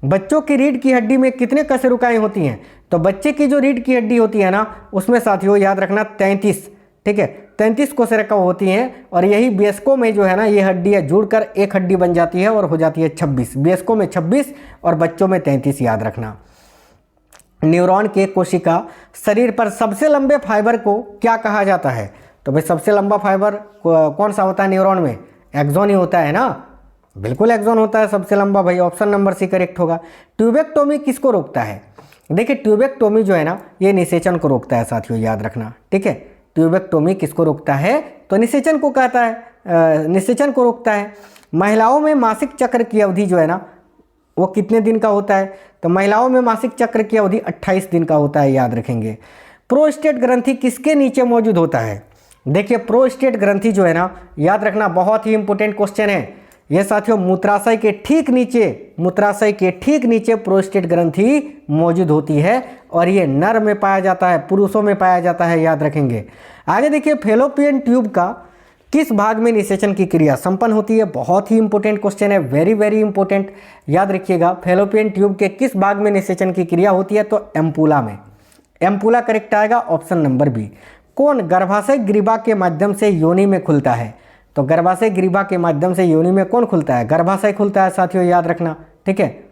S1: बच्चों की रीढ़ की हड्डी में कितने कशेरुकाएं होती हैं? तो बच्चे की जो रीढ़ की हड्डी होती है ना, उसमें साथियों याद रखना 33, ठीक है, 33 कोशिकाएं होती हैं। और यही वयस्कों में जो है ना, ये हड्डियां जुड़कर एक हड्डी बन जाती है और हो जाती है 26। वयस्कों में 26 और बच्चों में 33, याद रखना। न्यूरॉन के कोशिका शरीर पर सबसे लंबे फाइबर को क्या कहा जाता है? तो भाई सबसे लंबा फाइबर कौन सा होता है न्यूरॉन में? एक्सॉन ही होता है ना, बिल्कुल एक्सॉन होता है सबसे लंबा भाई, ऑप्शन नंबर सी करेक्ट होगा। ट्यूबेक्टोमी किसको रोकता है? देखिए ट्यूबेक्टोमी जो है ना, ये निषेचन को रोकता है साथियों, याद रखना, ठीक है। ट्यूबेक्टोमी किसको रोकता है? तो निषेचन को कहता है, निषेचन को रोकता है। महिलाओं में मासिक चक्र की अवधि जो है ना, वो कितने दिन का होता है? तो महिलाओं में मासिक चक्र की अवधि 28 दिन का होता है, याद रखेंगे। प्रोस्टेट ग्रंथि किसके नीचे मौजूद होता है? देखिए प्रोस्टेट ग्रंथि जो है ना, याद रखना, बहुत ही इंपॉर्टेंट क्वेश्चन है ये साथियों। मूत्राशय के ठीक नीचे, मूत्राशय के ठीक नीचे प्रोस्टेट ग्रंथि मौजूद होती है और ये नर में पाया जाता है, पुरुषों में पाया जाता है, याद रखेंगे। आगे देखिए फेलोपियन ट्यूब का किस भाग में निषेचन की क्रिया संपन्न होती है? बहुत ही इंपॉर्टेंट क्वेश्चन है, वेरी वेरी इंपॉर्टेंट, याद रखिएगा। फेलोपियन ट्यूब के किस भाग में निषेचन की क्रिया होती है? तो एम्पुला में, एम्पुला करेक्ट आएगा, ऑप्शन नंबर बी। कौन गर्भाशय ग्रीवा के माध्यम से योनि में खुलता है? तो गर्भाशय ग्रीवा के माध्यम से योनि में कौन खुलता है? गर्भाशय खुलता है साथियों, याद रखना, ठीक है।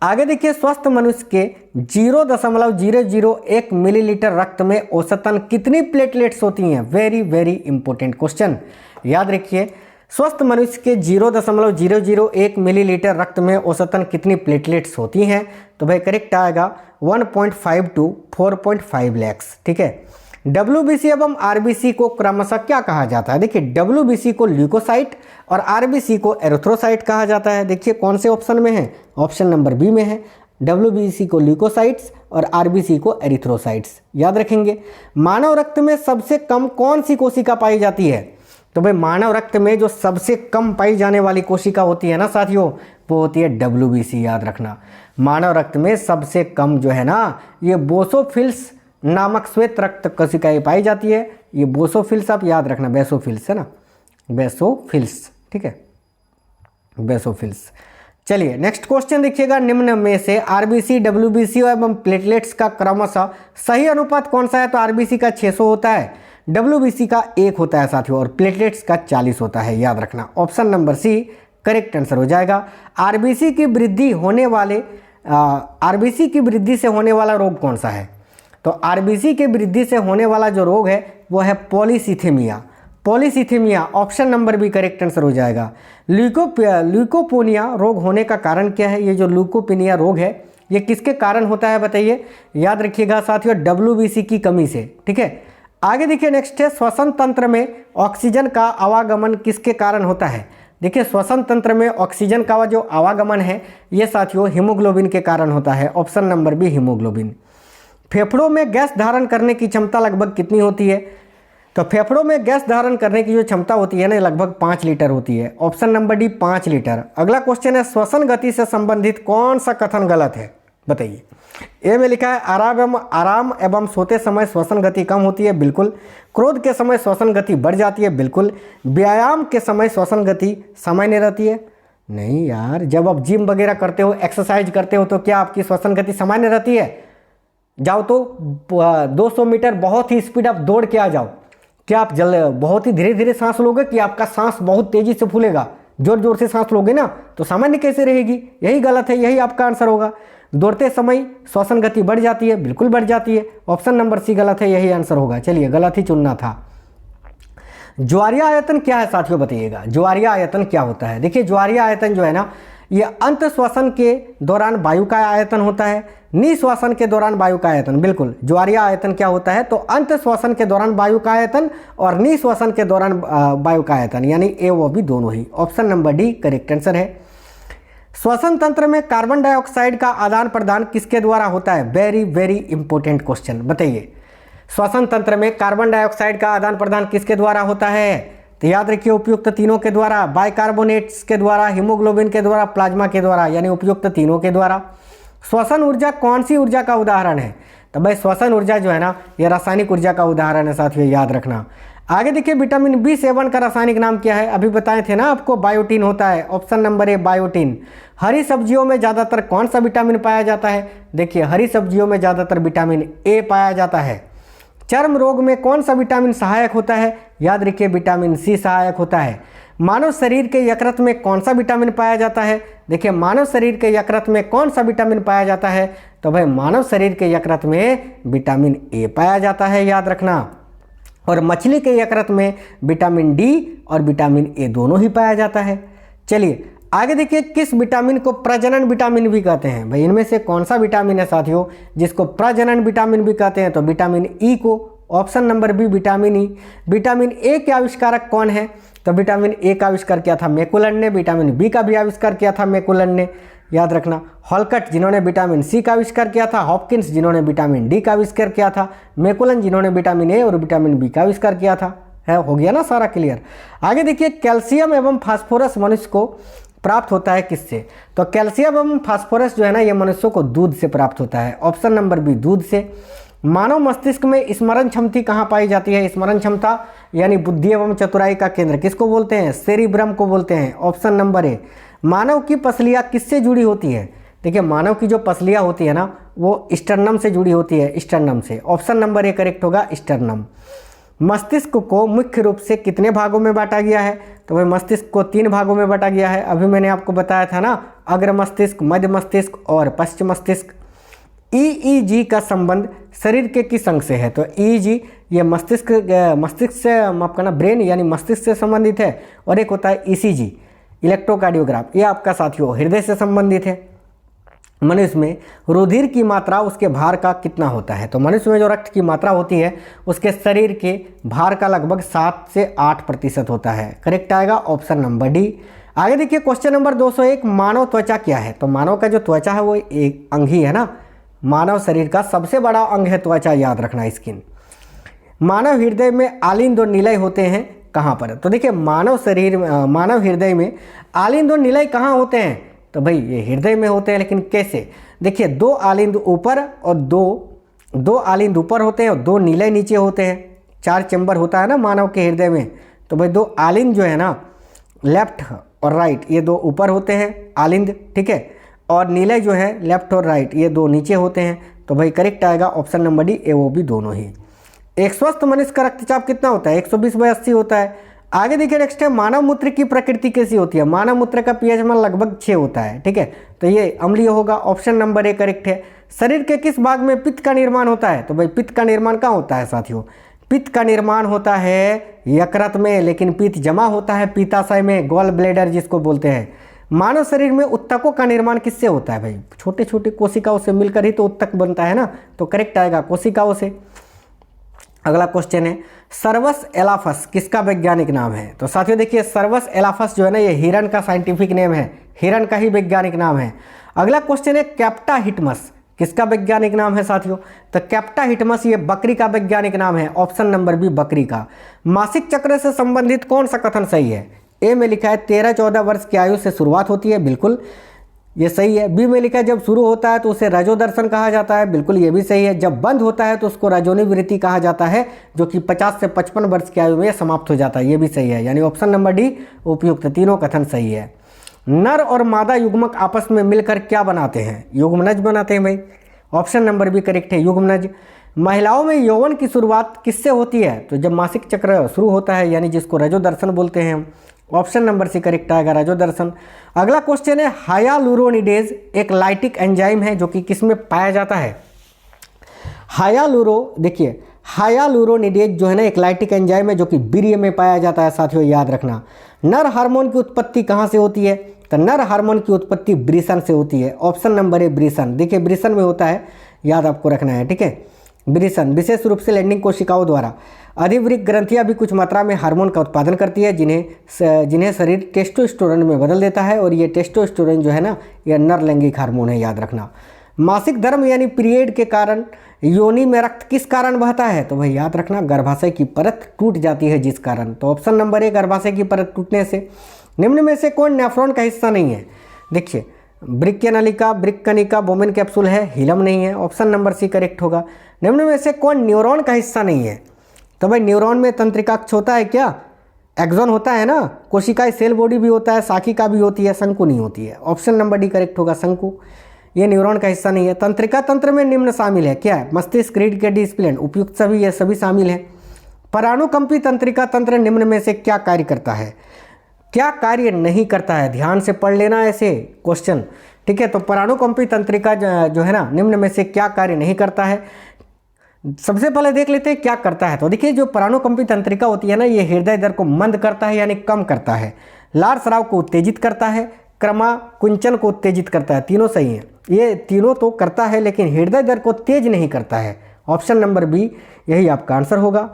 S1: आगे देखिए स्वस्थ मनुष्य के 0.001 मिलीलीटर रक्त में औसतन कितनी प्लेटलेट्स होती हैं? वेरी वेरी इंपॉर्टेंट क्वेश्चन, याद रखिए। स्वस्थ मनुष्य के 0.001 मिलीलीटर रक्त में औसतन कितनी प्लेटलेट्स होती हैं? तो भाई करेक्ट आएगा 1.5 to 4.5 लैक्स, ठीक है। WBC एवं RBC को क्रमशः क्या कहा जाता है? देखिए WBC को ल्यूकोसाइट और RBC को एरिथ्रोसाइट कहा जाता है। देखिए कौन से ऑप्शन में है? ऑप्शन नंबर बी में है। WBC को ल्यूकोसाइट्स और RBC को एरिथ्रोसाइट्स, याद रखेंगे। मानव रक्त में सबसे कम कौन सी कोशिका पाई जाती है? तो भाई मानव रक्त में जो सबसे कम पाई जाने वाली कोशिका होती है ना साथियों, वो होती है WBC, याद रखना। मानव रक्त में सबसे कम जो है ना, ये बोसोफिल्स नामक श्वेत रक्त कोशिकाएं पाई जाती है। ये बोसोफिल्स आप याद रखना, बेसोफिल्स है ना, बेसोफिल्स, ठीक है, बेसोफिल्स। चलिए नेक्स्ट क्वेश्चन देखिएगा, निम्न में से RBC, WBC एवं प्लेटलेट्स का क्रमशः सही अनुपात कौन सा है? तो RBC का 600 होता है, WBC का 1 होता है साथियों, और प्लेटलेट्स का 40 होता है, याद रखना। Option number C correct answer हो जाएगा। RBC की वृद्धि होने वाले RBC की वृद्धि से होने वाला रोग कौन सा है? तो RBC के वृद्धि से होने वाला जो रोग है वो है polycythaemia, polycythaemia, option number B correct answer हो जाएगा। ल्यूकोपोनिया रोग होने का कारण क्या है? ये जो ल्यूकोपेनिया रोग है ये किसके कारण होता है बताइए? याद रखिएगा साथियों, WBC की कमी से, ठीक है। आगे देखिए नेक्स्ट है, श्वसन तंत्र में ऑक्सीजन का आवागमन किसके कारण होता है? देखिए श्वसन तंत्र में ऑक्सीजन का जो आवागमन है ये साथियों हीमोग्लोबिन के कारण होता है, ऑप्शन नंबर बी हीमोग्लोबिन। फेफड़ों में गैस धारण करने की क्षमता लगभग कितनी होती है? तो फेफड़ों में गैस धारण करने की जो क्षमता होती है ना, लगभग 5 लीटर होती है, ऑप्शन नंबर डी 5 लीटर। अगला क्वेश्चन है, श्वसन गति से संबंधित कौन सा कथन गलत है बताइए? ए में लिखा है आराम एवं सोते समय श्वसन गति कम होती है, बिल्कुल। क्रोध के समय श्वसन गति बढ़ जाती है, बिल्कुल। व्यायाम के समय श्वसन गति सामान्य रहती है, नहीं यार। जब आप जिम वगैरह करते हो, एक्सरसाइज करते हो, तो क्या आपकी श्वसन गति सामान्य रहती है? जाओ तो 200 मीटर बहुत ही स्पीड आप दौड़ के आ जाओ, क्या आप बहुत ही धीरे धीरे सांस लोगे कि आपका सांस बहुत तेजी से फूलेगा? जोर जोर से सांस लोगे ना तो सामान्य कैसे रहेगी? यही गलत है, यही आपका आंसर होगा। दौड़ते समय श्वसन गति बढ़ जाती है, बिल्कुल बढ़ जाती है, ऑप्शन नंबर सी गलत है, यही आंसर होगा। चलिए गलत ही चुनना था। ज्वारीय आयतन क्या है साथियों बताइएगा? ज्वारीय आयतन क्या होता है? देखिए ज्वारीय आयतन जो है ना, ये अंत श्वसन के दौरान वायु का आयतन होता है, निश्वासन के दौरान वायु का आयतन, बिल्कुल। ज्वारीय आयतन क्या होता है? तो अंत श्वसन के दौरान वायु का आयतन और निश्वासन के दौरान वायु का आयतन, यानी ए वो भी दोनों ही, option number D correct answer है। श्वसन तंत्र में कार्बन डाइऑक्साइड का आदान प्रदान किसके द्वारा होता है? वेरी वेरी इंपॉर्टेंट क्वेश्चन, बताइए। श्वसन तंत्र में कार्बन डाइऑक्साइड का आदान प्रदान किसके द्वारा होता है? तो याद रखिए उपयुक्त तीनों के द्वारा, बाइकार्बोनेट्स के द्वारा, हीमोग्लोबिन के द्वारा, प्लाज्मा के द्वारा, यानी उपयुक्त तीनों के द्वारा। श्वसन ऊर्जा कौन सी ऊर्जा का उदाहरण है? तो भाई श्वसन ऊर्जा जो है ना, ये रासायनिक ऊर्जा का उदाहरण है साथियों, याद रखना। आगे देखिए विटामिन B7 का रासायनिक नाम क्या है, अभी बताए थे ना आपको, बायोटीन होता है। Option number A biotin. हरी सब्जियों में ज़्यादातर कौन सा विटामिन पाया जाता है, देखिए हरी सब्जियों में ज़्यादातर विटामिन ए पाया जाता है। चर्म रोग में कौन सा विटामिन सहायक होता है, याद रखिए विटामिन सी सहायक होता है। मानव शरीर के यकृत में कौन सा विटामिन पाया जाता है, देखिए मानव शरीर के यकृत में कौन सा विटामिन पाया जाता है, तो भाई मानव शरीर के यकृत में विटामिन ए पाया जाता है, याद रखना। और मछली के यकृत में विटामिन डी और विटामिन ए दोनों ही पाया जाता है। चलिए आगे देखिए, किस विटामिन को प्रजनन विटामिन भी कहते हैं, भाई इनमें से कौन सा विटामिन है साथियों जिसको प्रजनन विटामिन भी कहते हैं, तो विटामिन ई को। Option number B vitamin E. Vitamin A के आविष्कारक कौन है, तो विटामिन ए का आविष्कार किया था मैकुलन ने। विटामिन बी का भी आविष्कार किया था मैकुलन ने, याद रखना। हॉलकट जिन्होंने विटामिन सी का आविष्कार किया था, हॉपकिंस जिन्होंने विटामिन डी का आविष्कार किया था, मैकुलन जिन्होंने विटामिन ए और विटामिन बी का आविष्कार किया था। है, हो गया ना सारा क्लियर। आगे देखिए, कैल्शियम एवं फास्फोरस मनुष्य को प्राप्त होता है किससे, तो कैल्शियम एवं फास्फोरस जो है ना ये मनुष्यों को दूध से प्राप्त होता है। ऑप्शन नंबर बी दूध से। मानव मस्तिष्क में स्मरण क्षमता कहाँ पाई जाती है, स्मरण क्षमता यानी बुद्धि एवं चतुराई का केंद्र किसको बोलते हैं, सेरिब्रम को बोलते हैं। ऑप्शन नंबर ए। मानव की पसलियाँ किससे जुड़ी होती है, देखिए मानव की जो पसलियाँ होती है ना वो स्टर्नम से जुड़ी होती है, स्टर्नम से। ऑप्शन नंबर ए करेक्ट होगा, स्टर्नम। मस्तिष्क को मुख्य रूप से कितने भागों में बांटा गया है, तो भाई मस्तिष्क को 3 भागों में बांटा गया है। अभी मैंने आपको बताया था ना, अग्र मस्तिष्क, मध्य मस्तिष्क और पश्चिम मस्तिष्क। ईईजी का संबंध शरीर के किस अंग से है, तो ईईजी ये मस्तिष्क से आपका ना ब्रेन यानी मस्तिष्क से संबंधित है, और एक होता है ईसीजी इलेक्ट्रोकार्डियोग्राफ, ये आपका साथियों हृदय से संबंधित है। मनुष्य में रुधिर की मात्रा उसके भार का कितना होता है, तो मनुष्य में जो रक्त की मात्रा होती है उसके शरीर के भार का लगभग 7 से 8% होता है। करेक्ट आएगा ऑप्शन नंबर डी। आगे देखिए क्वेश्चन नंबर 201, मानव त्वचा क्या है, तो मानव का जो त्वचा है वो एक अंग ही है ना, मानव शरीर का सबसे बड़ा अंग है त्वचा, याद रखना स्किन। मानव हृदय में आलिंद और निलय होते हैं कहाँ पर, तो देखिए मानव हृदय में आलिंद और निलय कहाँ होते हैं, तो भाई ये हृदय में होते हैं, लेकिन कैसे, देखिए 2 आलिंद ऊपर और दो आलिंद ऊपर होते हैं और 2 निलय नीचे होते हैं। 4 चैम्बर होता है ना मानव के हृदय में, तो भाई 2 आलिंद जो है ना लेफ्ट और राइट ये 2 ऊपर होते हैं आलिंद, ठीक है, और निलय जो है लेफ्ट और राइट ये 2 नीचे होते हैं। तो भाई करेक्ट आएगा ऑप्शन नंबर डी, ए वो भी दोनों ही। एक स्वस्थ मनुष्य का रक्तचाप कितना होता है, 120/80 होता है। आगे देखिए नेक्स्ट है, मानव मूत्र की प्रकृति कैसी होती है, मानव मूत्र का पीएच मान लगभग 6 होता है, ठीक है, तो ये अम्लीय होगा। ऑप्शन नंबर ए करेक्ट है। शरीर के किस भाग में पित्त का निर्माण होता है, तो भाई पित्त का निर्माण कहाँ होता है साथियों, पित्त का निर्माण होता है यकृत में, लेकिन पित्त जमा होता है पीताशय में, गॉल ब्लैडर जिसको बोलते हैं। मानव शरीर में उत्तकों का निर्माण किससे होता है, भाई छोटे छोटे कोशिकाओं से मिलकर ही तो उत्तक बनता है ना, तो करेक्ट आएगा कोशिकाओं से। अगला क्वेश्चन है, सर्वस एलाफस किसका वैज्ञानिक नाम है, तो साथियों देखिए सर्वस एलाफस जो है ना ये हिरन का साइंटिफिक नेम है, हिरन का ही वैज्ञानिक नाम है। अगला क्वेश्चन है, कैप्टा हिटमस किसका वैज्ञानिक नाम है साथियों, तो कैप्टा हिटमस ये बकरी का वैज्ञानिक नाम है। ऑप्शन नंबर बी बकरी का। मासिक चक्र से संबंधित कौन सा कथन सही है, ए में लिखा है 13-14 वर्ष की आयु से शुरुआत होती है, बिल्कुल ये सही है। बी में लिखा है जब शुरू होता है तो उसे रजोदर्शन कहा जाता है, बिल्कुल ये भी सही है। जब बंद होता है तो उसको रजोनिवृत्ति कहा जाता है, जो कि 50 से 55 वर्ष की आयु में समाप्त हो जाता है, ये भी सही है, यानी ऑप्शन नंबर डी उपयुक्त, तीनों कथन सही है। नर और मादा युग्मक आपस में मिलकर क्या बनाते हैं, युग्मनज बनाते हैं भाई, ऑप्शन नंबर बी करेक्ट है युग्मनज। महिलाओं में यौवन की शुरुआत किससे होती है, तो जब मासिक चक्र शुरू होता है, यानी जिसको रजोदर्शन बोलते हैं। ऑप्शन नंबर सी करेक्ट आएगा रजोदर्शन। अगला क्वेश्चन है, हायालुरोनिडेज एक लाइटिक एंजाइम है जो कि किसमें पाया जाता है, देखिए हायालुरोनिडेज जो है ना एक लाइटिक एंजाइम है जो कि वीर्य में पाया जाता है साथियों, याद रखना। नर हार्मोन की उत्पत्ति कहाँ से होती है, तो नर हार्मोन की उत्पत्ति वृषण से होती है। ऑप्शन नंबर ए वृषण, देखिए वृषण में होता है, याद आपको रखना है, ठीक है। वृषण विशेष रूप से लैंडिंग कोशिकाओं द्वारा। अधिवृक्क ग्रंथियां भी कुछ मात्रा में हार्मोन का उत्पादन करती है, जिन्हें शरीर टेस्टोस्टेरोन में बदल देता है, और ये टेस्टोस्टेरोन जो है ना यह नर लैंगिक हार्मोन है, याद रखना। मासिक धर्म यानी पीरियड के कारण योनि में रक्त किस कारण बहता है, तो भाई याद रखना गर्भाशय की परत टूट जाती है जिस कारण, तो ऑप्शन नंबर ए गर्भाशय की परत टूटने से। निम्न में से कौन नेफ्रॉन का हिस्सा नहीं है, देखिए वृक्क नलिका, वृक्क कनिका, बोमेन कैप्सूल है, हिलम नहीं है, ऑप्शन नंबर सी करेक्ट होगा। निम्न में से कौन न्यूरॉन का हिस्सा नहीं है, तो भाई न्यूरॉन में तंत्रिका अक्ष होता है क्या? एक्सॉन होता है ना। कोशिकाएं सेल बॉडी भी होता है, शाखिका भी होती है, शंकु नहीं होती है। ऑप्शन नंबर डी करेक्ट होगा, शंकु। ये न्यूरॉन का हिस्सा नहीं है। तंत्रिका तंत्र में निम्न शामिल है, क्या है? मस्तिष्क, रीढ़ की हड्डी, स्प्लेन, उपयुक्त सभी, ये सभी शामिल है। परानुकंपी तंत्रिका तंत्र निम्न में से क्या कार्य करता है? क्या कार्य नहीं करता है? ध्यान से पढ़ लेना ऐसे क्वेश्चन, ठीक है। तो परानुकंपी तंत्रिका जो है ना, निम्न में से क्या कार्य नहीं करता है? सबसे पहले देख लेते हैं क्या करता है। तो देखिए, जो परानुकंपी तंत्रिका होती है ना, ये हृदय दर को मंद करता है यानी कम करता है, लाल स्राव को उत्तेजित करता है, क्रमाकुंचन को उत्तेजित करता है। तीनों सही हैं, ये तीनों तो करता है, लेकिन हृदय दर को तेज नहीं करता है। ऑप्शन नंबर बी यही आपका आंसर होगा।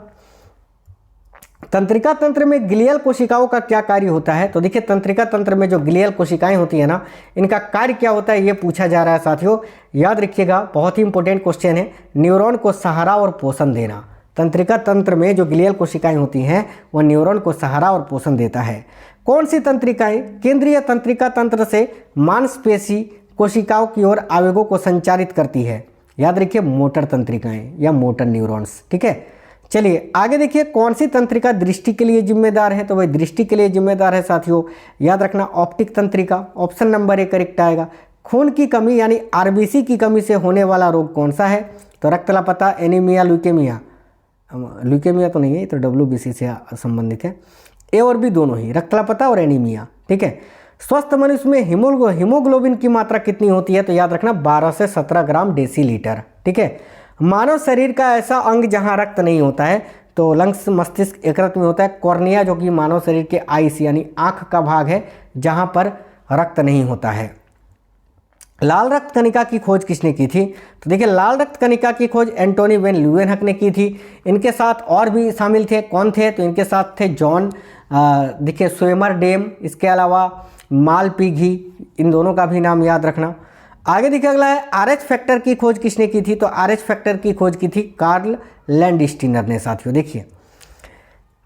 S1: तंत्रिका तंत्र में ग्लियल कोशिकाओं का क्या कार्य होता है? तो देखिए, तंत्रिका तंत्र में जो ग्लियल कोशिकाएं होती है ना, इनका कार्य क्या होता है, ये पूछा जा रहा है साथियों। याद रखिएगा, बहुत ही इंपॉर्टेंट क्वेश्चन है। न्यूरॉन को सहारा और पोषण देना। तंत्रिका तंत्र में जो ग्लियल कोशिकाएं होती हैं, वह न्यूरॉन को सहारा और पोषण देता है। कौन सी तंत्रिकाएं केंद्रीय तंत्रिका तंत्र से मांसपेशी कोशिकाओं की ओर आवेगों को संचारित करती है? याद रखिए, मोटर तंत्रिकाएं या मोटर न्यूरॉन्स, ठीक है। चलिए आगे देखिए, कौन सी तंत्रिका दृष्टि के लिए जिम्मेदार है? तो भाई दृष्टि के लिए जिम्मेदार है साथियों, याद रखना, ऑप्टिक तंत्रिका। ऑप्शन नंबर ए करेक्ट आएगा। खून की कमी यानी आरबीसी की कमी से होने वाला रोग कौन सा है? तो रक्तलापता, एनीमिया, ल्यूकेमिया। ल्यूकेमिया तो नहीं है, ये तो WBC से संबंधित है। ए और बी दोनों ही, रक्तलापता और एनीमिया, ठीक है। स्वस्थ मनुष्य में हीमोग्लोबिन की मात्रा कितनी होती है? तो याद रखना 12 से 17 ग्राम डेसीलीटर, ठीक है। मानव शरीर का ऐसा अंग जहां रक्त नहीं होता है, तो लंग्स, मस्तिष्क, यकृत में होता है। कॉर्निया जो कि मानव शरीर के आइस यानी आंख का भाग है, जहां पर रक्त नहीं होता है। लाल रक्त कणिका की खोज किसने की थी? तो देखिए, लाल रक्त कणिका की खोज एंटोनी वेन ल्यूवेनहक ने की थी। इनके साथ और भी शामिल थे, कौन थे? तो इनके साथ थे जॉन देखिए स्वेमरडेम, इसके अलावा मालपिघी, इन दोनों का भी नाम याद रखना। आगे देखिए, अगला है RH फैक्टर की खोज किसने की थी? तो RH फैक्टर की खोज की थी कार्ल लैंडस्टीनर ने साथियों। देखिए,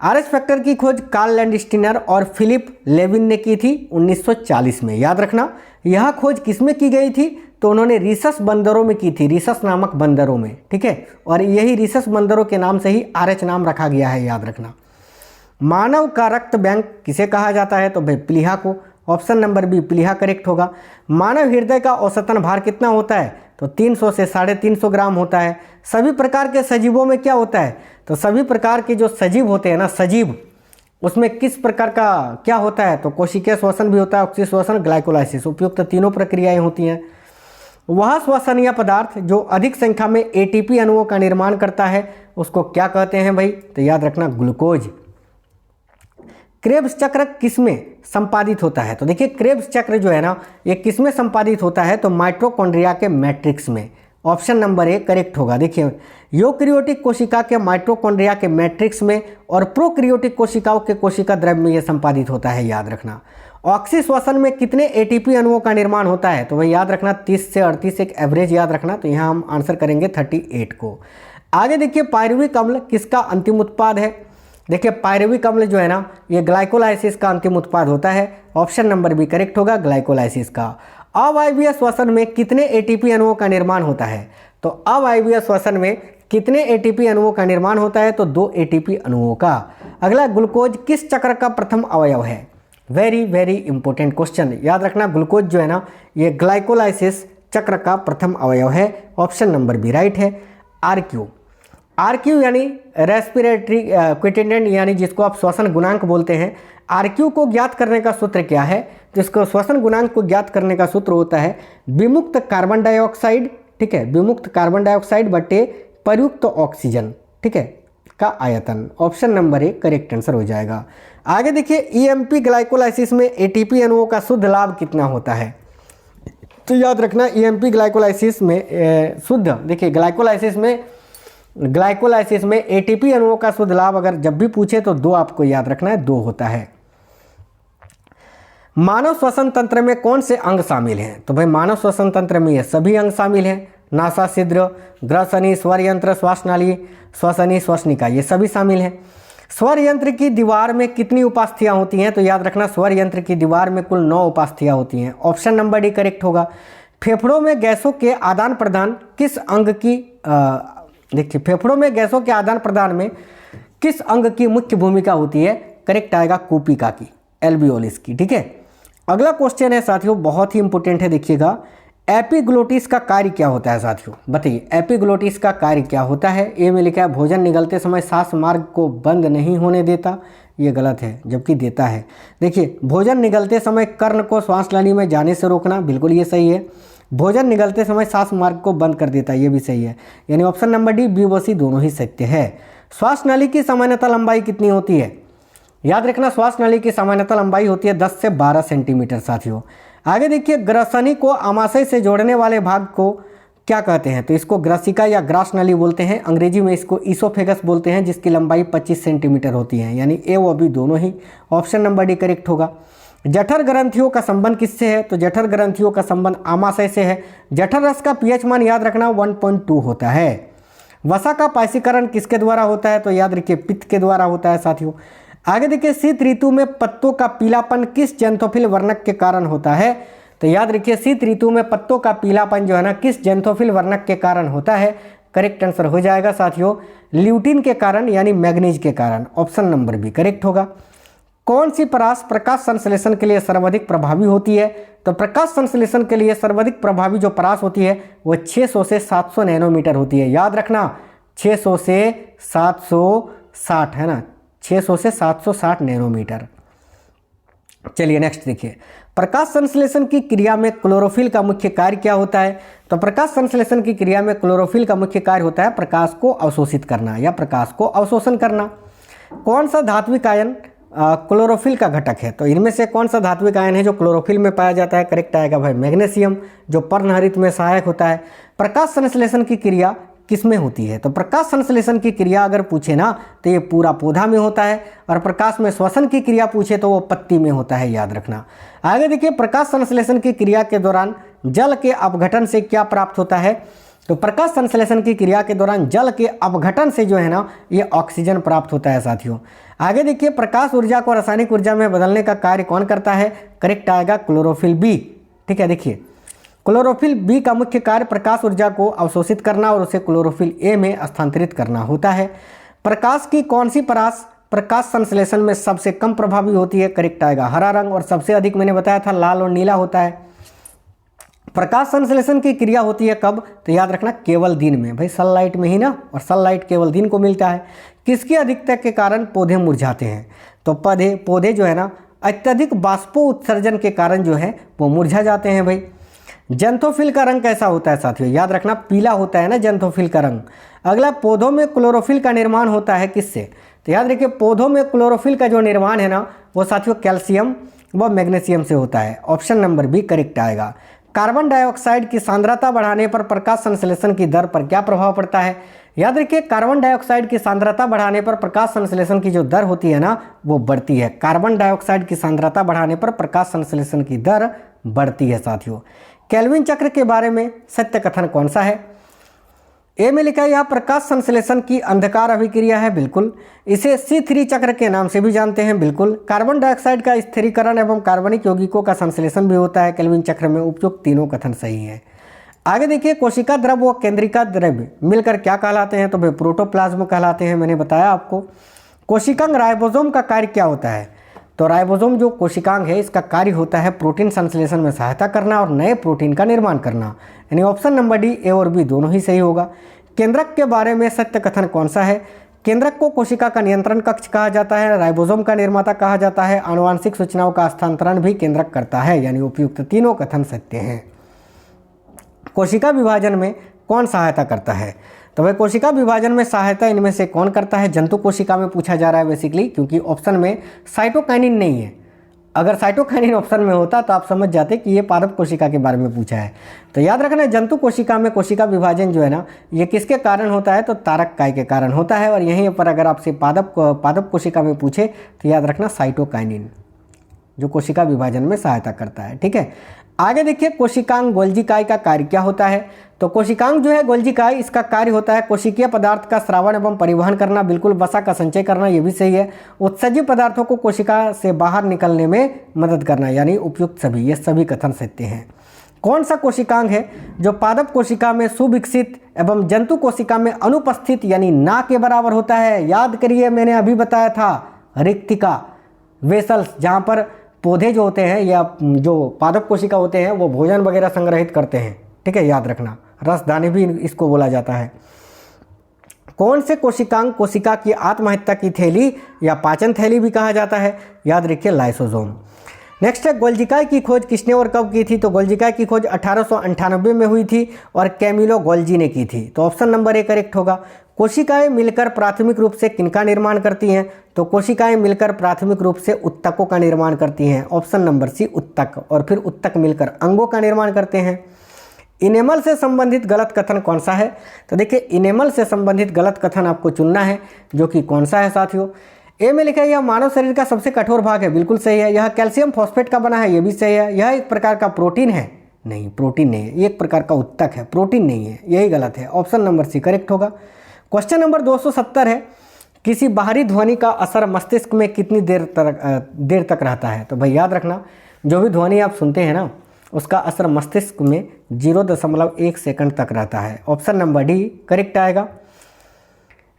S1: RH फैक्टर की खोज कार्ल लैंडस्टीनर और फिलिप लेविन ने की थी 1940 में। याद रखना, यह खोज किसमें की गई थी? तो उन्होंने रिसस बंदरों में की थी, रिसस नामक बंदरों में, ठीक है। और यही रिसस बंदरों के नाम से ही RH नाम रखा गया है, याद रखना। मानव का रक्त बैंक किसे कहा जाता है? तो भाई प्लीहा को। ऑप्शन नंबर बी प्लीहा करेक्ट होगा। मानव हृदय का औसतन भार कितना होता है? तो 300 से 350 ग्राम होता है। सभी प्रकार के सजीवों में क्या होता है? तो सभी प्रकार के जो सजीव होते हैं ना, सजीव, उसमें किस प्रकार का क्या होता है? तो कोशिकीय श्वसन भी होता है, ऑक्सी श्वसन, ग्लाइकोलाइसिस, उपयुक्त तीनों प्रक्रियाएं होती हैं। वह श्वसनीय पदार्थ जो अधिक संख्या में ATP अणुओं का निर्माण करता है, उसको क्या कहते हैं भाई? तो याद रखना, ग्लूकोज। क्रेब्स चक्र किसमें संपादित होता है? तो देखिए, क्रेब्स चक्र जो है ना, ये किसमें संपादित होता है? तो माइटोकॉन्ड्रिया के मैट्रिक्स में। ऑप्शन नंबर ए करेक्ट होगा। देखिए, यूकेरियोटिक कोशिका के माइटोकॉन्ड्रिया के मैट्रिक्स में और प्रोकैरियोटिक कोशिकाओं के कोशिका द्रव्य में यह संपादित होता है, याद रखना। ऑक्सी श्वसन में कितने ATP अणुओं का निर्माण होता है? तो वही याद रखना, 30 से 38 एक एवरेज याद रखना। तो यहाँ हम आंसर करेंगे 38 को। आगे देखिए, पायरुविक अम्ल किसका अंतिम उत्पाद है? देखिए, पायरुविक अम्ल जो है ना, ये ग्लाइकोलाइसिस का अंतिम उत्पाद होता है। ऑप्शन नंबर बी करेक्ट होगा, ग्लाइकोलाइसिस का। अवायवीय श्वसन में कितने ATP अणुओं का निर्माण होता है? तो अवायवीय श्वसन में कितने ATP अणुओं का निर्माण होता है? तो 2 ATP अणुओं का। अगला, ग्लूकोज किस चक्र का प्रथम अवयव है? वेरी वेरी इंपॉर्टेंट क्वेश्चन, याद रखना। ग्लूकोज जो है ना, ये ग्लाइकोलाइसिस चक्र का प्रथम अवयव है। ऑप्शन नंबर बी राइट है। RQ यानी रेस्पिरेटरी क्विटेंडेंट, यानी जिसको आप श्वसन गुणांक बोलते हैं। RQ को ज्ञात करने का सूत्र क्या है? जिसको श्वसन गुणांक को ज्ञात करने का सूत्र होता है विमुक्त कार्बन डाइऑक्साइड, ठीक है, विमुक्त कार्बन डाइऑक्साइड बटे प्रयुक्त ऑक्सीजन, ठीक है, का आयतन। Option number A correct answer हो जाएगा। आगे देखिए, EMP ग्लाइकोलाइसिस में ATP अणुओं का शुद्ध लाभ कितना होता है? तो याद रखना, EMP ग्लाइकोलाइसिस में शुद्ध, देखिए ग्लाइकोलाइसिस में ATP अणुओं का शुद्ध लाभ अगर जब भी पूछे तो 2 आपको याद रखना है, 2 होता है। मानव श्वसन तंत्र में कौन से अंग शामिल हैं? तो भाई मानव श्वसन तंत्र में ये सभी अंग शामिल हैं। नासा छिद्र, ग्रसनी, स्वर यंत्र, श्वासनाली, श्वसनी, श्वसनिका, ये सभी शामिल हैं। स्वर यंत्र की दीवार में कितनी उपास्थियां होती हैं? तो याद रखना, स्वर यंत्र की दीवार में कुल 9 उपास्थियां होती हैं। ऑप्शन नंबर डी करेक्ट होगा। फेफड़ों में गैसों के आदान प्रदान किस अंग की देखिए, फेफड़ों में गैसों के आदान प्रदान में किस अंग की मुख्य भूमिका होती है? करेक्ट आएगा कूपिका की, एल्वियोलिस की। ठीक है, अगला क्वेश्चन है साथियों, बहुत ही इंपॉर्टेंट है, देखिएगा। एपिग्लोटिस का कार्य क्या होता है साथियों? बताइए, एपिग्लोटिस का कार्य क्या होता है? ए में लिखा है भोजन निगलते समय सांस मार्ग को बंद नहीं होने देता, ये गलत है, जबकि देता है। देखिए, भोजन निगलते समय कर्ण को श्वास नली में जाने से रोकना, बिल्कुल ये सही है। भोजन निगलते समय सांस मार्ग को बंद कर देता है, ये भी सही है। यानी ऑप्शन नंबर डी, बी व सी दोनों ही सत्य है। श्वास नली की सामान्यतः लंबाई कितनी होती है? याद रखना, श्वास नली की सामान्यतः लंबाई होती है 10 से 12 सेंटीमीटर साथियों। आगे देखिए, ग्रसनी को आमाशय से जोड़ने वाले भाग को क्या कहते हैं? तो इसको ग्रसिका या ग्रास नली बोलते हैं, अंग्रेजी में इसको ईसोफेगस बोलते हैं, जिसकी लंबाई 25 सेंटीमीटर होती है। यानी ए व बी दोनों ही, ऑप्शन नंबर डी करेक्ट होगा। जठर ग्रंथियों का संबंध किससे है? तो जठर ग्रंथियों का संबंध आमाशय से है। जठर रस का पीएच मान याद रखना 1.2 होता है। वसा का पायसीकरण किसके द्वारा होता है? तो याद रखिए पित्त के द्वारा होता है साथियों। आगे देखिए, शीत ऋतु में पत्तों का पीलापन किस जेंथोफिल वर्णक के कारण होता है? तो याद रखिए, शीत ऋतु में पत्तों का पीलापन जो है ना, किस जेंथोफिल वर्णक के कारण होता है? करेक्ट आंसर हो जाएगा साथियों ल्यूटिन के कारण, यानी मैग्नीज के कारण, ऑप्शन नंबर बी करेक्ट होगा। कौन सी परास प्रकाश संश्लेषण के लिए सर्वाधिक प्रभावी होती है? तो प्रकाश संश्लेषण के लिए सर्वाधिक प्रभावी जो परास होती है वो 600 से 700 नैनोमीटर होती है। याद रखना, 600 से 760 है ना, 600 से 760 नैनोमीटर। चलिए नेक्स्ट देखिए, प्रकाश संश्लेषण की क्रिया में क्लोरोफिल का मुख्य कार्य क्या होता है? तो प्रकाश संश्लेषण की क्रिया में क्लोरोफिल का मुख्य कार्य होता है प्रकाश को अवशोषित करना या प्रकाश को अवशोषण करना। कौन सा धात्विक आयन क्लोरोफिल का घटक है? तो इनमें से कौन सा धात्विक आयन है जो क्लोरोफिल में पाया जाता है? करेक्ट आएगा भाई मैग्नीशियम, जो पर्णहरित में सहायक होता है। प्रकाश संश्लेषण की क्रिया किसमें होती है? तो प्रकाश संश्लेषण की क्रिया अगर पूछे ना तो ये पूरा पौधा में होता है, और प्रकाश में श्वसन की क्रिया पूछे तो वो पत्ती में होता है, याद रखना। आगे देखिए, प्रकाश संश्लेषण की क्रिया के दौरान जल के अपघटन से क्या प्राप्त होता है? तो प्रकाश संश्लेषण की क्रिया के दौरान जल के अपघटन से जो है ना, ये ऑक्सीजन प्राप्त होता है साथियों। आगे देखिए, प्रकाश ऊर्जा को रासायनिक ऊर्जा में बदलने का कार्य कौन करता है? करेक्ट आएगा क्लोरोफिल बी। ठीक है, देखिए क्लोरोफिल बी का मुख्य कार्य प्रकाश ऊर्जा को अवशोषित करना और उसे क्लोरोफिल ए में स्थानांतरित करना होता है। प्रकाश की कौन सी परास प्रकाश संश्लेषण में सबसे कम प्रभावी होती है? करेक्ट आएगा हरा रंग, और सबसे अधिक मैंने बताया था लाल और नीला होता है। प्रकाश संश्लेषण की क्रिया होती है कब? तो याद रखना केवल दिन में, भाई सनलाइट में ही ना, और सनलाइट केवल दिन को मिलता है। किसकी अधिकता के कारण पौधे मुरझाते हैं? तो पौधे जो है ना, अत्यधिक बाष्पो उत्सर्जन के कारण जो है वो मुरझा जाते हैं भाई। जेंथोफिल का रंग कैसा होता है साथियों? याद रखना पीला होता है ना जेंथोफिल का रंग। अगला, पौधों में क्लोरोफिल का निर्माण होता है किससे? तो याद रखिए, पौधों में क्लोरोफिल का जो निर्माण है ना, वो साथियों कैल्शियम व मैग्नीशियम से होता है, ऑप्शन नंबर बी करेक्ट आएगा। कार्बन डाइऑक्साइड की सांद्रता बढ़ाने पर प्रकाश संश्लेषण की दर पर क्या प्रभाव पड़ता है? याद रखिए, कार्बन डाइऑक्साइड की सांद्रता बढ़ाने पर प्रकाश संश्लेषण की जो दर होती है ना, वो बढ़ती है। कार्बन डाइऑक्साइड की सांद्रता बढ़ाने पर प्रकाश संश्लेषण की दर बढ़ती है साथियों। केल्विन चक्र के बारे में सत्य कथन कौन सा है? ए में लिखा है यह प्रकाश संश्लेषण की अंधकार अभिक्रिया है, बिल्कुल। इसे C3 चक्र के नाम से भी जानते हैं, बिल्कुल। कार्बन डाइऑक्साइड का स्थिरीकरण एवं कार्बनिक यौगिकों का संश्लेषण भी होता है केल्विन चक्र में। उपयुक्त तीनों कथन सही है। आगे देखिए, कोशिका द्रव्य व केंद्रिका द्रव्य मिलकर क्या कहलाते हैं? तो वे प्रोटोप्लाज्म कहलाते हैं, मैंने बताया आपको। कोशिकांग राइबोसोम का कार्य क्या होता है? तो राइबोसोम जो कोशिकांग है, इसका कार्य होता है प्रोटीन संश्लेषण में सहायता करना और नए प्रोटीन का निर्माण करना, यानी ऑप्शन नंबर डी, ए और बी दोनों ही सही होगा। केंद्रक के बारे में सत्य कथन कौन सा है? केंद्रक को कोशिका का नियंत्रण कक्ष कहा जाता है, राइबोसोम का निर्माता कहा जाता है, आनुवांशिक सूचनाओं का हस्तांतरण भी केंद्रक करता है, यानी उपयुक्त तीनों कथन सत्य हैं। कोशिका विभाजन में कौन सहायता करता है? तो वह कोशिका विभाजन में सहायता इनमें से कौन करता है? जंतु कोशिका में पूछा जा रहा है बेसिकली, क्योंकि ऑप्शन में साइटोकाइनिन नहीं है। अगर साइटोकाइनिन ऑप्शन में होता तो आप समझ जाते कि ये पादप कोशिका के बारे में पूछा है। तो याद रखना, जंतु कोशिका में कोशिका विभाजन जो है ना, ये किसके कारण होता है? तो तारक काय के कारण होता है। और यहीं पर अगर आपसे पादप कोशिका में पूछे तो याद रखना साइटोकाइनिन, जो कोशिका विभाजन में सहायता करता है। ठीक है, आगे देखिए, कोशिकांग गोल्जी काय का कार्य क्या होता है? तो कोशिकांग जो है गोल्जी काय, इसका कार्य होता है कोशिकीय पदार्थ का श्रावण एवं परिवहन करना, बिल्कुल। वसा का संचय करना, ये भी सही है। उत्सर्जित पदार्थों को कोशिका से बाहर निकलने में मदद करना, यानी उपयुक्त सभी, ये सभी कथन सत्य हैं। कौन सा कोशिकांग है जो पादप कोशिका में सुविकसित एवं जंतु कोशिका में अनुपस्थित यानी ना के बराबर होता है? याद करिए, मैंने अभी बताया था रिक्तिका वेसल्स, जहाँ पर पौधे जो होते हैं या जो पादप कोशिका होते हैं वो भोजन वगैरह संग्रहित करते हैं। ठीक है, याद रखना। रसदानी भी इसको बोला जाता है। कौन से कोशिकांग कोशिका की आत्महत्या की थैली या पाचन थैली भी कहा जाता है? याद रखिए, लाइसोसोम। नेक्स्ट है, गोल्जिकाई की खोज किसने और कब की थी? तो गोल्जिकाई की खोज 1898 में हुई थी और कैमिलो गोल्जी ने की थी। तो ऑप्शन नंबर ए करेक्ट होगा। कोशिकाएं मिलकर प्राथमिक रूप से किनका निर्माण करती हैं? तो कोशिकाएं मिलकर प्राथमिक रूप से उत्तकों का निर्माण करती हैं। ऑप्शन नंबर सी उत्तक। और फिर उत्तक मिलकर अंगों का निर्माण करते हैं। इनेमल से संबंधित गलत कथन कौन सा है? तो देखिए, इनेमल से संबंधित गलत कथन आपको चुनना है, जो कि कौन सा है साथियों? ए में लिखा है यह मानव शरीर का सबसे कठोर भाग है, बिल्कुल सही है। यह कैल्शियम फॉस्फेट का बना है, यह भी सही है। यह एक प्रकार का प्रोटीन है, नहीं प्रोटीन नहीं है, एक प्रकार का उत्तक है, प्रोटीन नहीं है, यही गलत है। ऑप्शन नंबर सी करेक्ट होगा। क्वेश्चन नंबर 270 है, किसी बाहरी ध्वनि का असर मस्तिष्क में कितनी देर तक रहता है? तो भाई याद रखना, जो भी ध्वनि आप सुनते हैं ना, उसका असर मस्तिष्क में 0.1 सेकंड तक रहता है। ऑप्शन नंबर डी करेक्ट आएगा।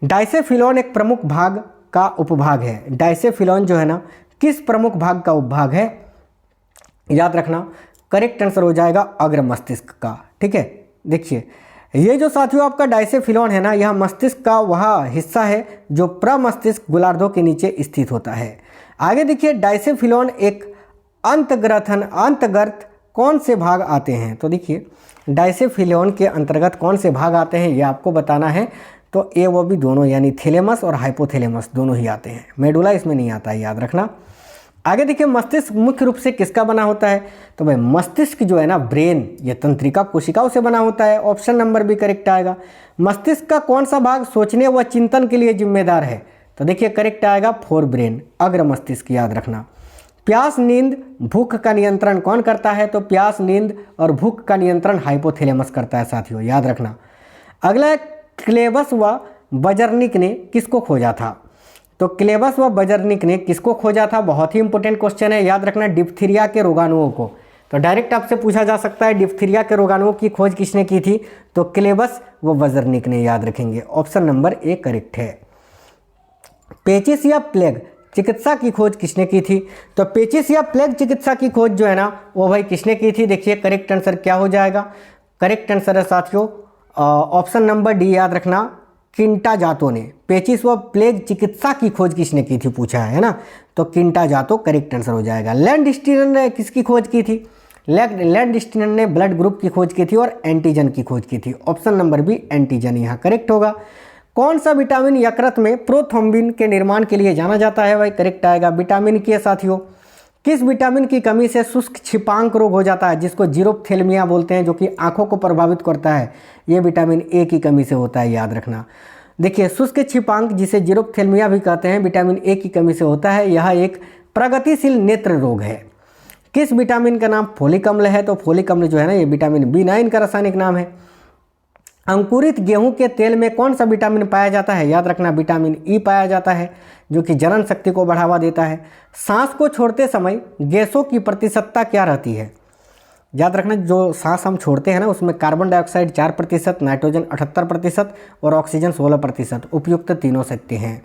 S1: डाइसेफिलॉन एक प्रमुख भाग का उपभाग है। डाइसेफिलॉन जो है ना, किस प्रमुख भाग का उपभाग है? याद रखना, करेक्ट आंसर हो जाएगा अग्र मस्तिष्क का। ठीक है, देखिए ये जो साथियों आपका डाइसेफिलॉन है ना, यह मस्तिष्क का वह हिस्सा है जो प्रमस्तिष्क गोलार्धों के नीचे स्थित होता है। आगे देखिए, डाइसेफिलॉन एक अंतर्गत कौन से भाग आते हैं? तो देखिए, डाइसेफिलॉन के अंतर्गत कौन से भाग आते हैं ये आपको बताना है। तो ए वो भी दोनों, यानी थैलेमस और हाइपोथैलेमस दोनों ही आते हैं। मेडुला इसमें नहीं आता है, याद रखना। आगे देखिए, मस्तिष्क मुख्य रूप से किसका बना होता है? तो भाई मस्तिष्क जो है ना, ब्रेन या तंत्रिका कोशिकाओं से बना होता है। ऑप्शन नंबर भी करेक्ट आएगा। मस्तिष्क का कौन सा भाग सोचने व चिंतन के लिए जिम्मेदार है? तो देखिए करेक्ट आएगा फोर ब्रेन, अग्र मस्तिष्क, याद रखना। प्यास, नींद, भूख का नियंत्रण कौन करता है? तो प्यास, नींद और भूख का नियंत्रण हाइपोथैलेमस करता है साथियों, याद रखना। अगला, क्लेबस व बजर्निक ने किसको खोजा था? तो क्लेबस व बजर्निक ने किसको खोजा था? बहुत ही इंपॉर्टेंट क्वेश्चन है, याद रखना। डिप्थीरिया के रोगाणुओं को। तो डायरेक्ट आपसे पूछा जा सकता है डिप्थीरिया के रोगाणुओं की खोज किसने की थी? तो क्लेबस व बजर्निक ने, याद रखेंगे। ऑप्शन नंबर ए करेक्ट है। पेचिस या प्लेग चिकित्सा की खोज किसने की थी? तो पेचिस या प्लेग चिकित्सा की खोज जो है ना, वो भाई किसने की थी? देखिए करेक्ट आंसर क्या हो जाएगा? करेक्ट आंसर है साथियों ऑप्शन नंबर डी, याद रखना, किंटा जातो ने। पेचिस व प्लेग चिकित्सा की खोज किसने की थी पूछा है ना, तो किंटा जातो करेक्ट आंसर हो जाएगा। लैंडस्टीनर ने किसकी खोज की थी? लैंडस्टीनर ने ब्लड ग्रुप की खोज की थी और एंटीजन की खोज की थी। ऑप्शन नंबर बी एंटीजन यहाँ करेक्ट होगा। कौन सा विटामिन यकृत में प्रोथ्रोम्बिन के निर्माण के लिए जाना जाता है? भाई करेक्ट आएगा विटामिन के साथियों। किस विटामिन की कमी से शुष्क छिपांक रोग हो जाता है, जिसको जीरोप्थेल्मिया बोलते हैं, जो कि आंखों को प्रभावित करता है? ये विटामिन ए की कमी से होता है, याद रखना। देखिए शुष्क छिपांक, जिसे जीरोप्थेल्मिया भी कहते हैं, विटामिन ए की कमी से होता है। यह एक प्रगतिशील नेत्र रोग है। किस विटामिन का नाम फोलिक अम्ल है? तो फोलिक अम्ल जो है ना, ये विटामिन B9 का रासायनिक नाम है। अंकुरित गेहूं के तेल में कौन सा विटामिन पाया जाता है? याद रखना विटामिन ई पाया जाता है, जो कि जनन शक्ति को बढ़ावा देता है। सांस को छोड़ते समय गैसों की प्रतिशतता क्या रहती है? याद रखना, जो सांस हम छोड़ते हैं ना, उसमें कार्बन डाइऑक्साइड 4%, नाइट्रोजन 78% और ऑक्सीजन 16%, उपयुक्त तीनों सत्य हैं।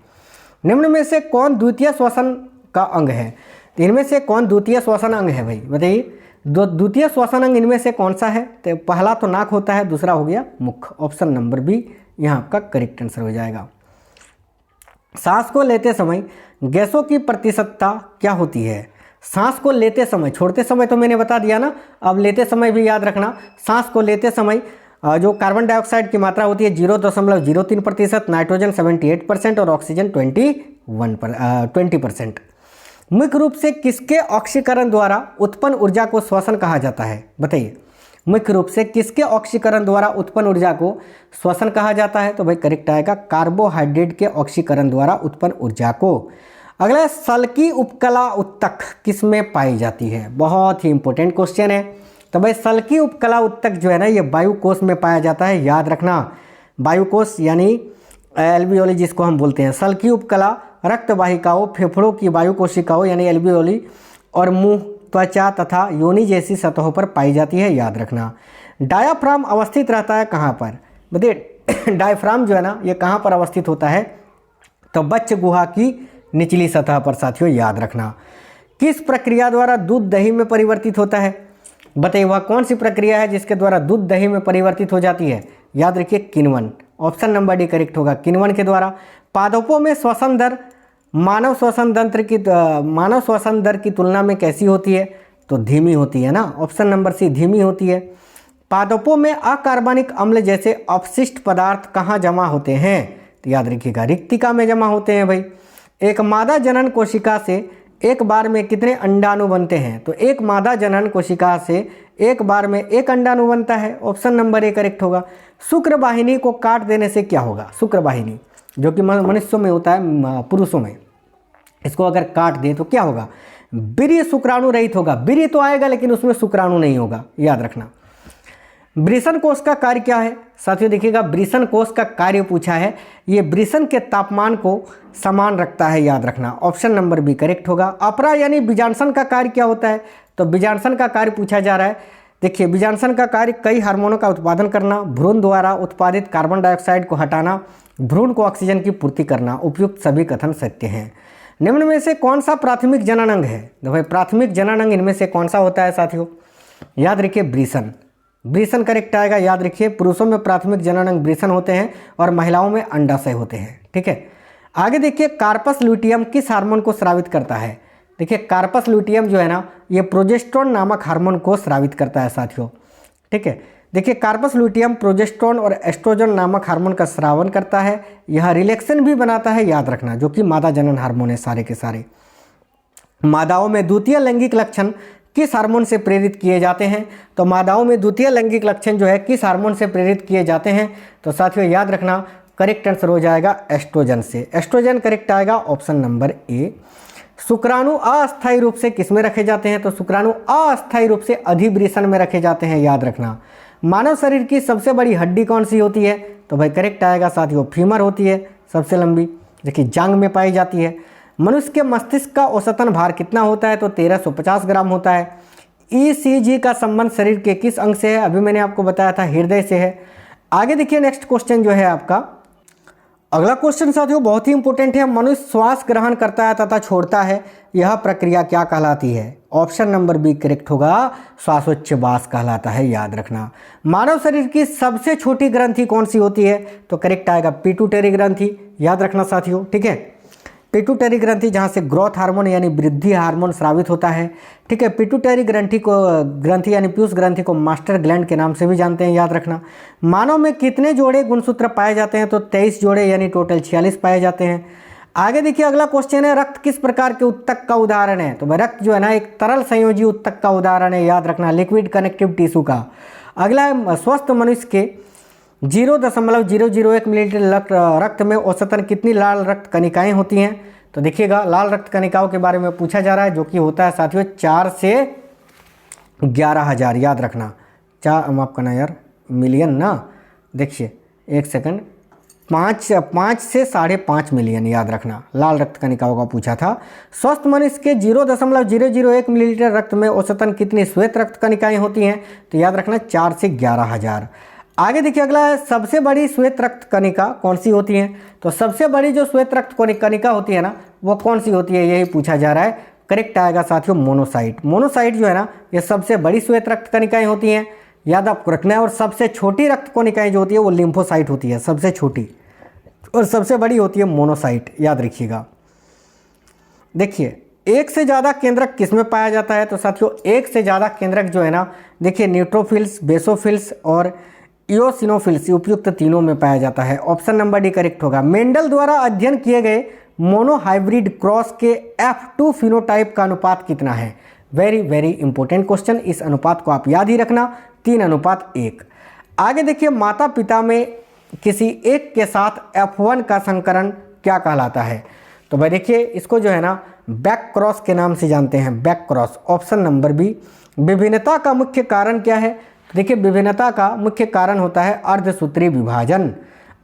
S1: निम्न में से कौन द्वितीय श्वसन का अंग है? इनमें से कौन द्वितीय श्वसन अंग है भाई बताइए? द्वितीय श्वसन अंग इनमें से कौन सा है? तो पहला तो नाक होता है, दूसरा हो गया मुख। ऑप्शन नंबर बी यहाँ आपका करेक्ट आंसर हो जाएगा। सांस को लेते समय गैसों की प्रतिशतता क्या होती है? सांस को लेते समय, छोड़ते समय तो मैंने बता दिया ना, अब लेते समय भी याद रखना। सांस को लेते समय जो कार्बन डाइऑक्साइड की मात्रा होती है 0.03%, नाइट्रोजन 78% और ऑक्सीजन 20%। मुख्य रूप से किसके ऑक्सीकरण द्वारा उत्पन्न ऊर्जा को श्वसन कहा जाता है? बताइए, मुख्य रूप से किसके ऑक्सीकरण द्वारा उत्पन्न ऊर्जा को श्वसन कहा जाता है? तो भाई करेक्ट आएगा कार्बोहाइड्रेट के ऑक्सीकरण द्वारा उत्पन्न ऊर्जा को। अगला, सल्की उपकला उत्तक किस में पाई जाती है? बहुत ही इंपॉर्टेंट क्वेश्चन है। तो भाई सल्की उपकला उत्तक जो है ना, ये वायुकोश में पाया जाता है, याद रखना। वायुकोश यानी एल्वियोली जिसको हम बोलते हैं। सल्की उपकला रक्त वाहिकाओं, फेफड़ों की वायु कोशिकाओं यानी एल्वियोली और मुंह त्वचा तथा योनि जैसी सतहों पर पाई जाती है, याद रखना। डायाफ्राम अवस्थित रहता है कहाँ पर? बताइए डायफ्राम जो है ना ये कहाँ पर अवस्थित होता है? तो बच्च गुहा की निचली सतह पर साथियों, याद रखना। किस प्रक्रिया द्वारा दूध दही में परिवर्तित होता है? बताइए वह कौन सी प्रक्रिया है जिसके द्वारा दूध दही में परिवर्तित हो जाती है? याद रखिए किण्वन। ऑप्शन नंबर डी करेक्ट होगा, किण्वन के द्वारा। पादपों में श्वसन दर मानव श्वसन दर की तुलना में कैसी होती है? तो धीमी होती है ना, ऑप्शन नंबर सी धीमी होती है। पादपों में अकार्बनिक अम्ल जैसे अपशिष्ट पदार्थ कहाँ जमा होते हैं? तो याद रखिएगा रिक्तिका में जमा होते हैं भाई। एक मादा जनन कोशिका से एक बार में कितने अंडाणु बनते हैं? तो एक मादा जनन कोशिका से एक बार में एक अंडाणु बनता है, ऑप्शन नंबर ए करेक्ट होगा। शुक्र वाहिनी को काट देने से क्या होगा? शुक्र वाहिनी जो कि मनुष्यों में होता है, पुरुषों में, इसको अगर काट दे तो क्या होगा? वीर्य शुक्राणु रहित होगा। वीर्य तो आएगा लेकिन उसमें शुक्राणु नहीं होगा, याद रखना। वृषण कोष का कार्य क्या है? साथियों देखिएगा वृषण कोष का कार्य पूछा है, ये वृषण के तापमान को समान रखता है, याद रखना। ऑप्शन नंबर बी करेक्ट होगा। अपरा यानी बीजांडसन का कार्य क्या होता है? तो बीजांडसन का कार्य पूछा जा रहा है। देखिए बीजांडसन का कार्य कई हार्मोनों का उत्पादन करना, भ्रूण द्वारा उत्पादित कार्बन डाइऑक्साइड को हटाना, भ्रूण को ऑक्सीजन की पूर्ति करना। उपयुक्त सभी कथन सत्य हैं। निम्न में से कौन सा प्राथमिक जनन अंग है? तो भाई प्राथमिक जनन अंग इनमें से कौन सा होता है साथियों? याद रखिए वृषण। वृषण करेक्ट आएगा, याद रखिए। पुरुषों में प्राथमिक जनन अंग वृषण होते हैं और महिलाओं में अंडाशय होते हैं, ठीक है। आगे देखिए कार्पस ल्यूटियम किस हार्मोन को स्रावित करता है? देखिए कार्पस ल्यूटियम जो है ना ये प्रोजेस्टेरोन नामक हार्मोन को स्रावित करता है साथियों, ठीक है। देखिए कार्पस ल्यूटियम प्रोजेस्टेरोन और एस्ट्रोजन नामक हार्मोन का स्रावन करता है। यह रिलैक्सेन भी बनाता है, याद रखना, जो कि मादा जनन हार्मोन है सारे के सारे। मादाओं में द्वितीय लैंगिक लक्षण किस हार्मोन से प्रेरित किए जाते हैं? तो मादाओं में द्वितीय लैंगिक लक्षण जो है किस हार्मोन से प्रेरित किए जाते हैं? तो साथियों याद रखना करेक्ट आंसर हो जाएगा एस्ट्रोजन से। एस्ट्रोजन करेक्ट आएगा, ऑप्शन नंबर ए। शुक्राणु अस्थायी रूप से किस में रखे जाते हैं? तो शुक्राणु अस्थायी रूप से अधिवृषण में रखे जाते हैं, याद रखना। मानव शरीर की सबसे बड़ी हड्डी कौन सी होती है? तो भाई करेक्ट आएगा साथियों फीमर होती है सबसे लंबी, देखिए जांग में पाई जाती है। मनुष्य के मस्तिष्क का औसतन भार कितना होता है? तो 1350 ग्राम होता है। ईसीजी का संबंध शरीर के किस अंग से है? अभी मैंने आपको बताया था हृदय से है। आगे देखिए नेक्स्ट क्वेश्चन जो है आपका, अगला क्वेश्चन साथियों बहुत ही इंपॉर्टेंट है। मनुष्य श्वास ग्रहण करता है तथा छोड़ता है, यह प्रक्रिया क्या कहलाती है? ऑप्शन नंबर बी करेक्ट होगा, श्वासोच्छ्वास कहलाता है, याद रखना। मानव शरीर की सबसे छोटी ग्रंथि कौन सी होती है? तो करेक्ट आएगा पिट्यूटरी ग्रंथि, याद रखना साथियों, ठीक है। पिट्यूटरी ग्रंथि जहाँ से ग्रोथ हार्मोन यानी वृद्धि हार्मोन स्रावित होता है, ठीक है। पिट्यूटरी ग्रंथि यानी पीयूष ग्रंथि को मास्टर ग्लैंड के नाम से भी जानते हैं, याद रखना। मानव में कितने जोड़े गुणसूत्र पाए जाते हैं? तो 23 जोड़े यानी टोटल 46 पाए जाते हैं। आगे देखिए अगला क्वेश्चन है, रक्त किस प्रकार के उत्तक का उदाहरण है? तो रक्त जो है ना एक तरल संयोजी उत्तक का उदाहरण है, याद रखना, लिक्विड कनेक्टिव टिश्यू का। अगला है स्वस्थ मनुष्य के 0.001 मिलीलीटर रक्त में औसतन कितनी लाल रक्त कणिकाएं होती हैं? तो देखिएगा लाल रक्त कणिकाओं के बारे में पूछा जा रहा है, जो कि होता है साथियों 4 से 11,000, याद रखना। माफ करना यार, मिलियन ना, देखिए एक सेकंड, 5 से 5.5 मिलियन, याद रखना। लाल रक्त कणिकाओं का पूछा था। स्वस्थ मनुष्य के 0.001 मिलीलीटर रक्त में औसतन कितनी श्वेत रक्त कणिकाएं होती हैं? तो याद रखना 4 से 11,000। आगे देखिए अगला है, सबसे बड़ी श्वेत रक्त कणिका कौन सी होती है? तो सबसे बड़ी जो श्वेत रक्त कणिका होती है ना वो कौन सी होती है, यही पूछा जा रहा है। करेक्ट आएगा साथियों मोनोसाइट। मोनोसाइट जो है ना ये सबसे बड़ी श्वेत रक्त कणिकाएं होती हैं, याद आपको रखना है। और सबसे छोटी रक्त कणिकाएं जो होती है वो लिम्फोसाइट होती है, सबसे छोटी, और सबसे बड़ी होती है मोनोसाइट, याद रखिएगा। देखिए एक से ज़्यादा केंद्रक किस में पाया जाता है? तो साथियों एक से ज़्यादा केंद्रक जो है ना, देखिए न्यूट्रोफिल्स, बेसोफिल्स और इओसिनोफिल्स, उपयुक्त तीनों में पाया जाता है। ऑप्शन नंबर डी करेक्ट होगा। मेंडल द्वारा अध्ययन किए गए मोनोहाइब्रिड क्रॉस के F2 फिनोटाइप का अनुपात कितना है? वेरी वेरी इंपॉर्टेंट क्वेश्चन, इस अनुपात को आप याद ही रखना, 3:1। आगे देखिए माता पिता में किसी एक के साथ F1 का संकरण क्या कहलाता है? तो भाई देखिए इसको जो है ना बैक क्रॉस के नाम से जानते हैं, back cross. Option number B. विभिन्नता का मुख्य कारण क्या है? देखिए विभिन्नता का मुख्य कारण होता है अर्धसूत्री विभाजन।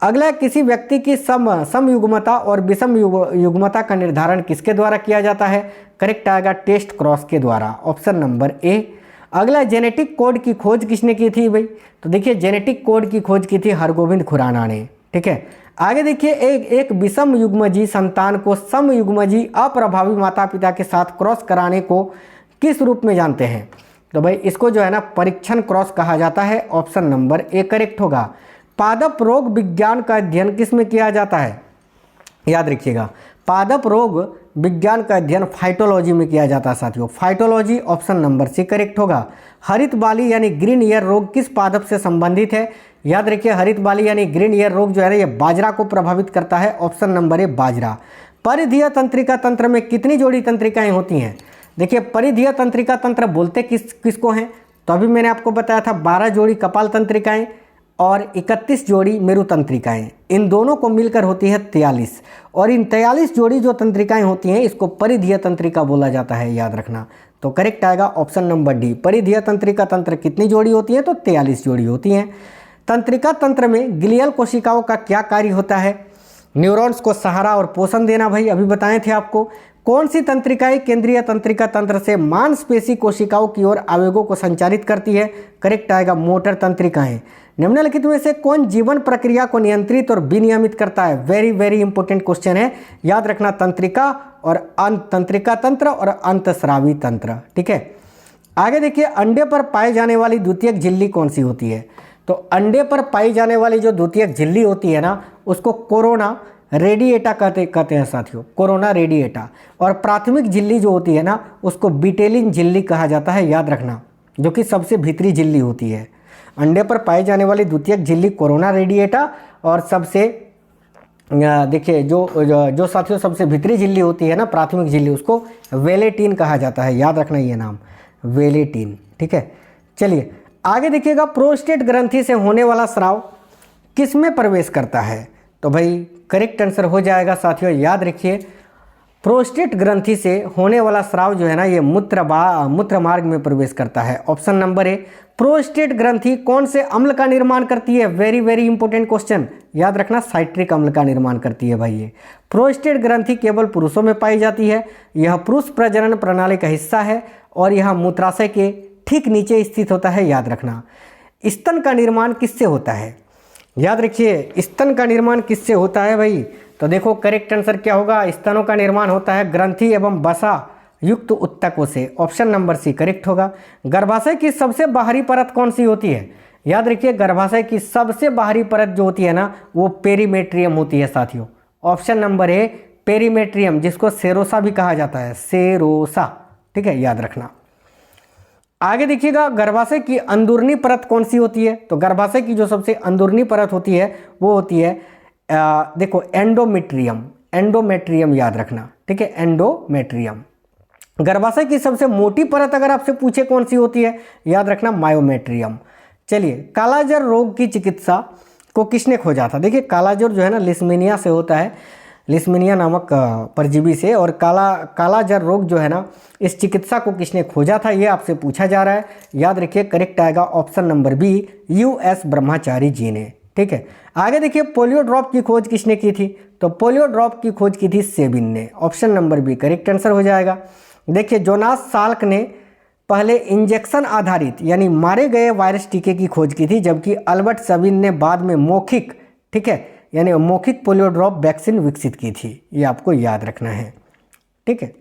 S1: अगला, किसी व्यक्ति की समयुग्मता और विषम युग्मता का निर्धारण किसके द्वारा किया जाता है? करेक्ट आएगा टेस्ट क्रॉस के द्वारा, ऑप्शन नंबर ए। अगला, जेनेटिक कोड की खोज किसने की थी भाई? तो देखिए जेनेटिक कोड की खोज की थी हरगोविंद खुराना ने। ठीक है, आगे देखिए, एक विषम युग्मजी संतान को समयुग्मजी अप्रभावी माता पिता के साथ क्रॉस कराने को किस रूप में जानते हैं? तो भाई इसको जो है ना परीक्षण क्रॉस कहा जाता है, ऑप्शन नंबर ए करेक्ट होगा। पादप रोग विज्ञान का अध्ययन किस में किया जाता है? याद रखिएगा, पादप रोग विज्ञान का अध्ययन फाइटोलॉजी में किया जाता है साथियों, phytology, option number C correct होगा। हरित बाली यानी ग्रीन ईयर रोग किस पादप से संबंधित है? याद रखिए, हरित बाली यानी ग्रीन ईयर रोग जो है ना ये बाजरा को प्रभावित करता है, ऑप्शन नंबर ए बाजरा। परिधीय तंत्रिका तंत्र में कितनी जोड़ी तंत्रिकाएं होती हैं? देखिए, परिधीय तंत्रिका तंत्र बोलते किसको हैं? तो अभी मैंने आपको बताया था 12 जोड़ी कपाल तंत्रिकाएं और 31 जोड़ी मेरु तंत्रिकाएं, इन दोनों को मिलकर होती है 43, और इन 43 जोड़ी जो तंत्रिकाएं होती हैं इसको परिधीय तंत्रिका बोला जाता है, याद रखना। तो करेक्ट आएगा ऑप्शन नंबर डी। परिधीय तंत्रिका तंत्र कितनी जोड़ी होती है? तो 43 जोड़ी होती हैं। तंत्रिका तंत्र में ग्लियल कोशिकाओं का क्या कार्य होता है? न्यूरॉन्स को सहारा और पोषण देना, भाई अभी बताए थे आपको। कौन सी तंत्रिकाएं केंद्रीय तंत्रिका तंत्र से मांसपेशी कोशिकाओं की ओर आवेगों को संचारित करती है? करेक्ट आएगा मोटर तंत्रिकाएं। निम्नलिखित में से कौन जीवन प्रक्रिया को नियंत्रित और विनियमित करता है? वेरी वेरी इंपॉर्टेंट क्वेश्चन है, याद रखना, तंत्रिका और तंत्रिका तंत्र और अंतस्रावी तंत्र। ठीक है, आगे देखिए, अंडे पर पाए जाने वाली द्वितीयक झिल्ली कौन सी होती है? तो अंडे पर पाई जाने वाली जो द्वितीयक झिल्ली होती है ना उसको कोरोना रेडिएटा कहते हैं साथियों, कोरोना रेडिएटा। और प्राथमिक झिल्ली जो होती है ना उसको बिटेलिन झिल्ली कहा जाता है, याद रखना, जो कि सबसे भीतरी झिल्ली होती है। अंडे पर पाई जाने वाली द्वितीयक झिल्ली कोरोना रेडिएटा, और सबसे देखिए जो साथियों सबसे भीतरी झिल्ली होती है ना प्राथमिक झिल्ली, उसको वेलेटिन कहा जाता है, याद रखना ये नाम, वेलेटिन। ठीक है, चलिए आगे देखिएगा, प्रोस्टेट ग्रंथि से होने वाला स्राव किस में प्रवेश करता है? तो भाई करेक्ट आंसर हो जाएगा साथियों, याद रखिए, प्रोस्टेट ग्रंथि से होने वाला स्राव जो है ना ये मूत्र मार्ग में प्रवेश करता है, ऑप्शन नंबर ए। प्रोस्टेट ग्रंथि कौन से अम्ल का निर्माण करती है? वेरी वेरी इंपॉर्टेंट क्वेश्चन, याद रखना, साइट्रिक अम्ल का निर्माण करती है भाई ये। प्रोस्टेट ग्रंथि केवल पुरुषों में पाई जाती है, यह पुरुष प्रजनन प्रणाली का हिस्सा है और यह मूत्राशय के ठीक नीचे स्थित होता है, याद रखना। स्तन का निर्माण किससे होता है? याद रखिए, स्तन का निर्माण किससे होता है भाई? तो देखो करेक्ट आंसर क्या होगा, स्तनों का निर्माण होता है ग्रंथि एवं वसा युक्त उत्तकों से, ऑप्शन नंबर सी करेक्ट होगा। गर्भाशय की सबसे बाहरी परत कौन सी होती है? याद रखिए, गर्भाशय की सबसे बाहरी परत जो होती है ना वो पेरीमेट्रियम होती है साथियों, ऑप्शन नंबर ए पेरीमेट्रियम, जिसको सेरोसा भी कहा जाता है, सेरोसा। ठीक है, याद रखना। आगे देखिएगा, गर्भाशय की अंदरूनी परत कौन सी होती है? तो गर्भाशय की जो सबसे अंदरूनी परत होती है वो होती है देखो एंडोमेट्रियम, एंडोमेट्रियम याद रखना। ठीक है, एंडोमेट्रियम। गर्भाशय की सबसे मोटी परत अगर आपसे पूछे कौन सी होती है, याद रखना मायोमेट्रियम। चलिए, कालाजार रोग की चिकित्सा को किसने खोजा था? देखिए, कालाजार जो है ना लिस्मीनिया से होता है, लिस्मीनिया नामक परजीवी से, और कालाजार रोग जो है ना इस चिकित्सा को किसने खोजा था ये आपसे पूछा जा रहा है, याद रखिए, करेक्ट आएगा ऑप्शन नंबर बी, यूएस ब्रह्मचारी जी ने। ठीक है, आगे देखिए, पोलियो ड्रॉप की खोज किसने की थी? तो पोलियो ड्रॉप की खोज की थी सेबिन ने, option number B correct answer हो जाएगा। देखिए, जोनास साल्क ने पहले इंजेक्शन आधारित यानी मारे गए वायरस टीके की खोज की थी, जबकि अल्बर्ट सबिन ने बाद में मौखिक, ठीक है, यानी मौखिक पोलियो ड्रॉप वैक्सीन विकसित की थी, ये आपको याद रखना है। ठीक है,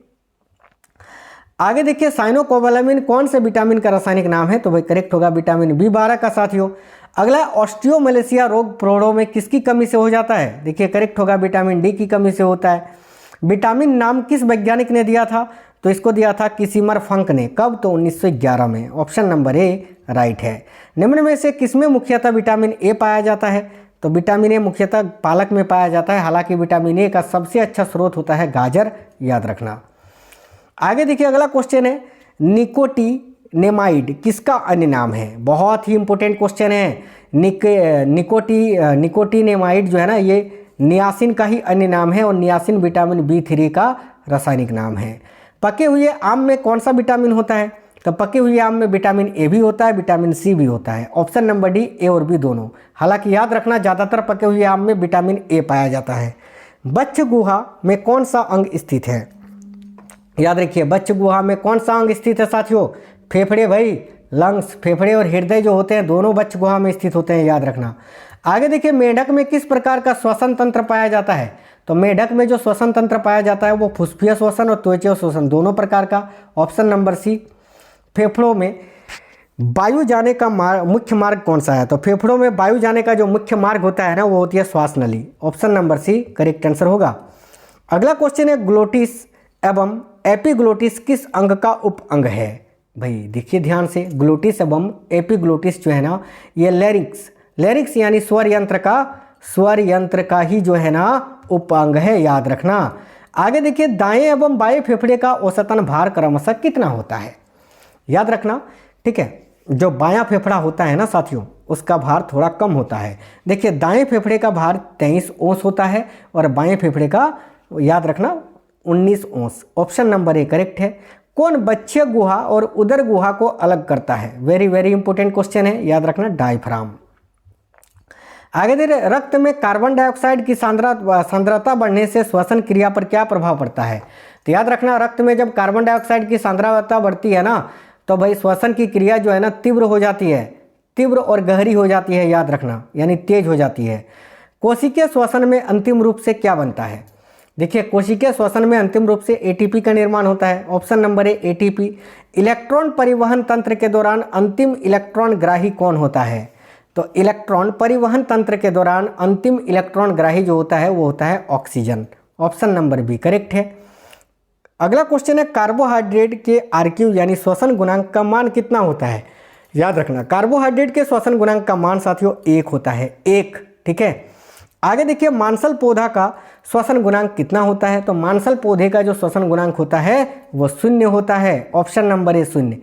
S1: आगे देखिए, साइनोकोबालामिन कौन से विटामिन का रासायनिक नाम है? तो भाई करेक्ट होगा विटामिन बी12 का साथियों। अगला, ऑस्टियोमलेशिया रोग प्रौढ़ों में किसकी कमी से हो जाता है? देखिए, करेक्ट होगा विटामिन डी की कमी से होता है। विटामिन नाम किस वैज्ञानिक ने दिया था? तो इसको दिया था किसिमर फंक ने, कब? तो 1911 में, ऑप्शन नंबर ए राइट है। निम्न में से किसमें मुख्यतः विटामिन ए पाया जाता है? तो विटामिन ए मुख्यतः पालक में पाया जाता है, हालांकि विटामिन ए का सबसे अच्छा स्रोत होता है गाजर, याद रखना। आगे देखिए, अगला क्वेश्चन है, निकोटिनेमाइड किसका अन्य नाम है? बहुत ही इंपॉर्टेंट क्वेश्चन है। निकोटिनेमाइड जो है ना ये नियासिन का ही अन्य नाम है, और नियासिन विटामिन बी3 का रासायनिक नाम है। पके हुए आम में कौन सा विटामिन होता है? तो पके हुए आम में विटामिन ए भी होता है, विटामिन सी भी होता है। ऑप्शन नंबर डी, ए और बी दोनों। हालांकि याद रखना ज़्यादातर पके हुए आम में विटामिन ए पाया जाता है। बच्च गुहा में कौन सा अंग स्थित है? याद रखिए, बच्च गुहा में कौन सा अंग स्थित है साथियों? फेफड़े भाई, लंग्स, फेफड़े और हृदय जो होते हैं दोनों बच्च गुहा में स्थित होते हैं, याद रखना। आगे देखिए, मेंढक में किस प्रकार का श्वसन तंत्र पाया जाता है? तो मेंढक में जो श्वसन तंत्र पाया जाता है वो फुस्फुसीय श्वसन और त्वचीय श्वसन दोनों प्रकार का। Option number C. फेफड़ों में वायु जाने का मुख्य मार्ग कौन सा है? तो फेफड़ों में वायु जाने का जो मुख्य मार्ग होता है ना वो होती है श्वास नली। Option number C correct answer होगा। अगला क्वेश्चन है, ग्लोटिस एवं एपिग्लोटिस किस अंग का उप अंग है? भाई देखिए ध्यान से, ग्लोटिस एवं एपिग्लोटिस जो है ना ये लेरिक्स यानी स्वर यंत्र का ही जो है ना उप अंग है, याद रखना। आगे देखिए, दाएं एवं बाएं फेफड़े का औसतन भार क्रमशः कितना होता है? याद रखना, ठीक है। जो बायां फेफड़ा होता है ना साथियों उसका भार थोड़ा कम होता है। देखिए दाएं फेफड़े का भार 23 औंस होता है और बाएं फेफड़े का याद रखना 19 ounce. Option number A correct है। कौन बच्चे गुहा और उदर गुहा को अलग करता है? वेरी वेरी इंपॉर्टेंट क्वेश्चन है, याद रखना डायफ्राम। आगे दे रहे, रक्त में कार्बन डाइऑक्साइड की सांद्रता बढ़ने से श्वसन क्रिया पर क्या प्रभाव पड़ता है? तो याद रखना, रक्त में जब कार्बन डाइऑक्साइड की सांद्रता बढ़ती है ना तो भाई श्वसन की क्रिया जो है ना तीव्र हो जाती है, तीव्र और गहरी हो जाती है, याद रखना, यानी तेज हो जाती है। कोशिकीय श्वसन में अंतिम रूप से क्या बनता है? देखिए कोशिकीय श्वसन में अंतिम रूप से एटीपी का निर्माण होता है। ऑप्शन नंबर ए एटीपी। इलेक्ट्रॉन परिवहन तंत्र के दौरान अंतिम इलेक्ट्रॉन ग्राही कौन होता है? तो इलेक्ट्रॉन परिवहन तंत्र के दौरान अंतिम इलेक्ट्रॉन ग्राही जो होता है वो होता है oxygen. Option number B correct है। अगला क्वेश्चन है, कार्बोहाइड्रेट के आरक्यू यानी श्वसन गुणांक का मान कितना होता है? याद रखना, कार्बोहाइड्रेट के श्वसन गुणांक का मान साथियों 1 होता है, 1, ठीक है। आगे देखिए, मांसल पौधा का श्वसन गुणांक कितना होता है? तो मांसल पौधे का जो श्वसन गुणांक होता है वो 0 होता है। ऑप्शन नंबर ए 0।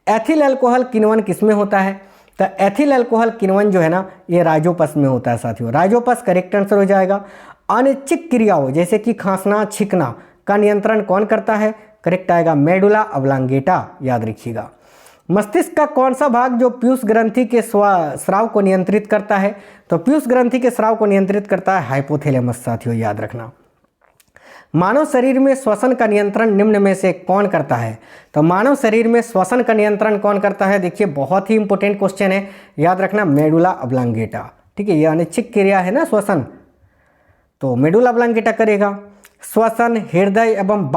S1: एथिल अल्कोहल किण्वन किसमें होता है? तो एथिल अल्कोहल किण्वन जो है ना ये राइजोपस में होता है साथियों। राइजोपस करेक्ट आंसर हो जाएगा। अनिच्छिक क्रियाओं जैसे कि खांसना, छींकना का नियंत्रण कौन करता है? करेक्ट आएगा मेडुला ऑब्लांगेटा, याद रखिएगा। मस्तिष्क का कौन सा भाग जो पीयूष ग्रंथि के स्राव को नियंत्रित करता है? तो पीयूष ग्रंथि के स्राव को नियंत्रित करता है हाइपोथैलेमस साथियों, याद रखना। मानव शरीर में श्वसन का नियंत्रण निम्न में से कौन करता है? तो मानव शरीर में श्वसन का नियंत्रण कौन करता है? देखिए बहुत ही इंपॉर्टेंट क्वेश्चन है, याद रखना मेडुला ऑब्लांगेटा, ठीक है। ये अनिच्छिक क्रिया है ना श्वसन, तो मेडुला ऑब्लांगेटा करेगा। श्वसन, हृदय एवं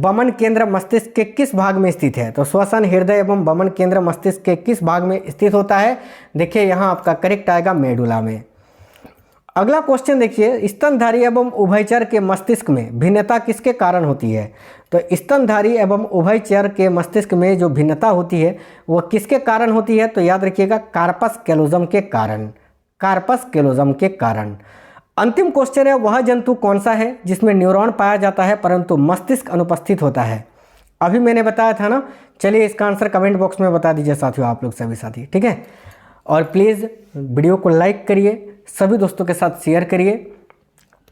S1: वमन केंद्र मस्तिष्क के किस भाग में स्थित है? तो श्वसन, हृदय एवं वमन केंद्र मस्तिष्क के किस भाग में स्थित होता है? देखिए यहाँ आपका करेक्ट आएगा मेडुला में। अगला क्वेश्चन देखिए, स्तनधारी एवं उभयचर के मस्तिष्क में भिन्नता किसके कारण होती है? तो स्तनधारी एवं उभयचर के मस्तिष्क में जो भिन्नता होती है वह किसके कारण होती है? तो याद रखिएगा कार्पस कैलोजम के कारण, कार्पस कैलोजम के कारण। अंतिम क्वेश्चन है, वह जंतु कौन सा है जिसमें न्यूरॉन पाया जाता है परंतु मस्तिष्क अनुपस्थित होता है? अभी मैंने बताया था ना, चलिए इसका आंसर कमेंट बॉक्स में बता दीजिए साथियों, आप लोग सभी साथी, ठीक है। और प्लीज़ वीडियो को लाइक करिए, सभी दोस्तों के साथ शेयर करिए,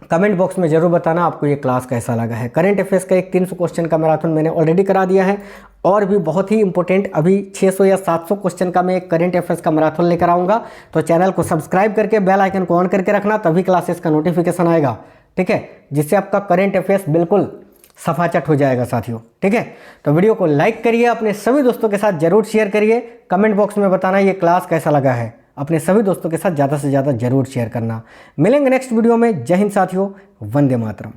S1: कमेंट बॉक्स में जरूर बताना आपको ये क्लास कैसा लगा है। करंट अफेयर्स का एक 300 क्वेश्चन का मैराथन मैंने ऑलरेडी करा दिया है और भी बहुत ही इंपॉर्टेंट अभी 600 या 700 क्वेश्चन का मैं एक करंट अफेयर्स का मैराथन लेकर आऊँगा। तो चैनल को सब्सक्राइब करके बेल आइकन को ऑन करके रखना, तभी क्लासेस का नोटिफिकेशन आएगा, ठीक है, जिससे आपका करंट अफेयर्स बिल्कुल सफाचट हो जाएगा साथियों, ठीक है। तो वीडियो को लाइक करिए, अपने सभी दोस्तों के साथ जरूर शेयर करिए, कमेंट बॉक्स में बताना ये क्लास कैसा लगा है, अपने सभी दोस्तों के साथ ज़्यादा से ज़्यादा जरूर शेयर करना। मिलेंगे नेक्स्ट वीडियो में। जय हिंद साथियों, वंदे मातरम।